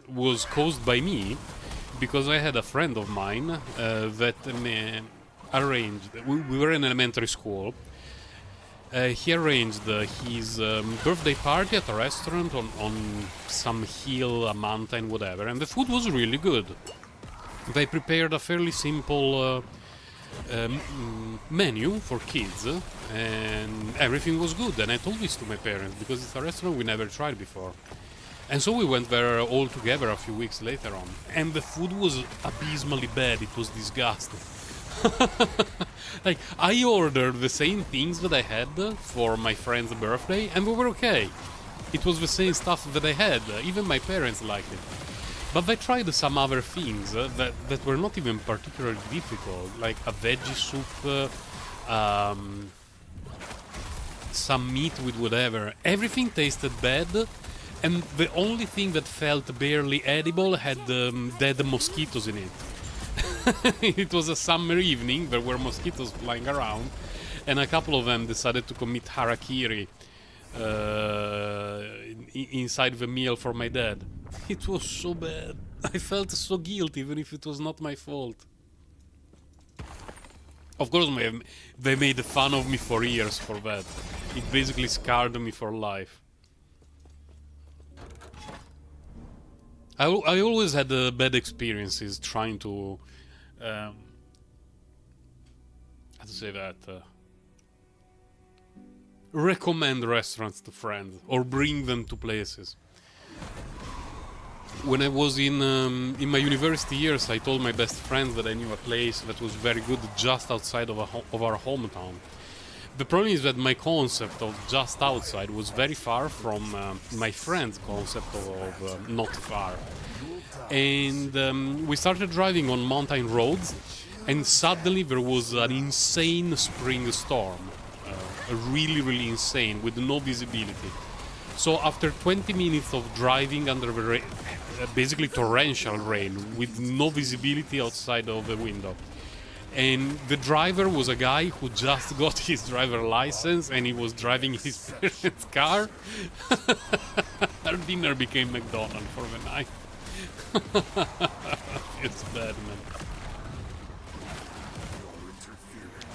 was caused by me, because I had a friend of mine that arranged. We were in elementary school. He arranged his birthday party at a restaurant on some hill, a mountain, whatever, and the food was really good. They prepared a fairly simple menu for kids, and everything was good. And I told this to my parents because it's a restaurant we never tried before. And so we went there all together a few weeks later on, and the food was abysmally bad. It was disgusting. Like, I ordered the same things that I had for my friend's birthday, and we were okay. It was the same stuff that I had. Even my parents liked it. But they tried some other things that were not even particularly difficult, like a veggie soup, some meat with whatever. Everything tasted bad, and the only thing that felt barely edible had dead mosquitoes in it. It was a summer evening, there were mosquitoes flying around, and a couple of them decided to commit harakiri inside the meal for my dad. It was so bad. I felt so guilty, even if it was not my fault. Of course, they made fun of me for years for that. It basically scarred me for life. I always had bad experiences trying to... how to say that? Recommend restaurants to friends or bring them to places. When I was in my university years, I told my best friend that I knew a place that was very good just outside of our hometown. The problem is that my concept of just outside was very far from my friend's concept of not far. And we started driving on mountain roads, and suddenly there was an insane spring storm. Really, really insane, with no visibility. So after 20 minutes of driving under the basically torrential rain, with no visibility outside of the window, and the driver was a guy who just got his driver license, and he was driving his parents' car. Our dinner became McDonald's for the night. It's bad, man.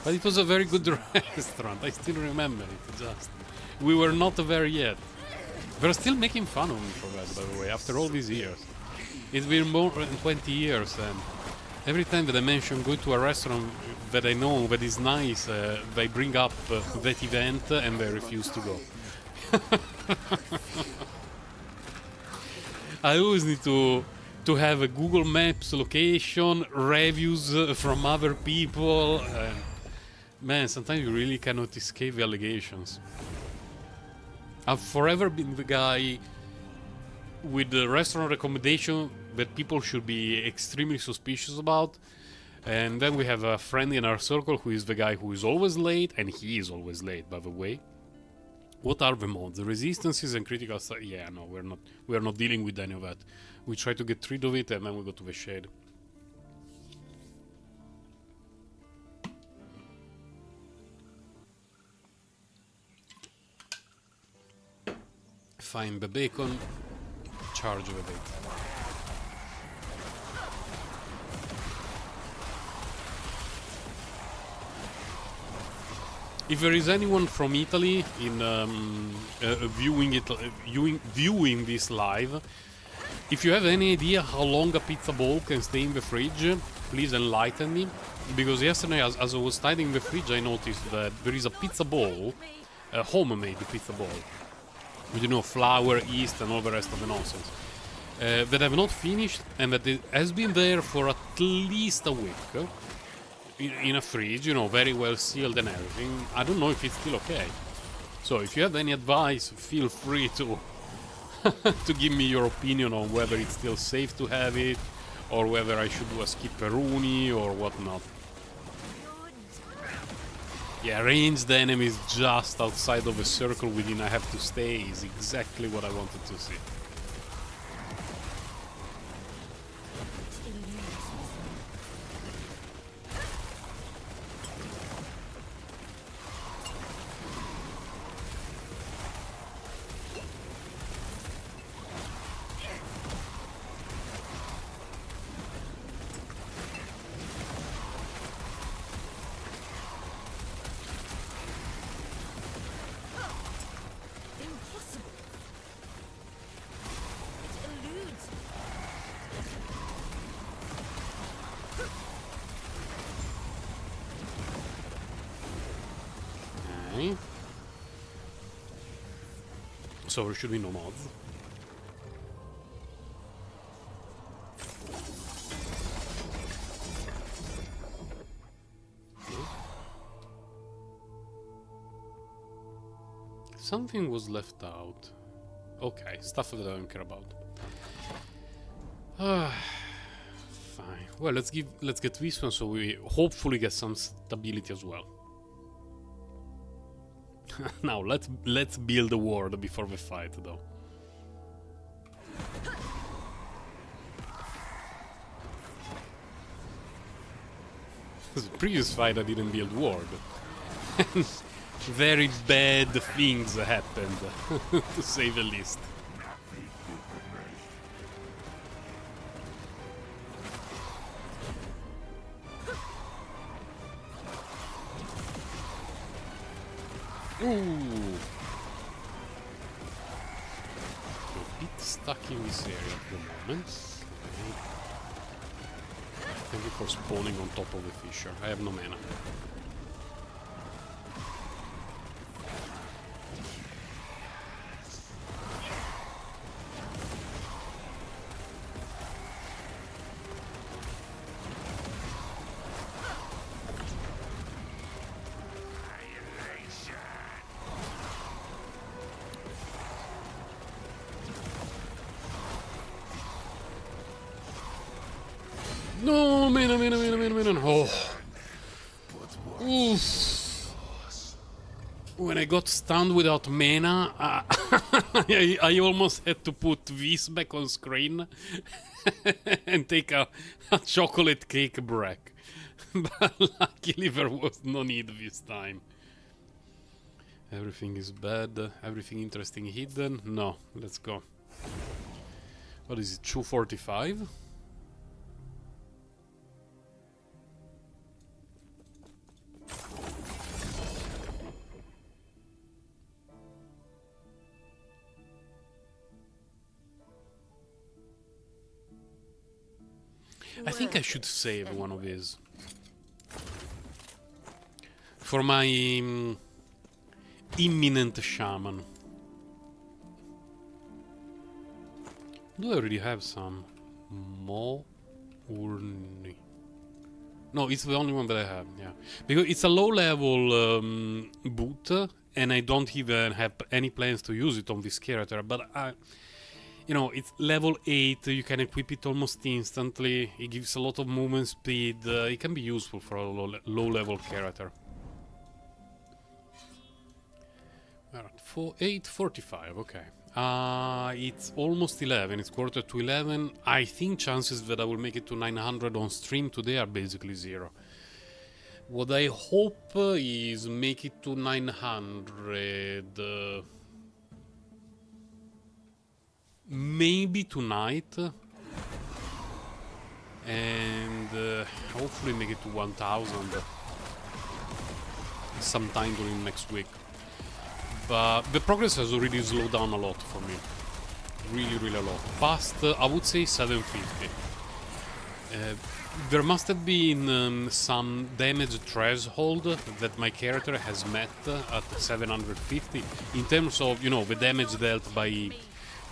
But it was a very good restaurant. I still remember it. Just we were not there yet. They're still making fun of me for that, by the way, after all these years. It's been more than 20 years, and every time that I mention going to a restaurant that I know that is nice, they bring up that event and they refuse to go. I always need to have a Google Maps location, reviews from other people. Man, sometimes you really cannot escape the allegations. I've forever been the guy with the restaurant recommendation that people should be extremely suspicious about. And then we have a friend in our circle who is the guy who is always late, and he is always late, by the way. What are the mods? The resistances and critical stuff? Yeah, no, we're not dealing with any of that. We try to get rid of it, and then we go to the shade. Find the bacon, charge the bacon. If there is anyone from Italy in viewing this live, if you have any idea how long a pizza ball can stay in the fridge, please enlighten me. Because yesterday, as I was tidying the fridge, I noticed that there is a pizza ball, a homemade pizza ball, with, you know, flour, yeast, and all the rest of the nonsense, that I've not finished, and that it has been there for at least a week. In a fridge, you know, very well sealed and everything. I don't know if it's still okay. So if you have any advice, feel free to to give me your opinion on whether it's still safe to have it, or whether I should do a skipperoni or whatnot. Yeah, ranged enemies just outside of a circle within I have to stay is exactly what I wanted to see. Impossible. It eludes. Okay. So there should be no mods. Something was left out. Okay, stuff that I don't care about. Fine. Well, let's get this one so we hopefully get some stability as well. Now let's build a ward before the fight, though. The previous fight I didn't build ward. Very bad things happened, to say the least. Ooh. A bit stuck in this area at the moment. Okay. Thank you for spawning on top of the fisher. I have no mana. No, mana. Oh. Oof. When I got stunned without mana, I almost had to put this back on screen and take a chocolate cake break. But luckily there was no need this time. Everything is bad. Everything interesting hidden? No, let's go. What is it, 245? I think I should save one of these. For my imminent shaman. Do I already have some? Urni. No, it's the only one that I have, yeah. Because it's a low level boot, and I don't even have any plans to use it on this character, but you know, it's level 8, you can equip it almost instantly, it gives a lot of movement speed, it can be useful for a low level character. We're at 8:45, okay. It's almost 11, it's quarter to 11. I think chances that I will make it to 900 on stream today are basically zero. What I hope is make it to 900... maybe tonight, and hopefully make it to 1000 sometime during next week. But the progress has already slowed down a lot for me, really a lot. Past I would say 750. There must have been some damage threshold that my character has met at 750 in terms of, you know, the damage dealt by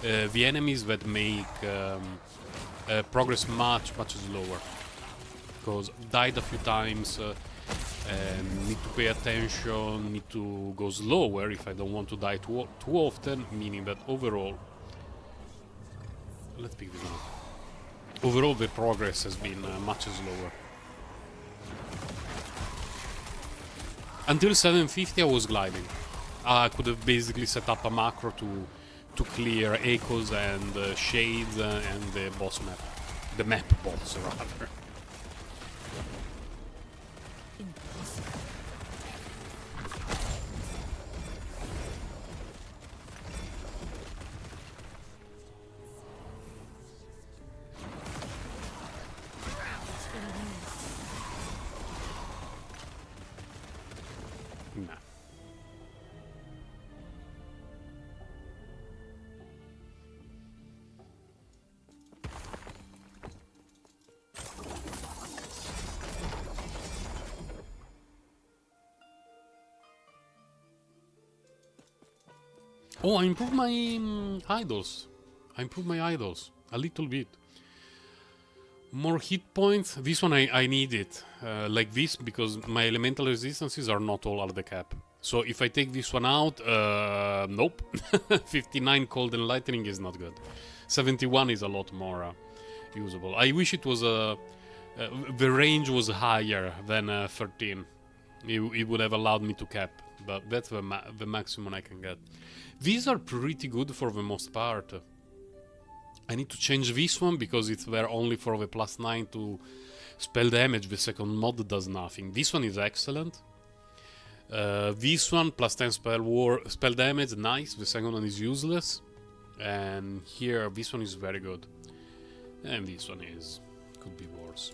the enemies that make progress much slower. Because died a few times, need to pay attention, need to go slower if I don't want to die too often, meaning that overall... Let's pick this one up. overall the progress has been much slower. Until 750 I was gliding. I could have basically set up a macro to clear echoes and shades and the boss map. The map boss, rather. Nah. Oh, I improved my idols. I improved my idols a little bit. More hit points. This one I need it like this because my elemental resistances are not all at the cap. So if I take this one out, nope. 59 cold and lightning is not good. 71 is a lot more usable. I wish it was the range was higher than 13. It would have allowed me to cap, but that's the maximum I can get. These are pretty good for the most part. I need to change this one because it's there only for the +9 to spell damage. The second mod does nothing. This one is excellent. This one +10 spell damage, nice. The second one is useless. And here this one is very good. And this one could be worse.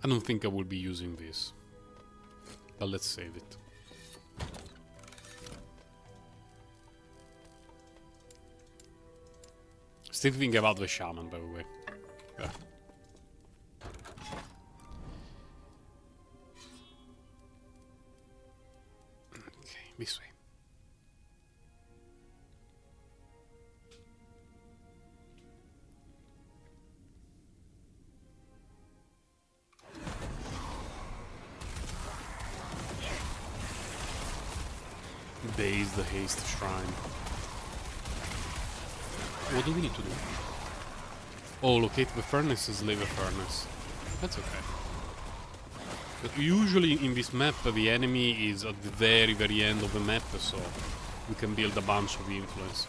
I don't think I will be using this, but let's save it. Still thinking about the shaman, by the way. Yeah. Okay, this way. Base the haste shrine. What do we need to do? Oh, locate the furnaces, leave a furnace. That's okay. But usually in this map the enemy is at the very, very end of the map, so we can build a bunch of influence.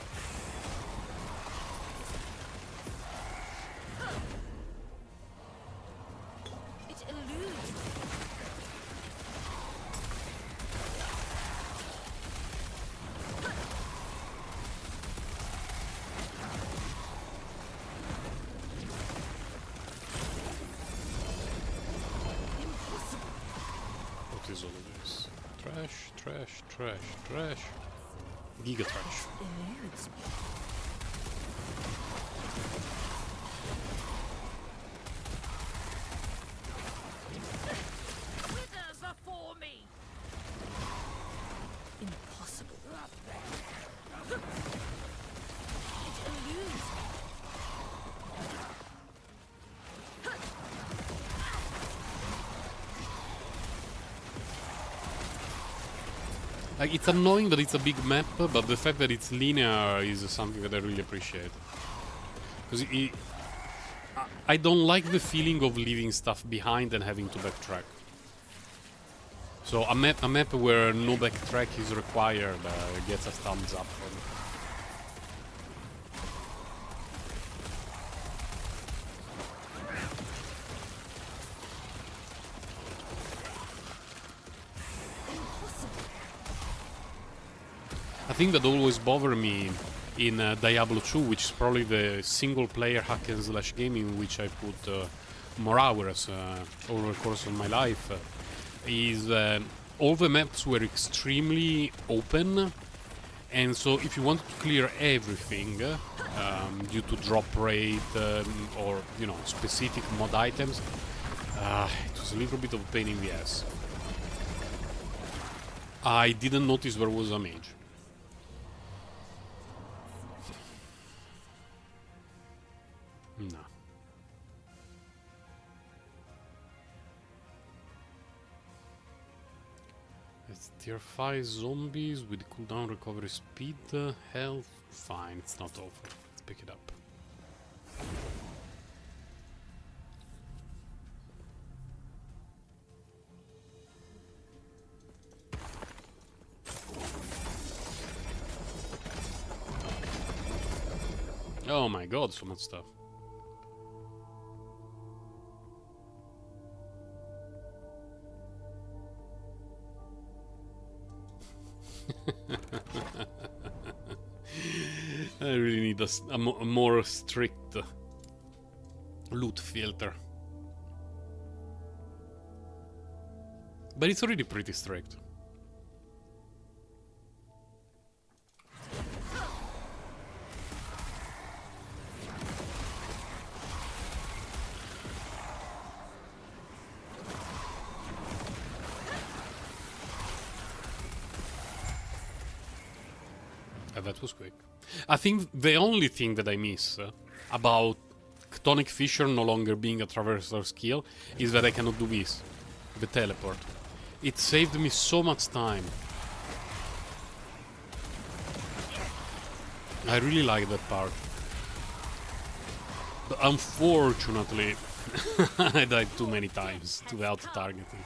What is all of this? Trash, trash, trash, trash. Giga trash. Wither before me. Impossible. It eludes me. Like, it's annoying that it's a big map, but the fact that it's linear is something that I really appreciate. Because I don't like the feeling of leaving stuff behind and having to backtrack. So a map where no backtrack is required gets a thumbs up from me. I think that always bothered me in Diablo 2, which is probably the single-player hack-and-slash game in which I put more hours over the course of my life, is all the maps were extremely open, and so if you wanted to clear everything due to drop rate or, you know, specific mod items, it was a little bit of a pain in the ass. I didn't notice there was a mage. No. Tier 5 zombies with cooldown recovery speed, health. Fine, it's not awful. Let's pick it up. Oh my god, so much stuff. I really need a more strict loot filter. But it's already pretty strict. That was quick. I think the only thing that I miss about Chthonic Fissure no longer being a traversal skill is that I cannot do this. The teleport. It saved me so much time. I really like that part. But unfortunately, I died too many times without targeting.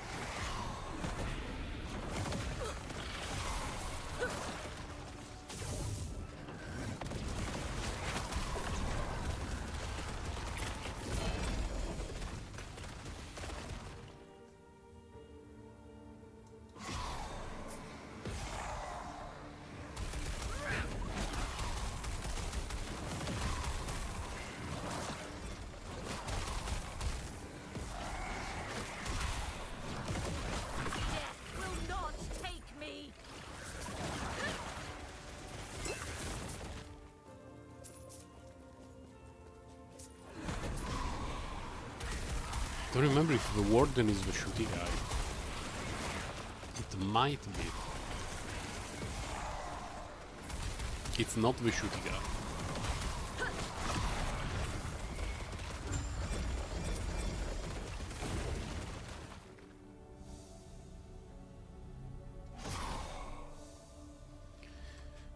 I don't remember if the warden is the shooty guy. It might be. It's not the shooty guy.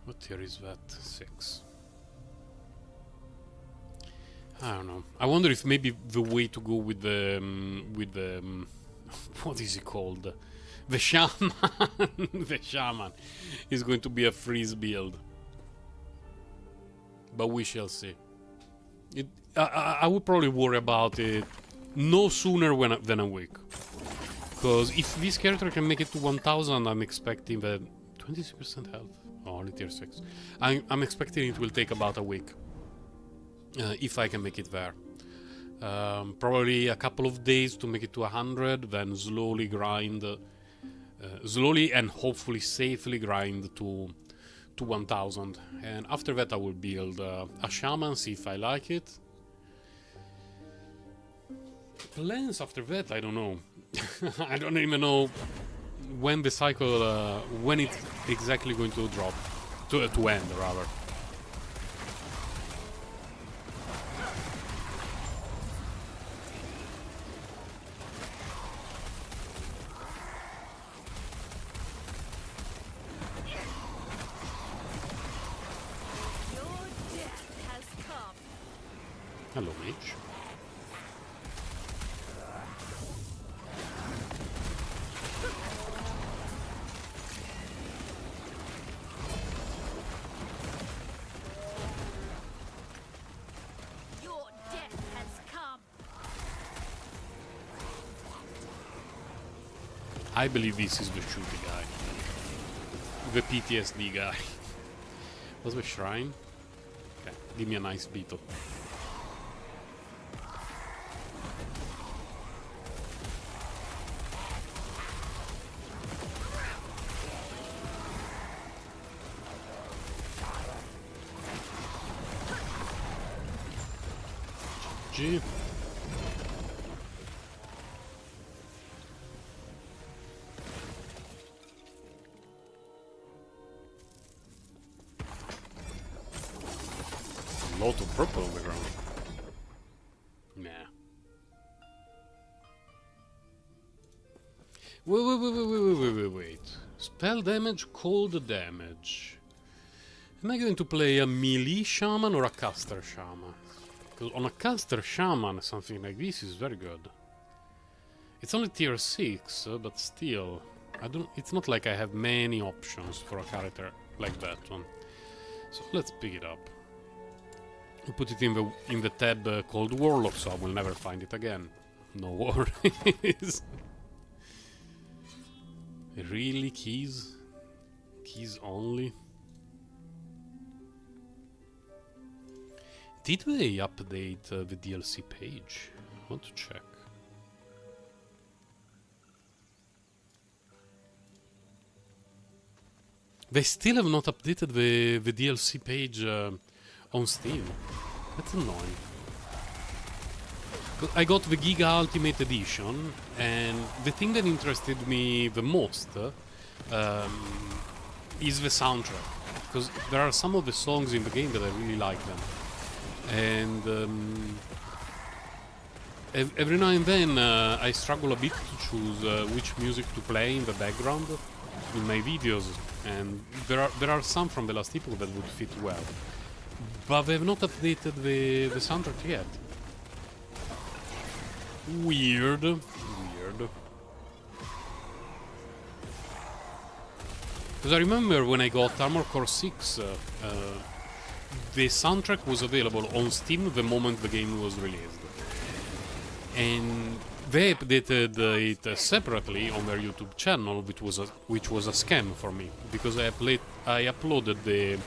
What tier is that? 6. I don't know. I wonder if maybe the way to go with the what is it called? The shaman. The shaman is going to be a freeze build, but we shall see. I would probably worry about it no sooner than a week, because if this character can make it to 1000, I'm expecting that 26% health. Oh, only tier 6. I'm expecting it will take about a week. If I can make it there. Probably a couple of days to make it to 100, then slowly grind, slowly and hopefully safely grind to 1000. And after that I will build a shaman, see if I like it. Plans after that, I don't know. I don't even know when the cycle, when it's exactly going to drop, to end rather. Hello, mage. Your death has come. I believe this is the shooty guy. The PTSD guy. What's the shrine? Okay, give me a nice beetle. G. A lot of purple on the ground. Nah. Wait. Spell damage, cold damage. Am I going to play a melee shaman or a caster shaman? Because on a caster shaman, something like this is very good. It's only tier 6, but still, it's not like I have many options for a character like that one. So let's pick it up. We'll put it in the tab called Warlock, so I will never find it again. No worries. Really, keys? Keys only? Did they update the DLC page? I want to check. They still have not updated the DLC page on Steam. That's annoying. I got the Giga Ultimate Edition, and the thing that interested me the most is the soundtrack. Because there are some of the songs in the game that I really like them. And every now and then I struggle a bit to choose which music to play in the background in my videos. And there are some from the Last Epoch that would fit well. But they have not updated the soundtrack yet. Weird. Because I remember when I got Armored Core 6, the soundtrack was available on Steam the moment the game was released. And they updated it separately on their YouTube channel, which was a scam for me. Because I uploaded the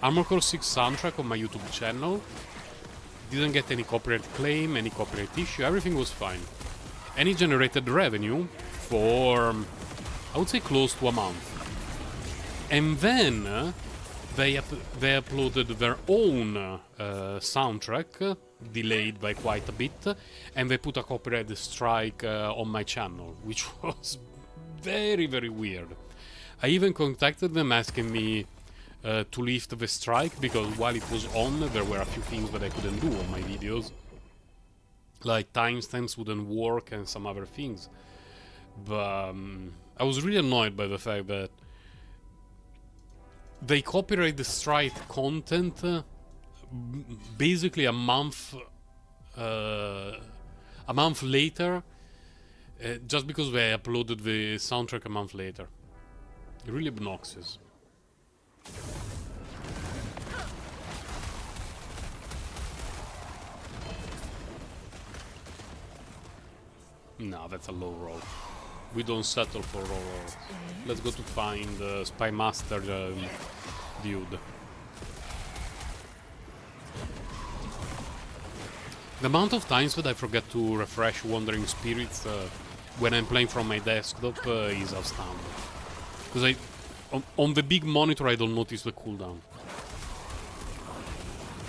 Armored Core 6 soundtrack on my YouTube channel. Didn't get any copyright claim, any copyright issue, everything was fine. And it generated revenue for, I would say, close to a month. And then they uploaded their own soundtrack, delayed by quite a bit, and they put a copyright strike on my channel, which was very, very weird. I even contacted them asking me to lift the strike, because while it was on, there were a few things that I couldn't do on my videos. Like timestamps wouldn't work and some other things. But I was really annoyed by the fact that they copyright the strike content basically a month later, just because they uploaded the soundtrack a month later. Really obnoxious. No, that's a low roll. We don't settle for low rolls. Let's go to find Spy Master dude. The amount of times that I forget to refresh Wandering Spirits when I'm playing from my desktop is astounding. Because on the big monitor I don't notice the cooldown.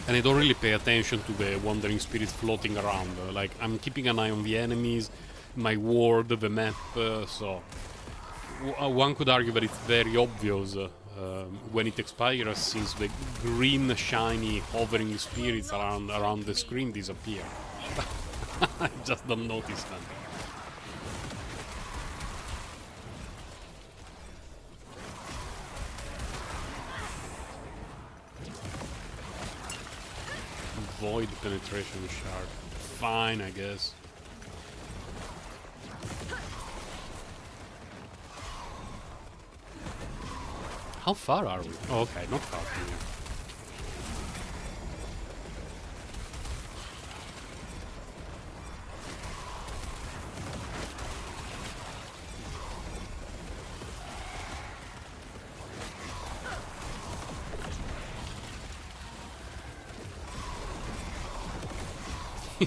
And I don't really pay attention to the Wandering Spirits floating around. Like, I'm keeping an eye on the enemies, my ward, the map, so... one could argue that it's very obvious when it expires, since the green, shiny, hovering spirits around the screen disappear. I just don't notice them. Void penetration shard. Fine, I guess. How far are we? Oh, okay, not far from here.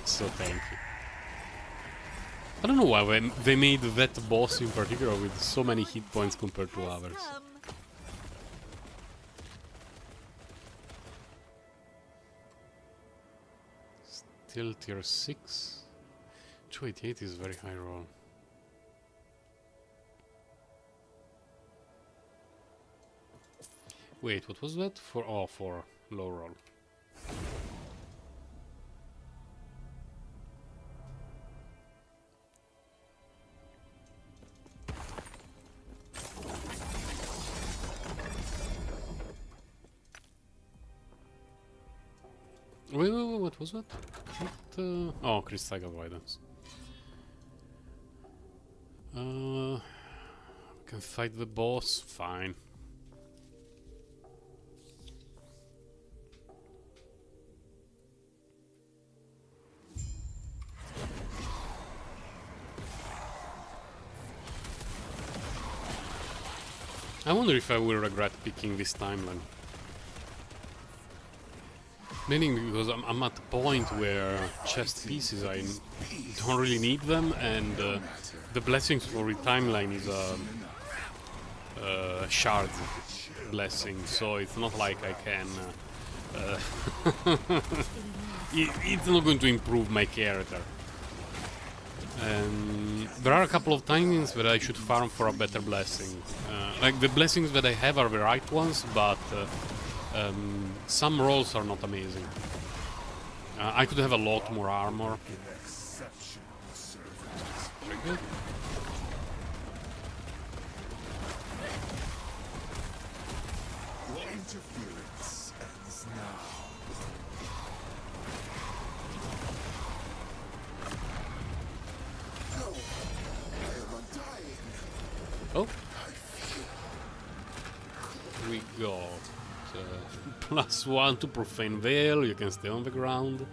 So thank you. I don't know why they made that boss in particular with so many hit points compared to others. Still tier 6. 288 is very high roll. Wait, what was that? For low roll. Wait, what was that? What, oh, crystal avoidance. Can fight the boss, fine. I wonder if I will regret picking this timeline. Meaning because I'm at the point where chest pieces, I don't really need them, and the blessings for the timeline is a shard blessing, so it's not like I can... it's not going to improve my character. There are a couple of times where I should farm for a better blessing. Like the blessings that I have are the right ones, but some rolls are not amazing. I could have a lot more armor. Very good. Your interference ends now. No, I am undying. Oh, we got +1 to Profane Veil, you can stay on the ground.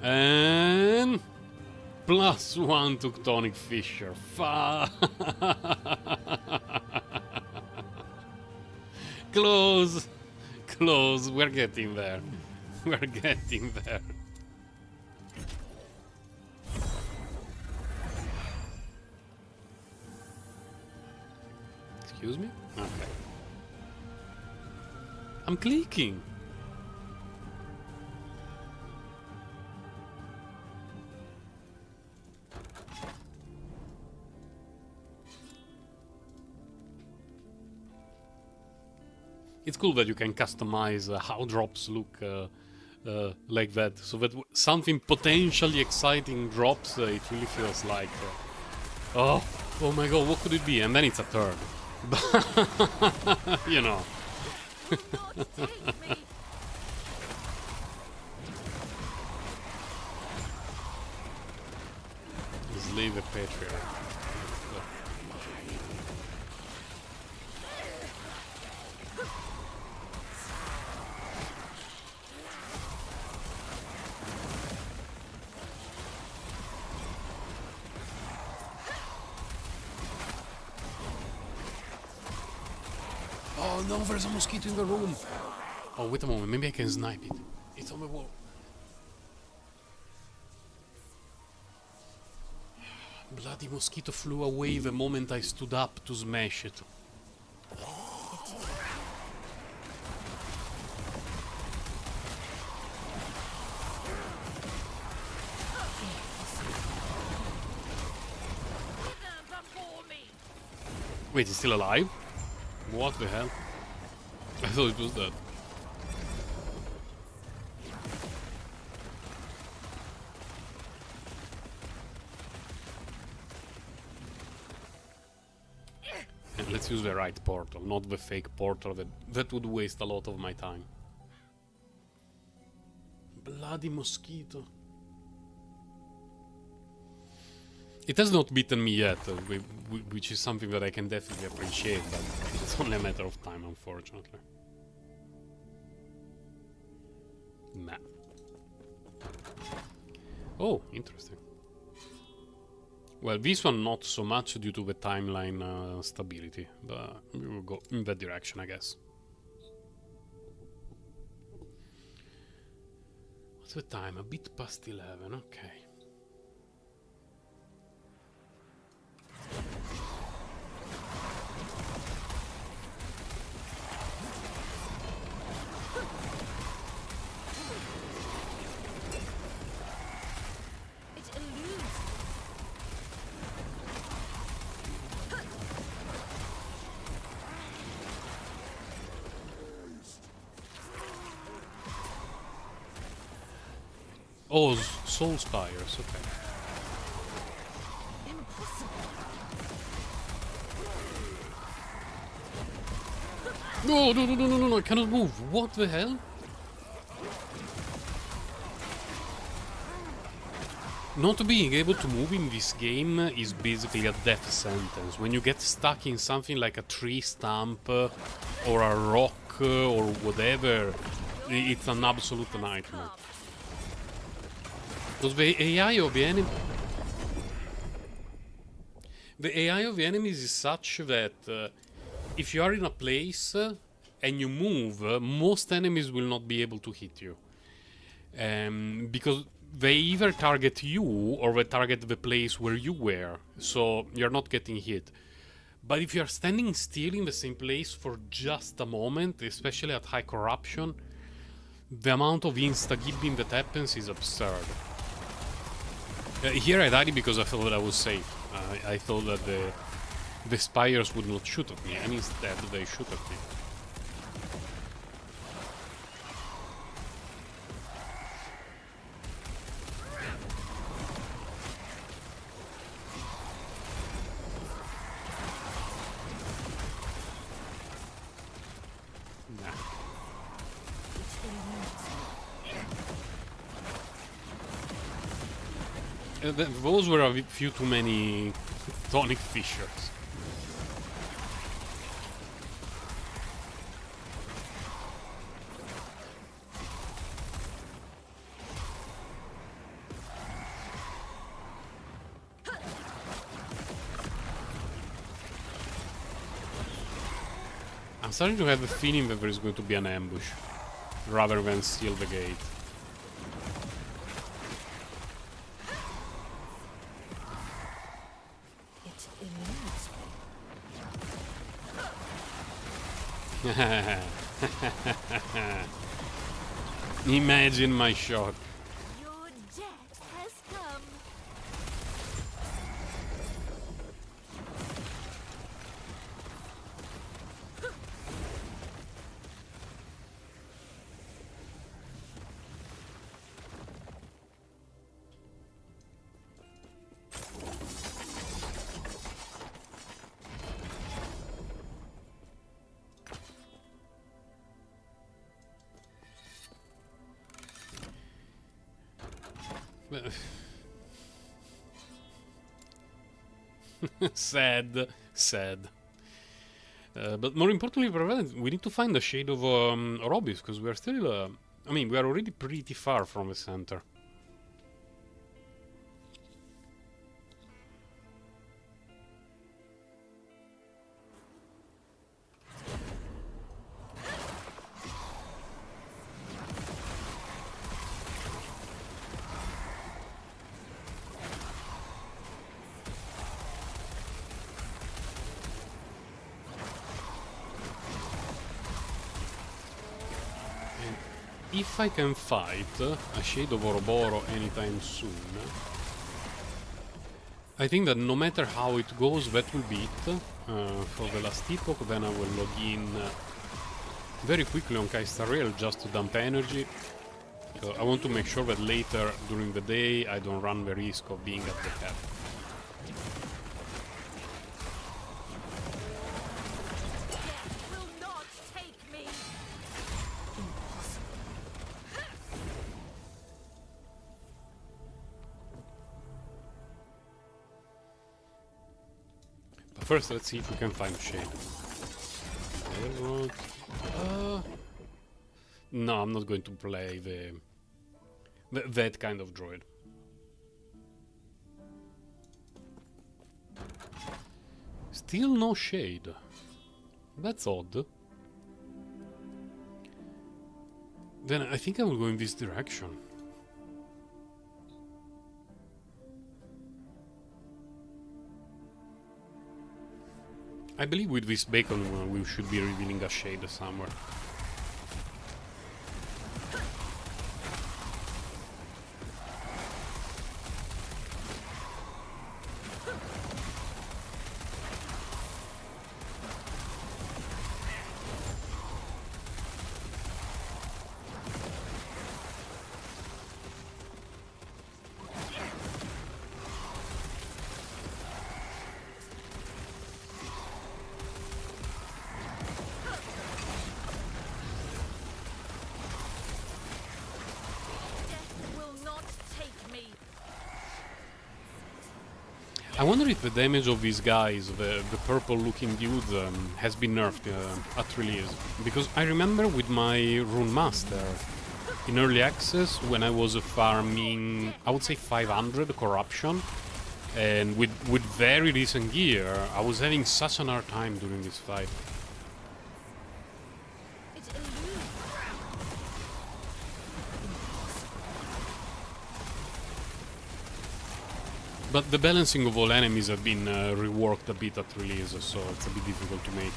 And +1 to Tonic Fissure. Close! Close, we're getting there. We're getting there. Excuse me? Okay. I'm clicking. It's cool that you can customize how drops look like that, so that something potentially exciting drops, it really feels like, oh my god, what could it be? And then it's a turd. You know. Just leave the Patriarch. Oh no, there's a mosquito in the room. Oh, wait a moment, maybe I can snipe it. It's on the wall. Bloody mosquito flew away the moment I stood up to smash it. Wait, he's still alive? What the hell? I thought it was dead. And let's use the right portal, not the fake portal that would waste a lot of my time. Bloody mosquito. It has not beaten me yet, which is something that I can definitely appreciate, but it's only a matter of time, unfortunately. Nah. Oh, interesting. Well, this one not so much due to the timeline stability, but we will go in that direction, I guess. What's the time? A bit past 11, okay. Oh, Soul Spires, okay. No, I cannot move. What the hell? Not being able to move in this game is basically a death sentence. When you get stuck in something like a tree stump or a rock or whatever, it's an absolute nightmare. Because the AI of the enemies is such that if you are in a place and you move, most enemies will not be able to hit you. Because they either target you or they target the place where you were, so you're not getting hit. But if you're standing still in the same place for just a moment, especially at high corruption, the amount of insta-gibbing that happens is absurd. Here I died because I thought that I was safe. I thought that the spires would not shoot at me, and instead they shoot at me. Those were a few too many tonic fissures. I'm starting to have the feeling that there is going to be an ambush, rather than seal the gate. Imagine my shock. Your death has come. Sad, sad. But more importantly, we need to find the shade of Robis, because we are still. I mean, we are already pretty far from the center. If I can fight a Shade of Ouroboros anytime soon, I think that no matter how it goes, that will be it for the Last Epoch. Then I will log in very quickly on Kaista Rail just to dump energy. I want to make sure that later during the day I don't run the risk of being at the cap. First, let's see if we can find Shade. Railroad. No, I'm not going to play that kind of droid. Still no Shade. That's odd. Then I think I will go in this direction. I believe with this bacon we should be revealing a Shade somewhere. I wonder if the damage of these guys, the purple-looking dudes, has been nerfed at release. Because I remember with my Rune Master in early access, when I was farming, I would say 500 corruption, and with very decent gear, I was having such an hard time during this fight. It eludes. But the balancing of all enemies have been reworked a bit at release, so it's a bit difficult to make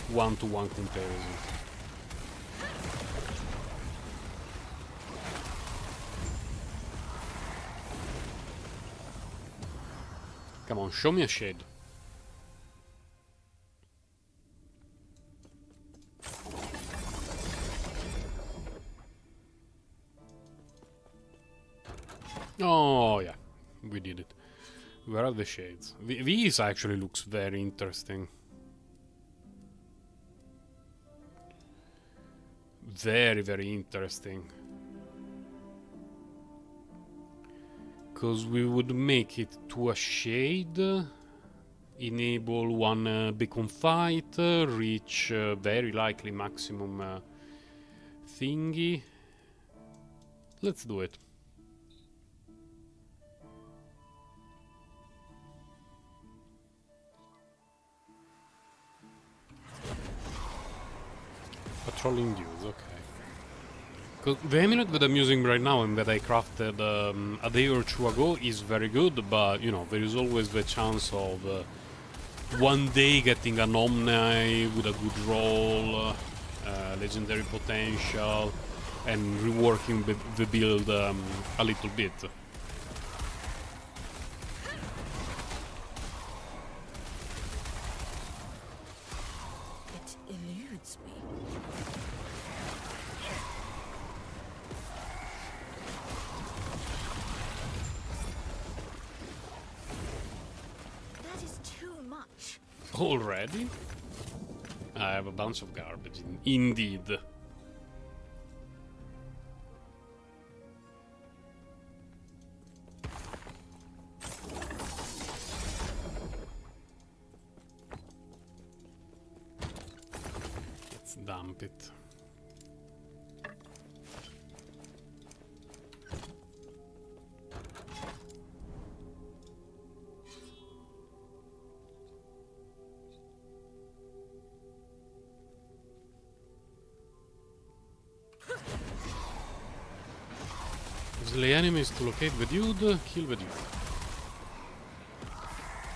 one-to-one comparison. Come on, show me a shade. Oh, yeah, we did it. Where are the shades? These actually looks very interesting. Very, very interesting. Because we would make it to a shade, enable one beacon fight, reach very likely maximum thingy. Let's do it. Patrolling dudes, okay. Cause the amulet that I'm using right now and that I crafted a day or two ago is very good, but you know, there is always the chance of one day getting an Omni with a good roll, legendary potential, and reworking the build a little bit. It eludes me. That is too much. Already? I have a bunch of garbage, indeed. Let's dump it. Slay enemies to locate the dude, kill the dude.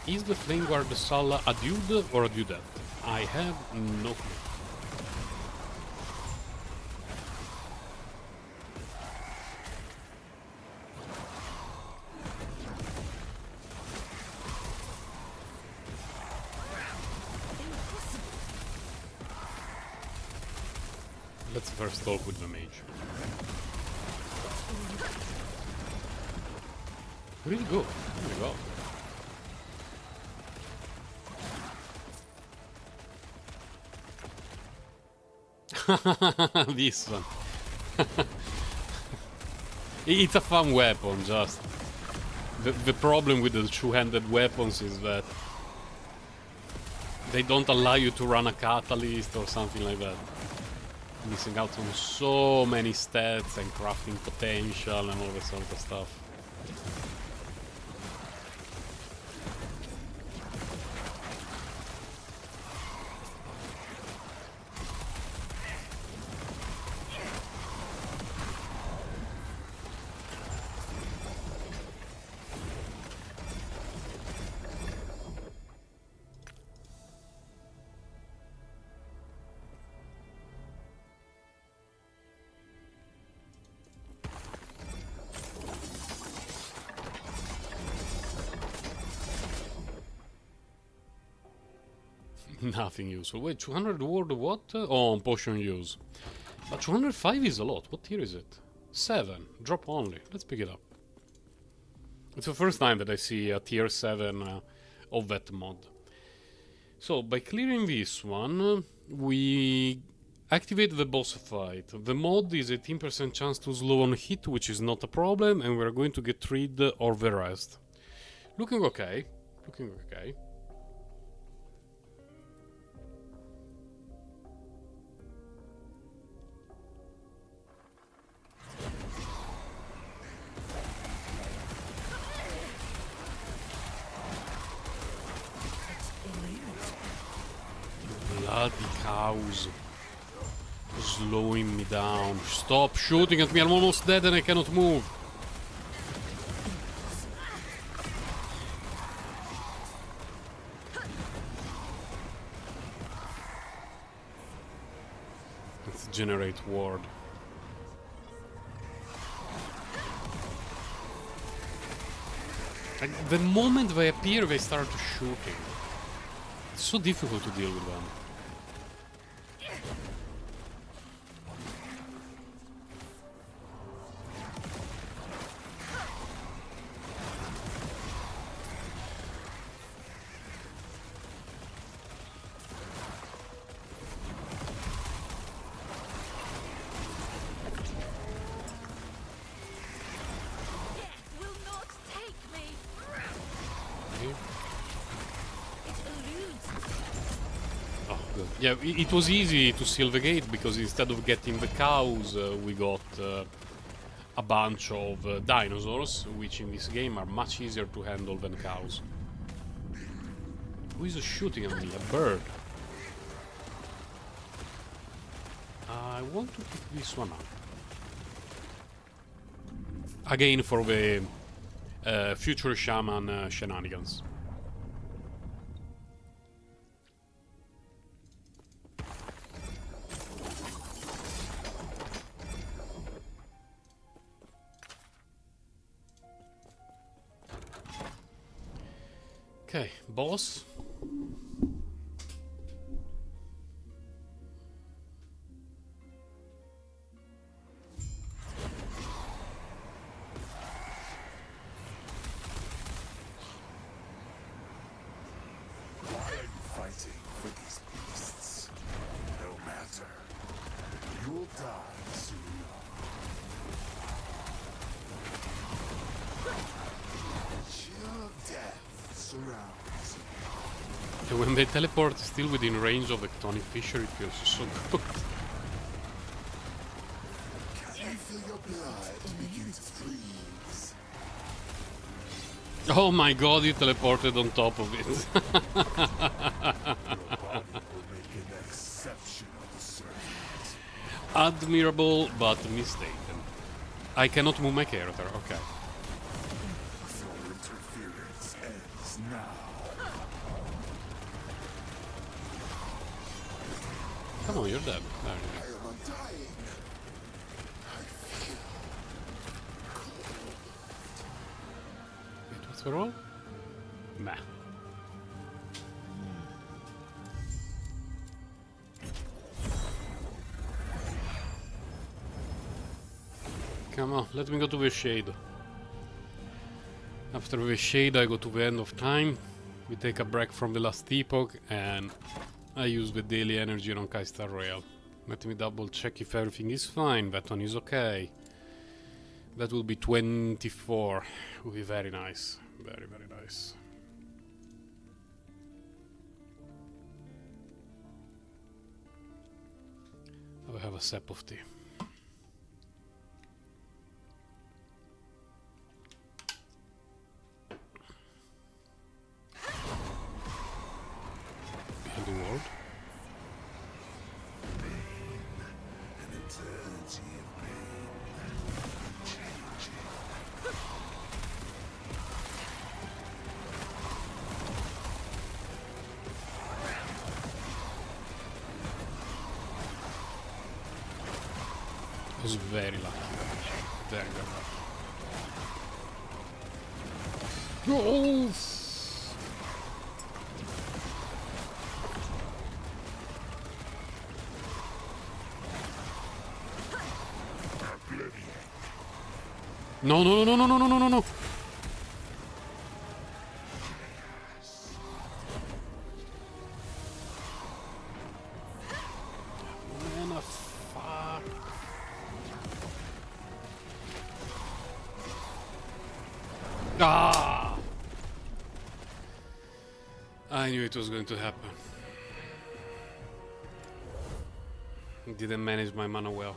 Is the Flame Guard Sala a dude or a dudette? I have no clue. Let's first talk with the mage. Where did he go? Where did he go? This one. It's a fun weapon, just. The problem with the two-handed weapons is that they don't allow you to run a catalyst or something like that. Missing out on so many stats and crafting potential and all that sort of stuff. Nothing useful. Wait, 200 word what? Oh, on potion use. But 205 is a lot. What tier is it? 7. Drop only. Let's pick it up. It's the first time that I see a tier 7 of that mod. So, by clearing this one, we activate the boss fight. The mod is 18% chance to slow on hit, which is not a problem, and we're going to get rid of the rest. Looking okay. Looking okay. Bloody cows. Slowing me down. Stop shooting at me, I'm almost dead and I cannot move. Let's generate ward. Like, the moment they appear, they start shooting. It's so difficult to deal with them. Will not take me. Okay. It eludes me. Oh, good. Yeah, it was easy to seal the gate because instead of getting the cows, we got a bunch of dinosaurs, which in this game are much easier to handle than cows. Who is shooting at me? A bird. I want to pick this one up. Again for the future shaman shenanigans. Okay, boss. Why are you fighting for these beasts? No matter. You'll die soon enough. Chill of death surrounds you. And when they teleport still within range of the Tonic Fisher, it feels so good. Can you feel your blood begin to freeze? Oh my god, he teleported on top of it. Your body will make an exceptional surgeon. Admirable, but mistaken. I cannot move my character, okay. Your interference ends now. Come on, you're dead. There you I am undying. I feel go. Wait, what's the roll? Nah. Come on, let me go to the shade. After the shade, I go to the end of time. We take a break from the last epoch, and I use the daily energy on Kaistar Rail. Let me double check if everything is fine. That one is okay. That will be 24. Will be very nice. Very, very nice. I will have a sip of tea. Building world. an eternity of pain. I was very lucky. Very, very lucky. Oh! No, no, no, no, no, no, no, no, no. Man, fuck. Ah! I knew it was going to happen. Didn't manage my mana well.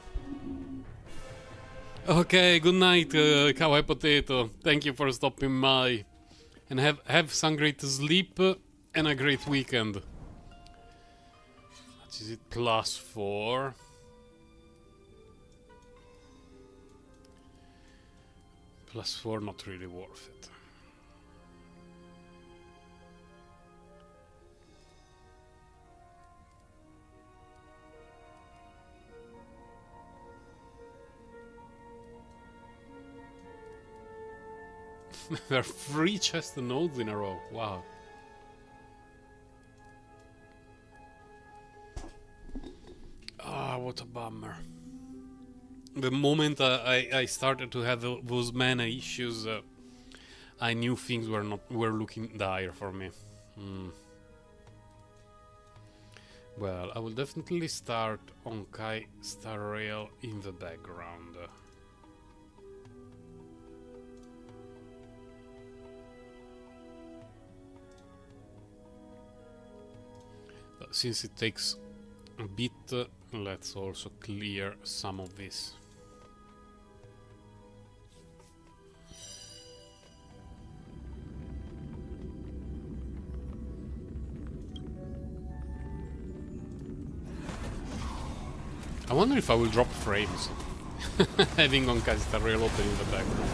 Okay, good night, Kawaii Potato. Thank you for stopping by. And have some great sleep and a great weekend. What is it? +4. +4, not really worth it. There are 3 chest nodes in a row. Wow. Ah, what a bummer. The moment I started to have those mana issues, I knew things were looking dire for me. Well, I will definitely start on Kai Star Rail in the background. But since it takes a bit, let's also clear some of this. I wonder if I will drop frames having on Star Rail open in the background.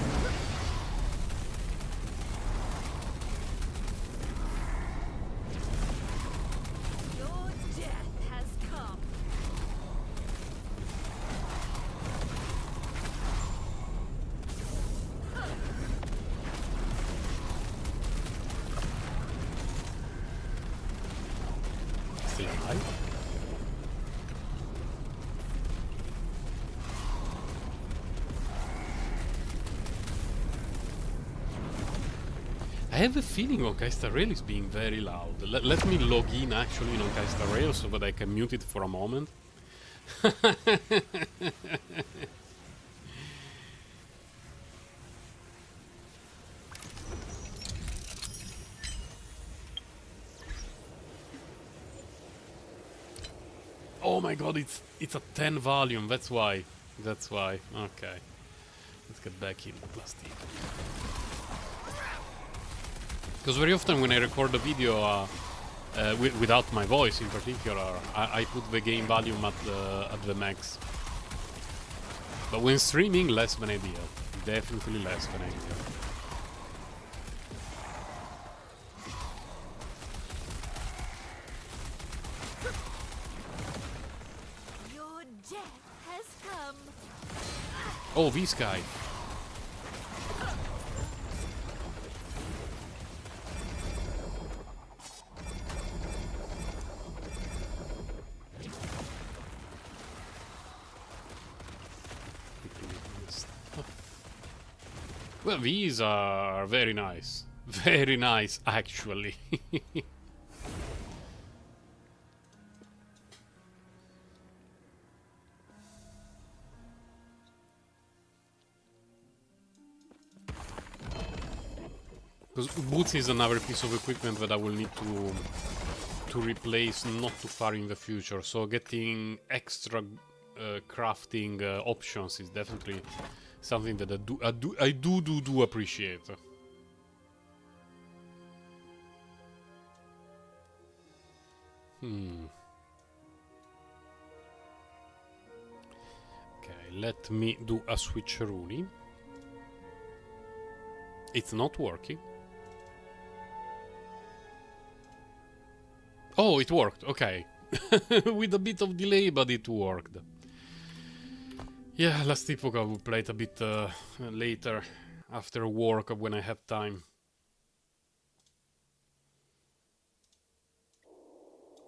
Your death has come. Still alive? I have a feeling Star Rail is being very loud. Let me log in actually on Star Rail so that I can mute it for a moment. Oh my god, it's a 10 volume, that's why. That's why. Okay. Let's get back in Last Epoch. Because very often when I record a video without my voice in particular, I put the game volume at the max. But when streaming, less than ideal. Definitely less than ideal. Your death has come. Oh, this guy. Well, these are very nice. Very nice, actually. Because boots is another piece of equipment that I will need to replace not too far in the future. So getting extra crafting options is definitely something that I do appreciate. Okay, let me do a switcheroo. It's not working. Oh, it worked. Okay. With a bit of delay, but it worked. Yeah, Last Epoch I will play it a bit later, after work, when I have time.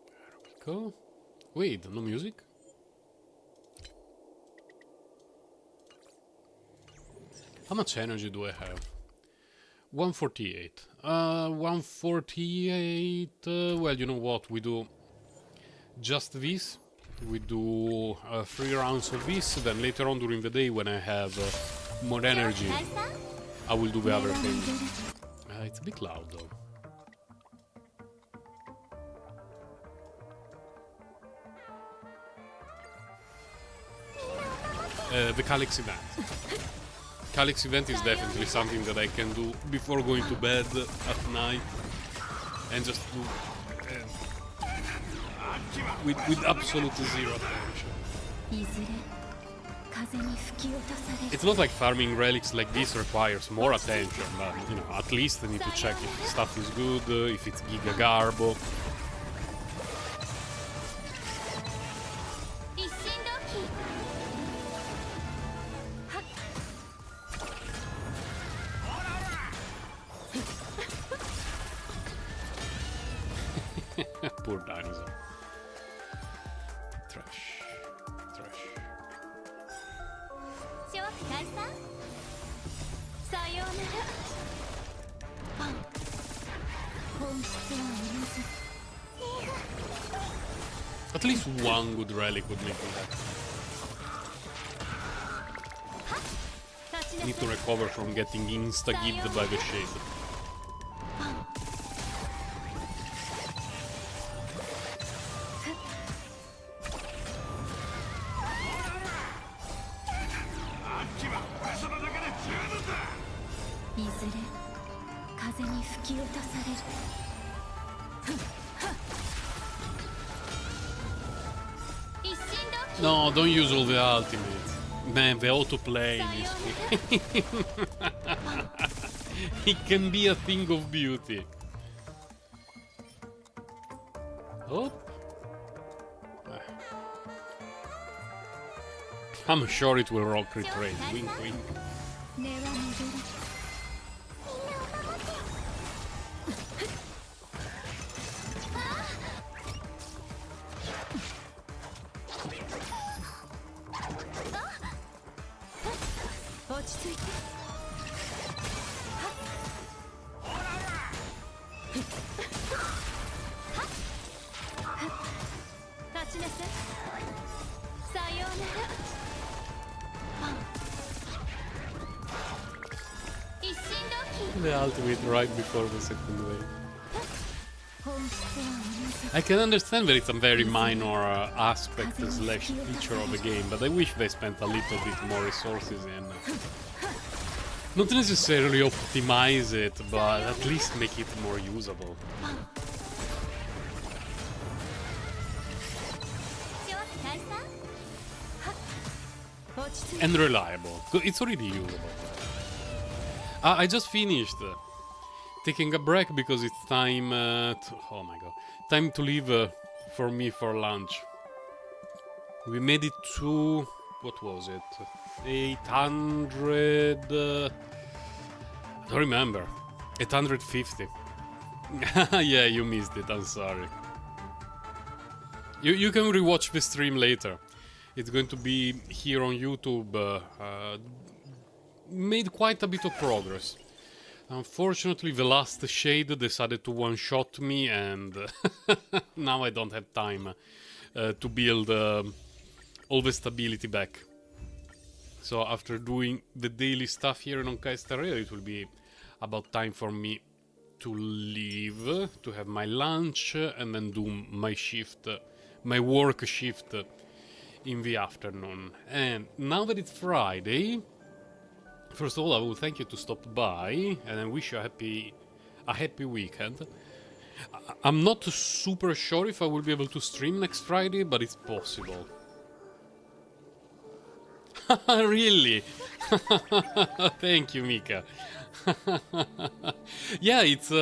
There we go. Wait, no music? How much energy do I have? 148. 148. Well, you know what? We do just this. We do 3 rounds of this. Then later on during the day, when I have more energy, I will do the other thing. It's a bit loud though. the Calyx event. Calyx event is definitely something that I can do before going to bed at night, and just do with absolutely zero attention. いずれ風に吹き落とされる It's not like farming relics like this requires more attention, but you know, at least I need to check if stuff is good, if it's Giga Garbo. 一心同期 Poor dinosaur. Trash. Trash. 諸解散さようなら本質は同じ At least one good relic would make me happy. 立ちな Need さ to recover from getting insta-gibbed by the shade. いずれ風に吹き落とされる 一心同期 No, don't use all the ultimates. Man, the autoplay is... It can be a thing of beauty. Oh. I'm sure it will rock retrain. Wink, wink. 根は戻る 落ち着いて立ちなさいさようなら一心同期 The ultimate right before the second wave. 本質は同じ I can understand that it's a very minor aspect slash feature of the game, but I wish they spent a little bit more resources in not necessarily optimize it, but at least make it more usable 諸解散落ち着いて and reliable. It's already usable. I just finished taking a break because it's time oh my god, time to leave for me for lunch. We made it to, what was it, 800 I don't remember, 850. Yeah, you missed it, I'm sorry. You can rewatch the stream later. It's going to be here on YouTube. Made quite a bit of progress. Unfortunately, the last shade decided to one-shot me, and now I don't have time to build all the stability back. So after doing the daily stuff here in Onkai, it will be about time for me to leave, to have my lunch, and then do my shift, my work shift in the afternoon. And now that it's Friday, first of all, I will thank you to stop by, and I wish you a happy weekend. I'm not super sure if I will be able to stream next Friday, but it's possible. Really? Thank you, Mika. Yeah, it's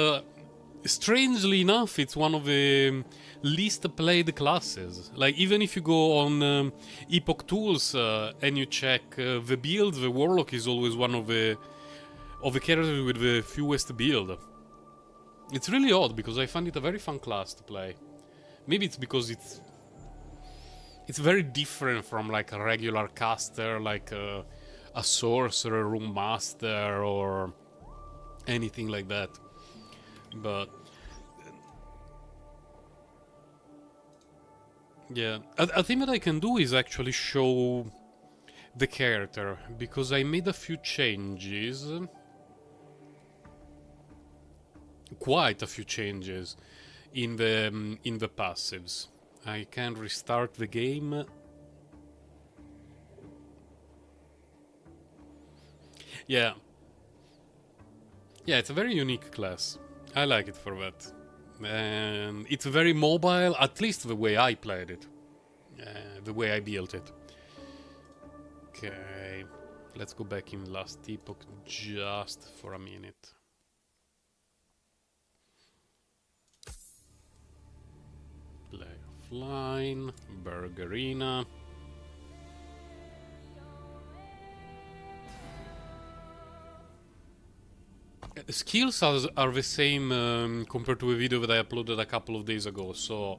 strangely enough, it's one of the least played classes. Like, even if you go on Epoch Tools and you check the build, the Warlock is always one of the characters with the fewest build. It's really odd because I find it a very fun class to play. Maybe it's because it's very different from like a regular caster, like a sorcerer, room master, or anything like that. But yeah, a thing that I can do is actually show the character, because I made a few changes, quite a few changes in the passives. I can restart the game. Yeah. Yeah, it's a very unique class. I like it for that. And it's very mobile, at least the way I played it. The way I built it. Okay. Let's go back in Last Epoch just for a minute. Play offline, Burgerina. Skills are the same compared to a video that I uploaded a couple of days ago. So,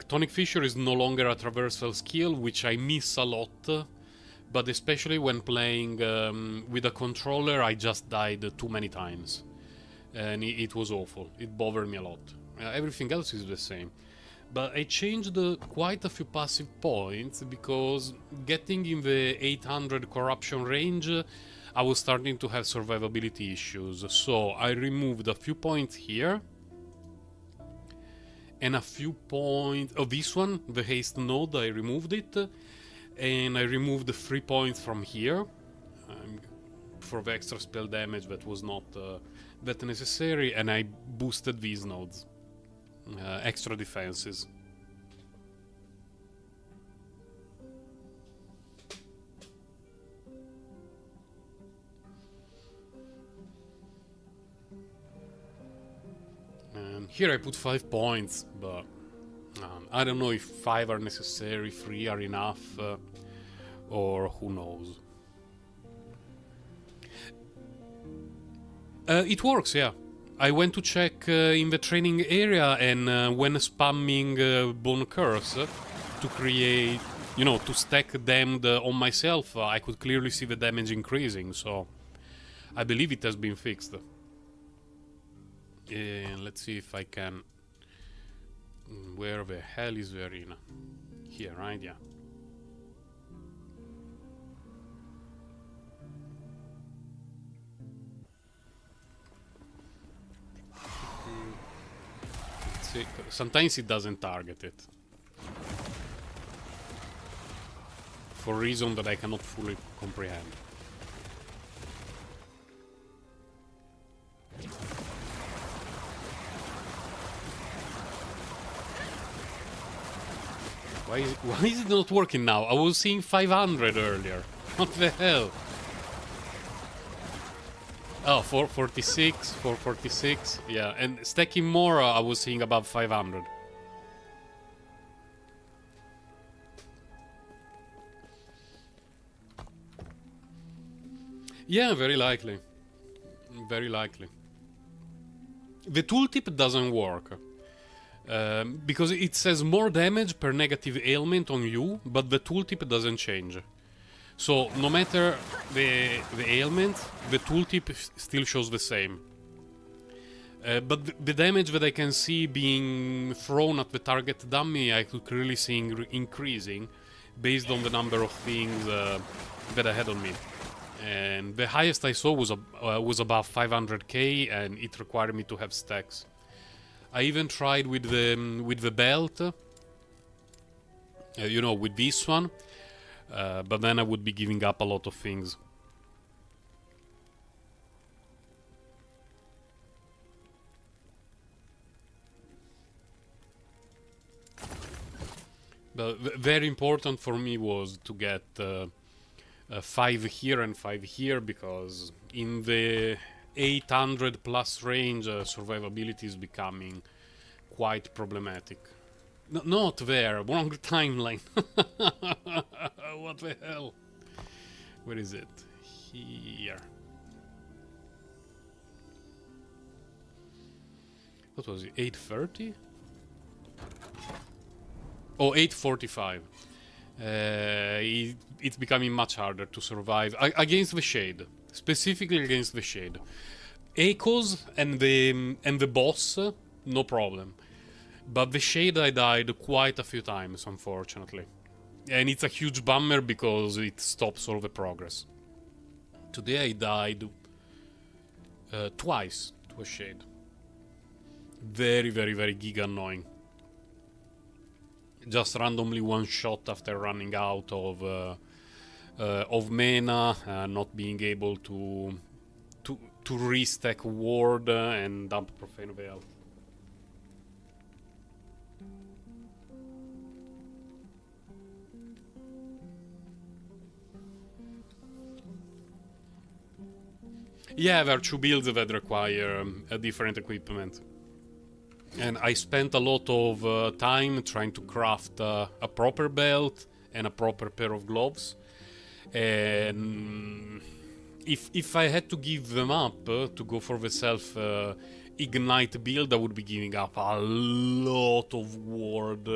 Tonic Fisher is no longer a traversal skill, which I miss a lot. But especially when playing with a controller, I just died too many times. And it was awful. It bothered me a lot. Everything else is the same. But I changed quite a few passive points because getting in the 800 corruption range, I was starting to have survivability issues. So I removed a few points here. And a few points... Oh, this one, the haste node, I removed it. And I removed the 3 points from here. For the extra spell damage that was not that necessary. And I boosted these nodes. Extra defenses. And here I put 5 points, but I don't know if 5 are necessary, 3 are enough, or who knows. It works, yeah. I went to check in the training area, and when spamming Bone Curse to create, you know, to stack damned on myself, I could clearly see the damage increasing, so I believe it has been fixed. Let's see if I can... Where the hell is the arena? Here, right? Yeah. See, sometimes it doesn't target it. For a reason that I cannot fully comprehend. Why is it not working now? I was seeing 500 earlier. What the hell? Oh, 446, 446, yeah, and stacking more, I was seeing above 500. Yeah, very likely. Very likely. The tooltip doesn't work. Because it says more damage per negative ailment on you, but the tooltip doesn't change. So, no matter the ailment, the tooltip still shows the same. But the damage that I can see being thrown at the target dummy, I could clearly see increasing based on the number of things that I had on me. And the highest I saw was above 500k, and it required me to have stacks. I even tried with the belt, you know, with this one. But then I would be giving up a lot of things. But very important for me was to get 5 here and 5 here, because in the 800 plus range, survivability is becoming quite problematic. Not there, wrong timeline. What the hell? Where is it? Here. What was it? 830? Oh, 845. It's becoming much harder to survive against the shade, specifically against the shade. Echoes and the boss, no problem. But the shade I died quite a few times, unfortunately. And it's a huge bummer because it stops all the progress. Today I died twice to a shade. Very, very, very giga annoying. Just randomly one shot after running out of of mana, not being able to restack ward and dump Profane Veil. Yeah, there are 2 builds that require a different equipment. And I spent a lot of time trying to craft a proper belt and a proper pair of gloves. And if I had to give them up to go for the self ignite build, I would be giving up a lot of ward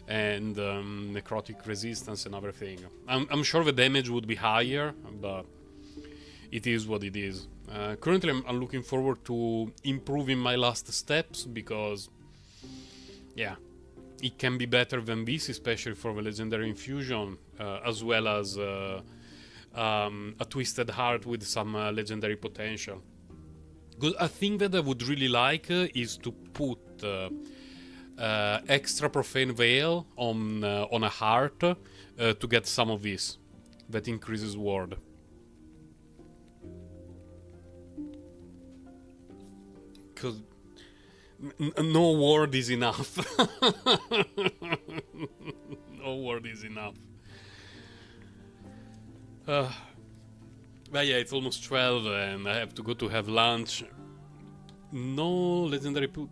and necrotic resistance and everything. I'm sure the damage would be higher, but it is what it is. Currently, I'm looking forward to improving my last steps because, yeah, it can be better than this, especially for the legendary infusion, as well as a twisted heart with some legendary potential. Because a thing that I would really like is to put extra profane veil on a heart to get some of this that increases ward. Because no ward is enough. No ward is enough. But yeah, it's almost 12 and I have to go to have lunch. No legendary put.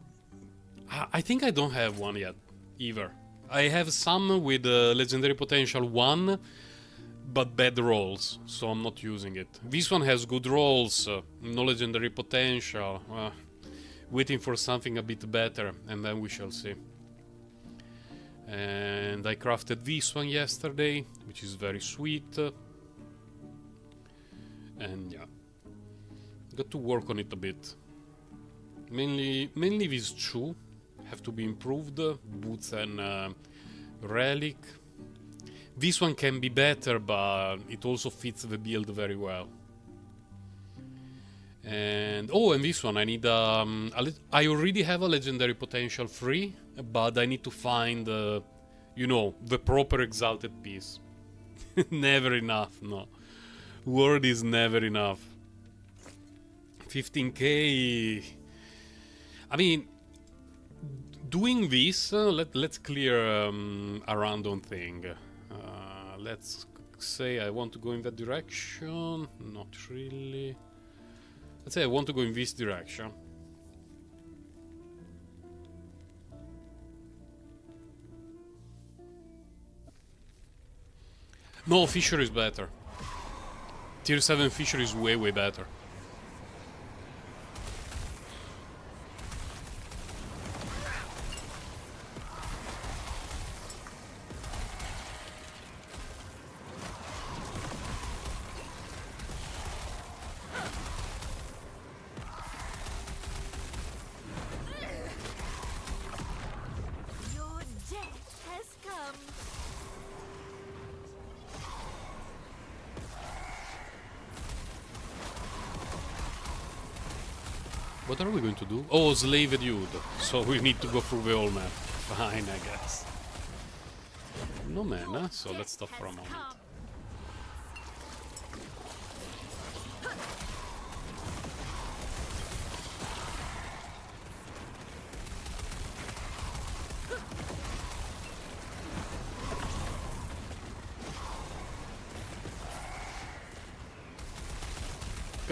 I think I don't have one yet, either. I have some with legendary potential 1, but bad rolls, so I'm not using it. This one has good rolls, no legendary potential. Waiting for something a bit better, and then we shall see. And I crafted this one yesterday, which is very sweet. And yeah, got to work on it a bit. Mainly these 2 have to be improved, boots and relic. This one can be better, but it also fits the build very well. And and this one I need I already have a legendary potential 3, but I need to find you know, the proper exalted piece. Never enough, no. Word is never enough. 15k. I mean, doing this, let's clear a random thing. Let's say I want to go in that direction. Not really. Let's say I want to go in this direction. No, Fisher is better. Tier 7 Fisher is way better. Your death has come. What are we going to do? Oh, slave a dude. So we need to go through the whole map. Fine, I guess. No mana, so let's stop for a moment.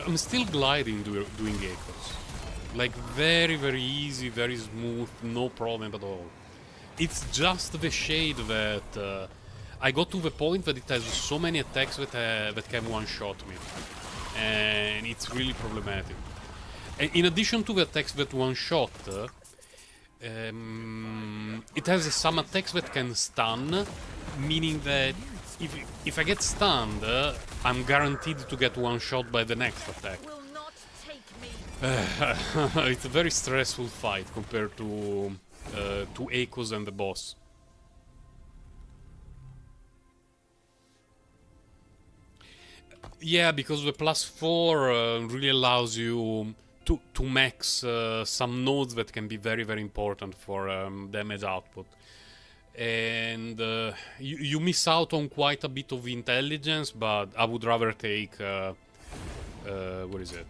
I'm still gliding doing echoes. Like very easy, very smooth, no problem at all. It's just the shade that I got to the point that it has so many attacks that can one-shot me. And it's really problematic. And in addition to the attacks that one-shot, it has some attacks that can stun, meaning that if I get stunned, I'm guaranteed to get one-shot by the next attack. Will not take me. It's a very stressful fight compared to Echoes and the boss. Yeah, because the +4 really allows you to max some nodes that can be very important for damage output. and you miss out on quite a bit of intelligence, but I would rather take what is it?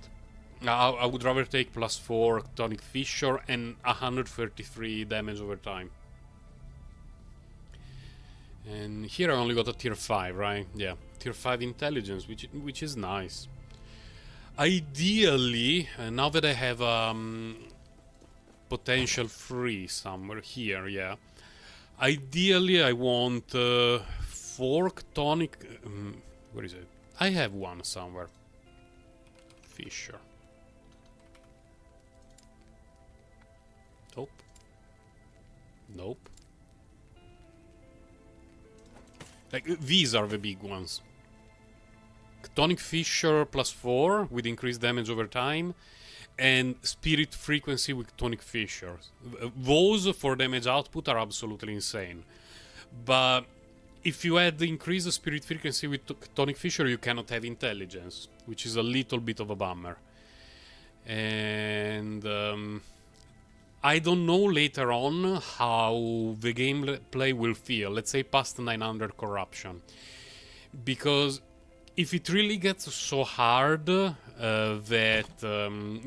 I would rather take +4 Tonic Fissure and 133 damage over time. And here I only got a tier 5, right? Yeah, tier 5 intelligence, which is nice. Ideally, now that I have potential free somewhere here, yeah. Ideally, I want 4 Tonic. Where is it? I have one somewhere. Fissure. Nope. Nope. Like, these are the big ones. Tonic Fissure +4 with increased damage over time, and Spirit Frequency with Tonic Fissure. Those for damage output are absolutely insane. But if you add the increased Spirit Frequency with Tonic Fissure, you cannot have Intelligence, which is a little bit of a bummer. And I don't know later on how the gameplay will feel, let's say past 900 Corruption. Because if it really gets so hard that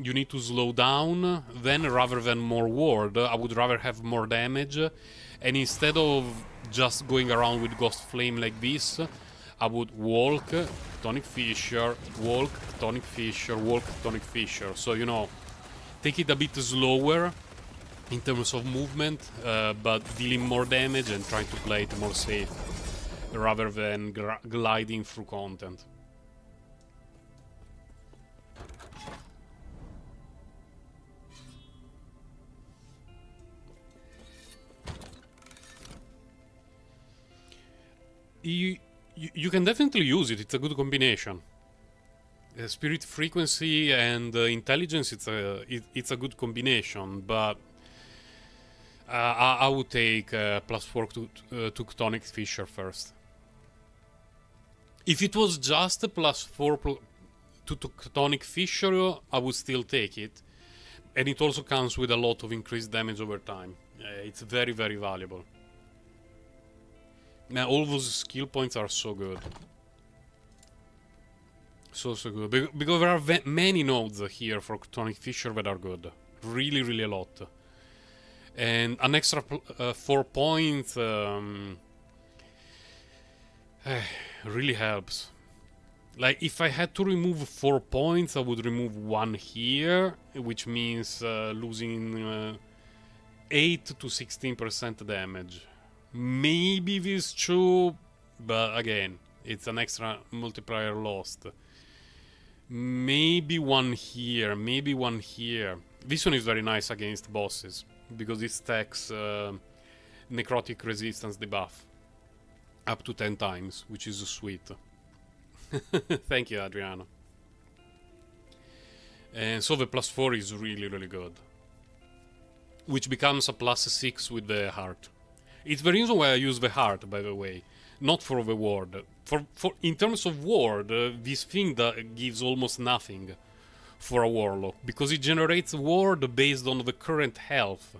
you need to slow down, then rather than more ward, I would rather have more damage. And instead of just going around with Ghost Flame like this, I would walk, Tonic Fissure, walk, Tonic Fissure, walk, Tonic Fissure. So, you know, take it a bit slower in terms of movement, but dealing more damage and trying to play it more safe, rather than gliding through content. You can definitely use it. It's a good combination. Spirit Frequency and Intelligence, it's a good combination, but I would take +4 to Tonic Fissure first. If it was just a +4 to Tonic Fissure, I would still take it. And it also comes with a lot of increased damage over time. It's very, very valuable. Now, all those skill points are so good. So good. Because there are many nodes here for Tonic Fissure that are good. Really, really a lot. And an extra 4 points really helps. Like, if I had to remove 4 points, I would remove 1 here, which means losing 8 to 16% damage. Maybe these 2, but again, it's an extra multiplier lost. Maybe 1 here, maybe 1 here. This one is very nice against bosses, because it stacks necrotic resistance debuff up to 10 times, which is sweet. Thank you, Adriano. And so the +4 is really, really good, which becomes a +6 with the heart. It's the reason why I use the heart, by the way, not for the ward. For in terms of ward, this thing that gives almost nothing for a warlock, because it generates ward based on the current health,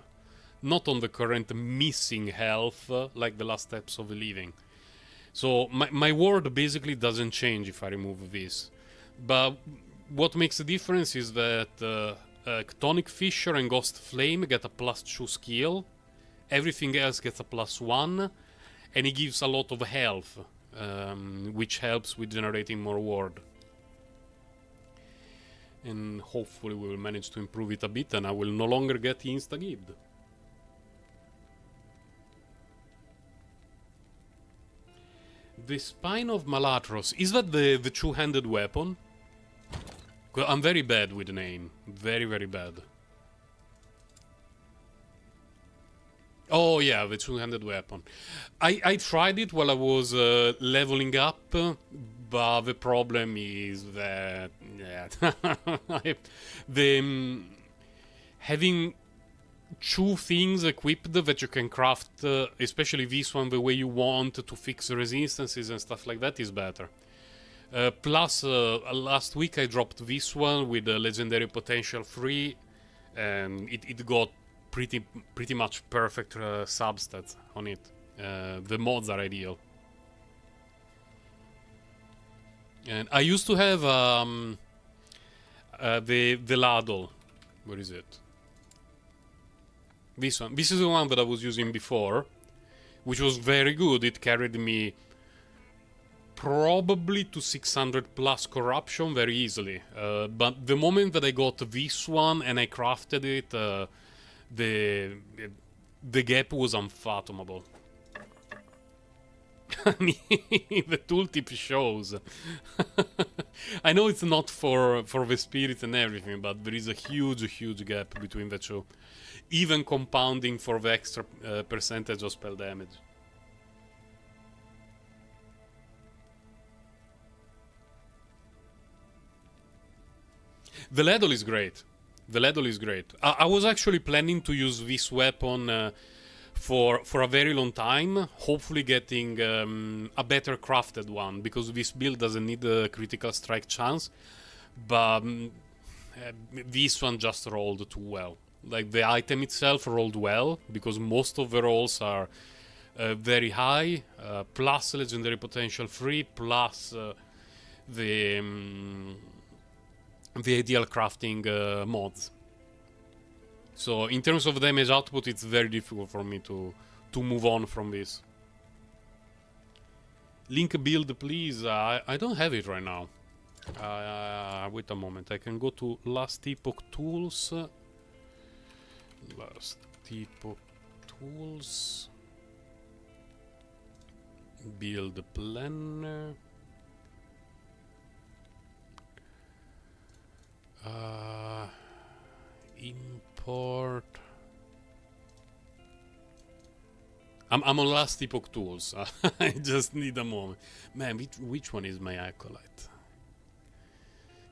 not on the current missing health, like the last steps of the living. So my ward basically doesn't change if I remove this. But what makes the difference is that Tonic Fissure and Ghost Flame get a +2 skill. Everything else gets a +1, and it gives a lot of health, which helps with generating more ward. And hopefully we will manage to improve it a bit, and I will no longer get insta-gibbed. The Spine of Malatros, is that the two-handed weapon? Well, I'm very bad with the name. Very, very bad. Oh yeah, the two-handed weapon. I tried it while I was leveling up, but the problem is that having 2 things equipped that you can craft, especially this one the way you want to fix resistances and stuff like that, is better. Plus, last week I dropped this one with legendary potential 3, and it got pretty much perfect substats on it. The mods are ideal. And I used to have the ladle. Where is it? This one. This is the one that I was using before, which was very good. It carried me probably to 600 plus corruption very easily. But the moment that I got this one and I crafted it, the gap was unfathomable. The tooltip shows. I know it's not for the spirits and everything, but there is a huge gap between the two. Even compounding for the extra percentage of spell damage. The ladle is great. The ladle is great. I was actually planning to use this weapon for a very long time, hopefully getting a better crafted one, because this build doesn't need a critical strike chance, but this one just rolled too well. Like, the item itself rolled well, because most of the rolls are very high, plus legendary potential 3, plus the ideal crafting mods. So in terms of damage output, it's very difficult for me to move on from this. Link build, please. I don't have it right now. Wait a moment. I can go to Last Epoch Tools. Last Epoch Tools. Build planner. Import. I'm on Last Epoch Tools. I just need a moment. Man, which one is my acolyte?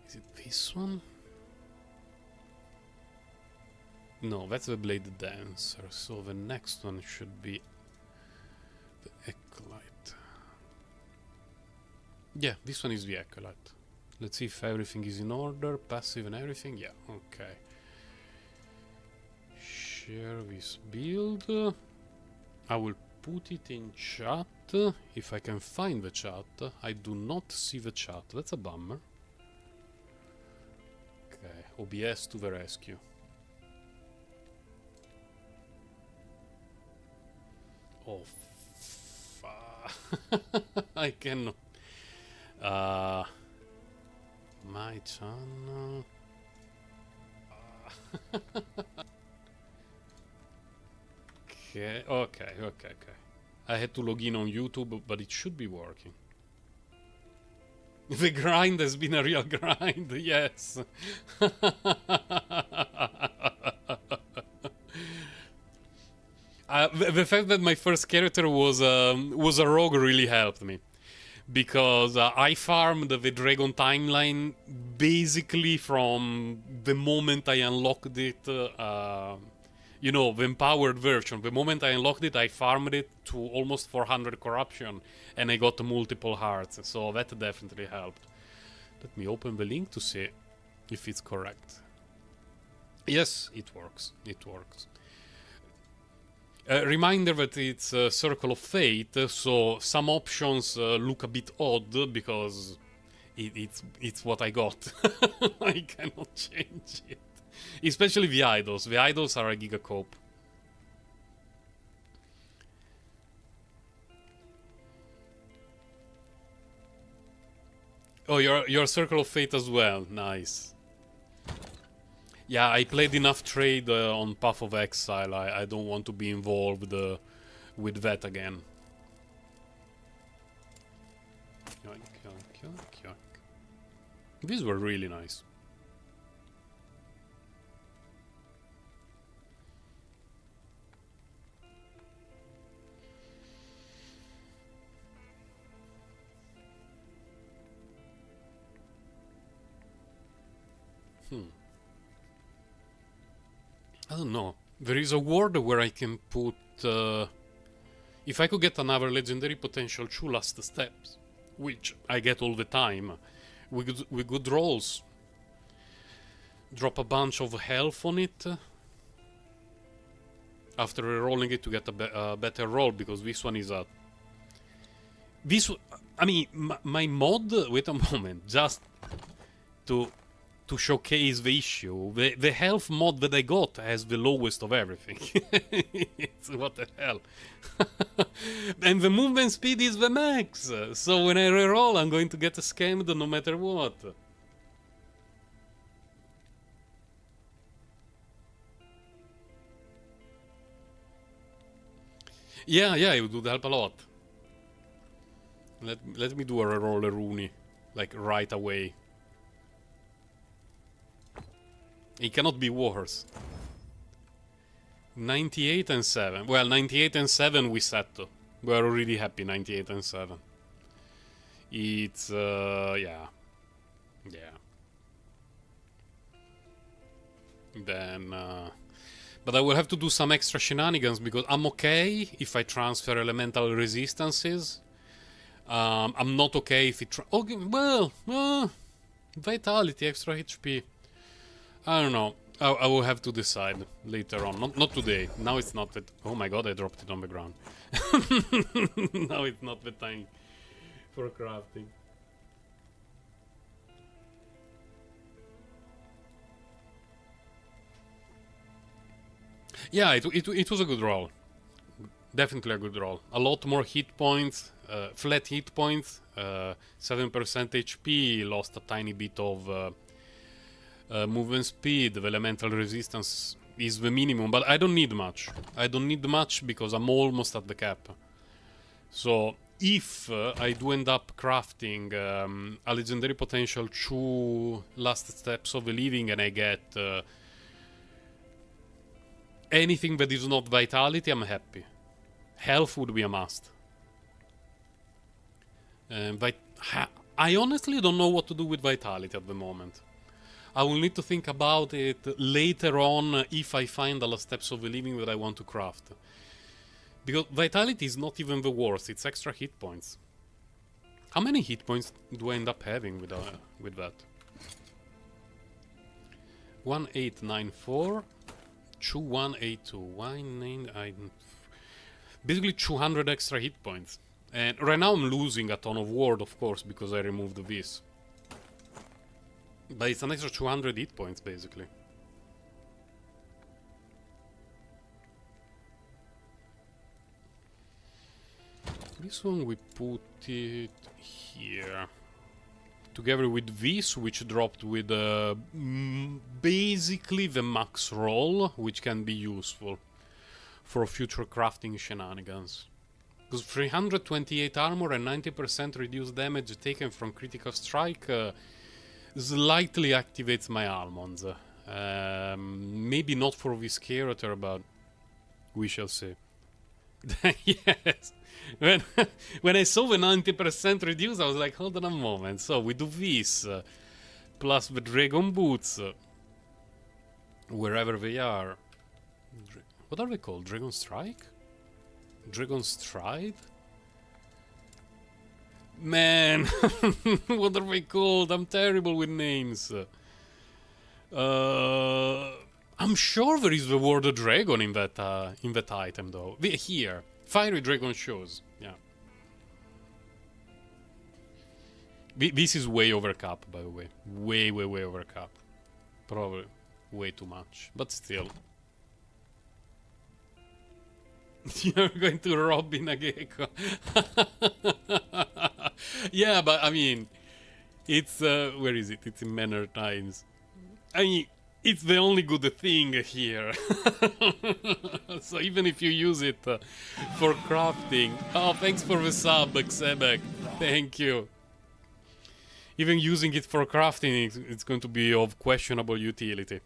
Is it this one? No, that's the Blade Dancer. So the next one should be the acolyte. Yeah, this one is the acolyte. Let's see if everything is in order. Passive and everything. Yeah, okay. Share this build. I will put it in chat if I can find the chat. I do not see the chat. That's a bummer. Okay, OBS to the rescue. Oh, I cannot. My channel. Okay. I had to log in on YouTube, but it should be working. The grind has been a real grind, yes. The fact that my first character was a rogue really helped me. Because I farmed the Dragon Timeline basically from the moment I unlocked it. You know, the empowered version. The moment I unlocked it, I farmed it to almost 400 corruption, and I got multiple hearts, so that definitely helped. Let me open the link to see if it's correct. Yes, it works. It works. Reminder that it's a Circle of Fate, so some options look a bit odd because it's what I got. I cannot change it. Especially the idols. The idols are a gigacope. Oh, you're Circle of Fate as well. Nice. Yeah, I played enough trade on Path of Exile. I don't want to be involved with that again. These were really nice. I don't know. There is a word where I can put... if I could get another legendary potential 2 last steps, which I get all the time, with good rolls, drop a bunch of health on it, after rolling it to get a better roll, because this one is a... I mean, my mod... Wait a moment, just to showcase the issue. The health mod that I got has the lowest of everything. It's, what the hell? And the movement speed is the max. So when I reroll, I'm going to get scammed no matter what. Yeah, it would help a lot. Let me do a reroll Rooney, like right away. It cannot be worse. 98 and 7. Well, 98 and 7 we settle. We're already happy, 98 and 7. It's, yeah. Then, but I will have to do some extra shenanigans, because I'm okay if I transfer elemental resistances. I'm not okay if it... Okay, well, vitality, extra HP. I don't know. I will have to decide later on. Not today. Now it's not that... Oh my god, I dropped it on the ground. Now it's not the time for crafting. Yeah, it was a good roll. Definitely a good roll. A lot more hit points, flat hit points, 7% HP, lost a tiny bit of movement speed. The elemental resistance is the minimum, but I don't need much. I don't need much because I'm almost at the cap. So if I do end up crafting a legendary potential 2 last steps of the living, and I get anything that is not vitality, I'm happy. Health would be a must. I honestly don't know what to do with vitality at the moment. I will need to think about it later on if I find the last steps of the living that I want to craft. Because vitality is not even the worst, it's extra hit points. How many hit points do I end up having with that? 1894, 2182, 199... Basically 200 extra hit points. And right now I'm losing a ton of ward, of course, because I removed this. But it's an extra 200 hit points, basically. This one we put it here. Together with this, which dropped with basically the max roll, which can be useful for future crafting shenanigans. Because 328 armor and 90% reduced damage taken from critical strike slightly activates my almonds. Maybe not for this character, but we shall see. Yes. When I saw the 90% reduce, I was like, hold on a moment. So we do this, plus the dragon boots, wherever they are. What are they called? Dragon Strike? Dragon Stride? Man, what are they called? I'm terrible with names. I'm sure there is the word dragon in that item, though. Here, fiery dragon shows. Yeah. This is way over cap, by the way. Way over cap. Probably way too much, but still. You're going to rob in a gecko. Yeah, but I mean, it's where is it? It's in Manor Times. I mean, it's the only good thing here. So even if you use it for crafting, oh, thanks for the sub, Xebek. Thank you. Even using it for crafting, it's going to be of questionable utility.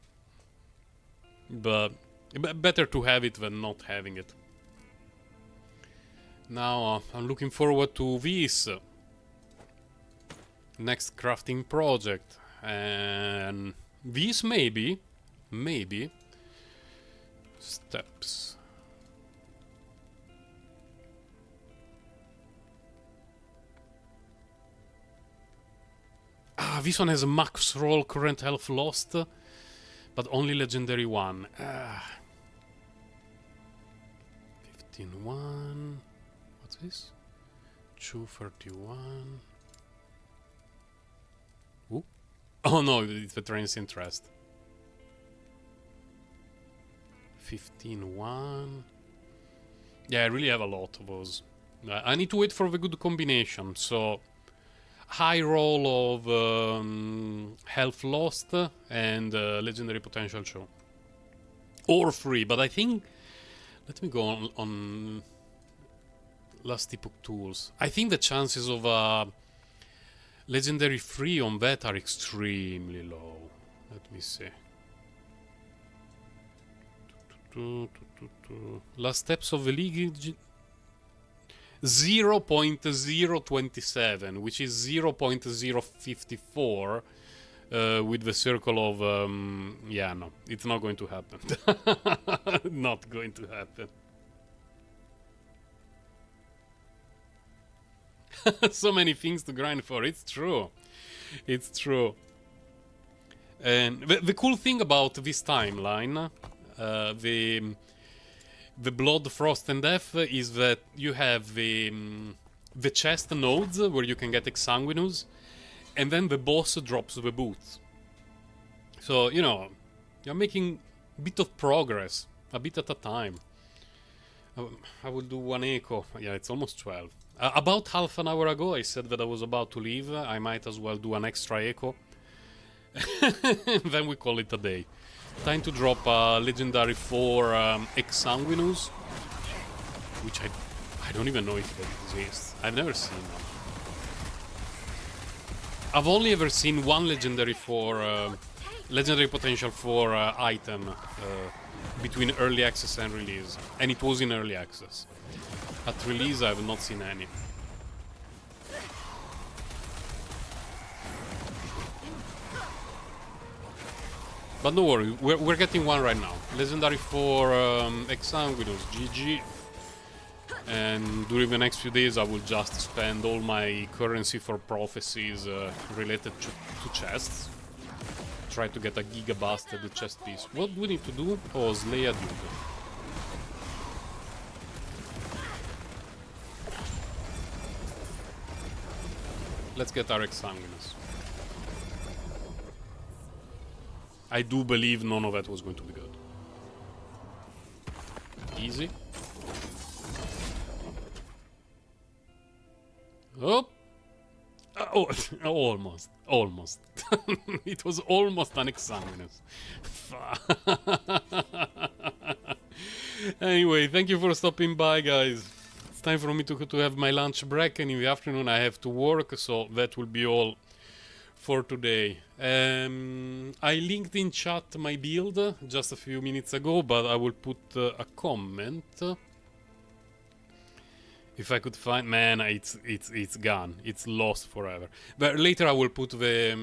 But better to have it than not having it. Now, I'm looking forward to this next crafting project, and this maybe steps. Ah, this one has a max roll, current health lost, but only legendary one. 15-1. What's this? 231. Ooh. Oh no, it's the transient rest. 15-1. Yeah, I really have a lot of those. I need to wait for the good combination. So, high roll of health lost and legendary potential show. Or free, but I think... Let me go on Last Epoch tools. I think the chances of legendary free on that are extremely low. Let me see. Last steps of the league 0.027, which is 0.054 with the circle of yeah, no, it's not going to happen. Not going to happen. So many things to grind for. It's true. It's true. And the cool thing about this timeline, the Blood, Frost and Death, is that you have the chest nodes where you can get Exsanguinous, and then the boss drops the boots. So, you know, you're making a bit of progress, a bit at a time. I will do one echo. Yeah, it's almost 12. About half an hour ago, I said that I was about to leave. I might as well do an extra echo. Then we call it a day. Time to drop a legendary 4 Exsanguinous, which I don't even know if it exists. I've never seen them. I've only ever seen one legendary legendary potential for item between early access and release, and it was in early access. At release, I have not seen any. But don't worry, we're getting one right now. Legendary for Exsanguinous, GG. And during the next few days I will just spend all my currency for prophecies related to chests. Try to get a giga-busted chest piece. What do we need to do? Oh, slay a dude. Let's get our Exsanguinous. I do believe none of that was going to be good. Easy. Oh! Oh, almost. Almost. It was almost an Exsanguinous. Anyway, thank you for stopping by, guys. It's time for me to have my lunch break, and in the afternoon I have to work, so that will be all for today. I linked in chat my build just a few minutes ago, but I will put a comment. If I could find, man, it's gone. It's lost forever. But later I will put the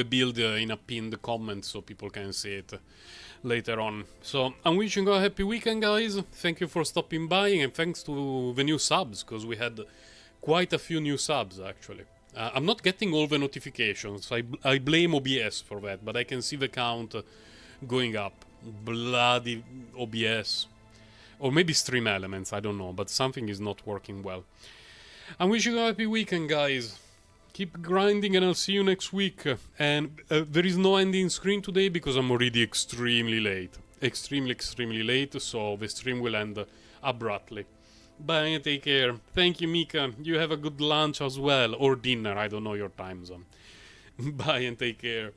build in a pinned comment so people can see it later on. So I'm wishing you a happy weekend, guys. Thank you for stopping by, and thanks to the new subs, because we had quite a few new subs actually. I'm not getting all the notifications. I blame OBS for that, but I can see the count going up. Bloody OBS. Or maybe Stream Elements, I don't know, but something is not working well. I'm wishing you a happy weekend, guys. Keep grinding, and I'll see you next week. And there is no ending screen today because I'm already extremely late. Extremely late, so the stream will end abruptly. Bye and take care. Thank you, Mika. You have a good lunch as well. Or dinner, I don't know your time zone. Bye and take care.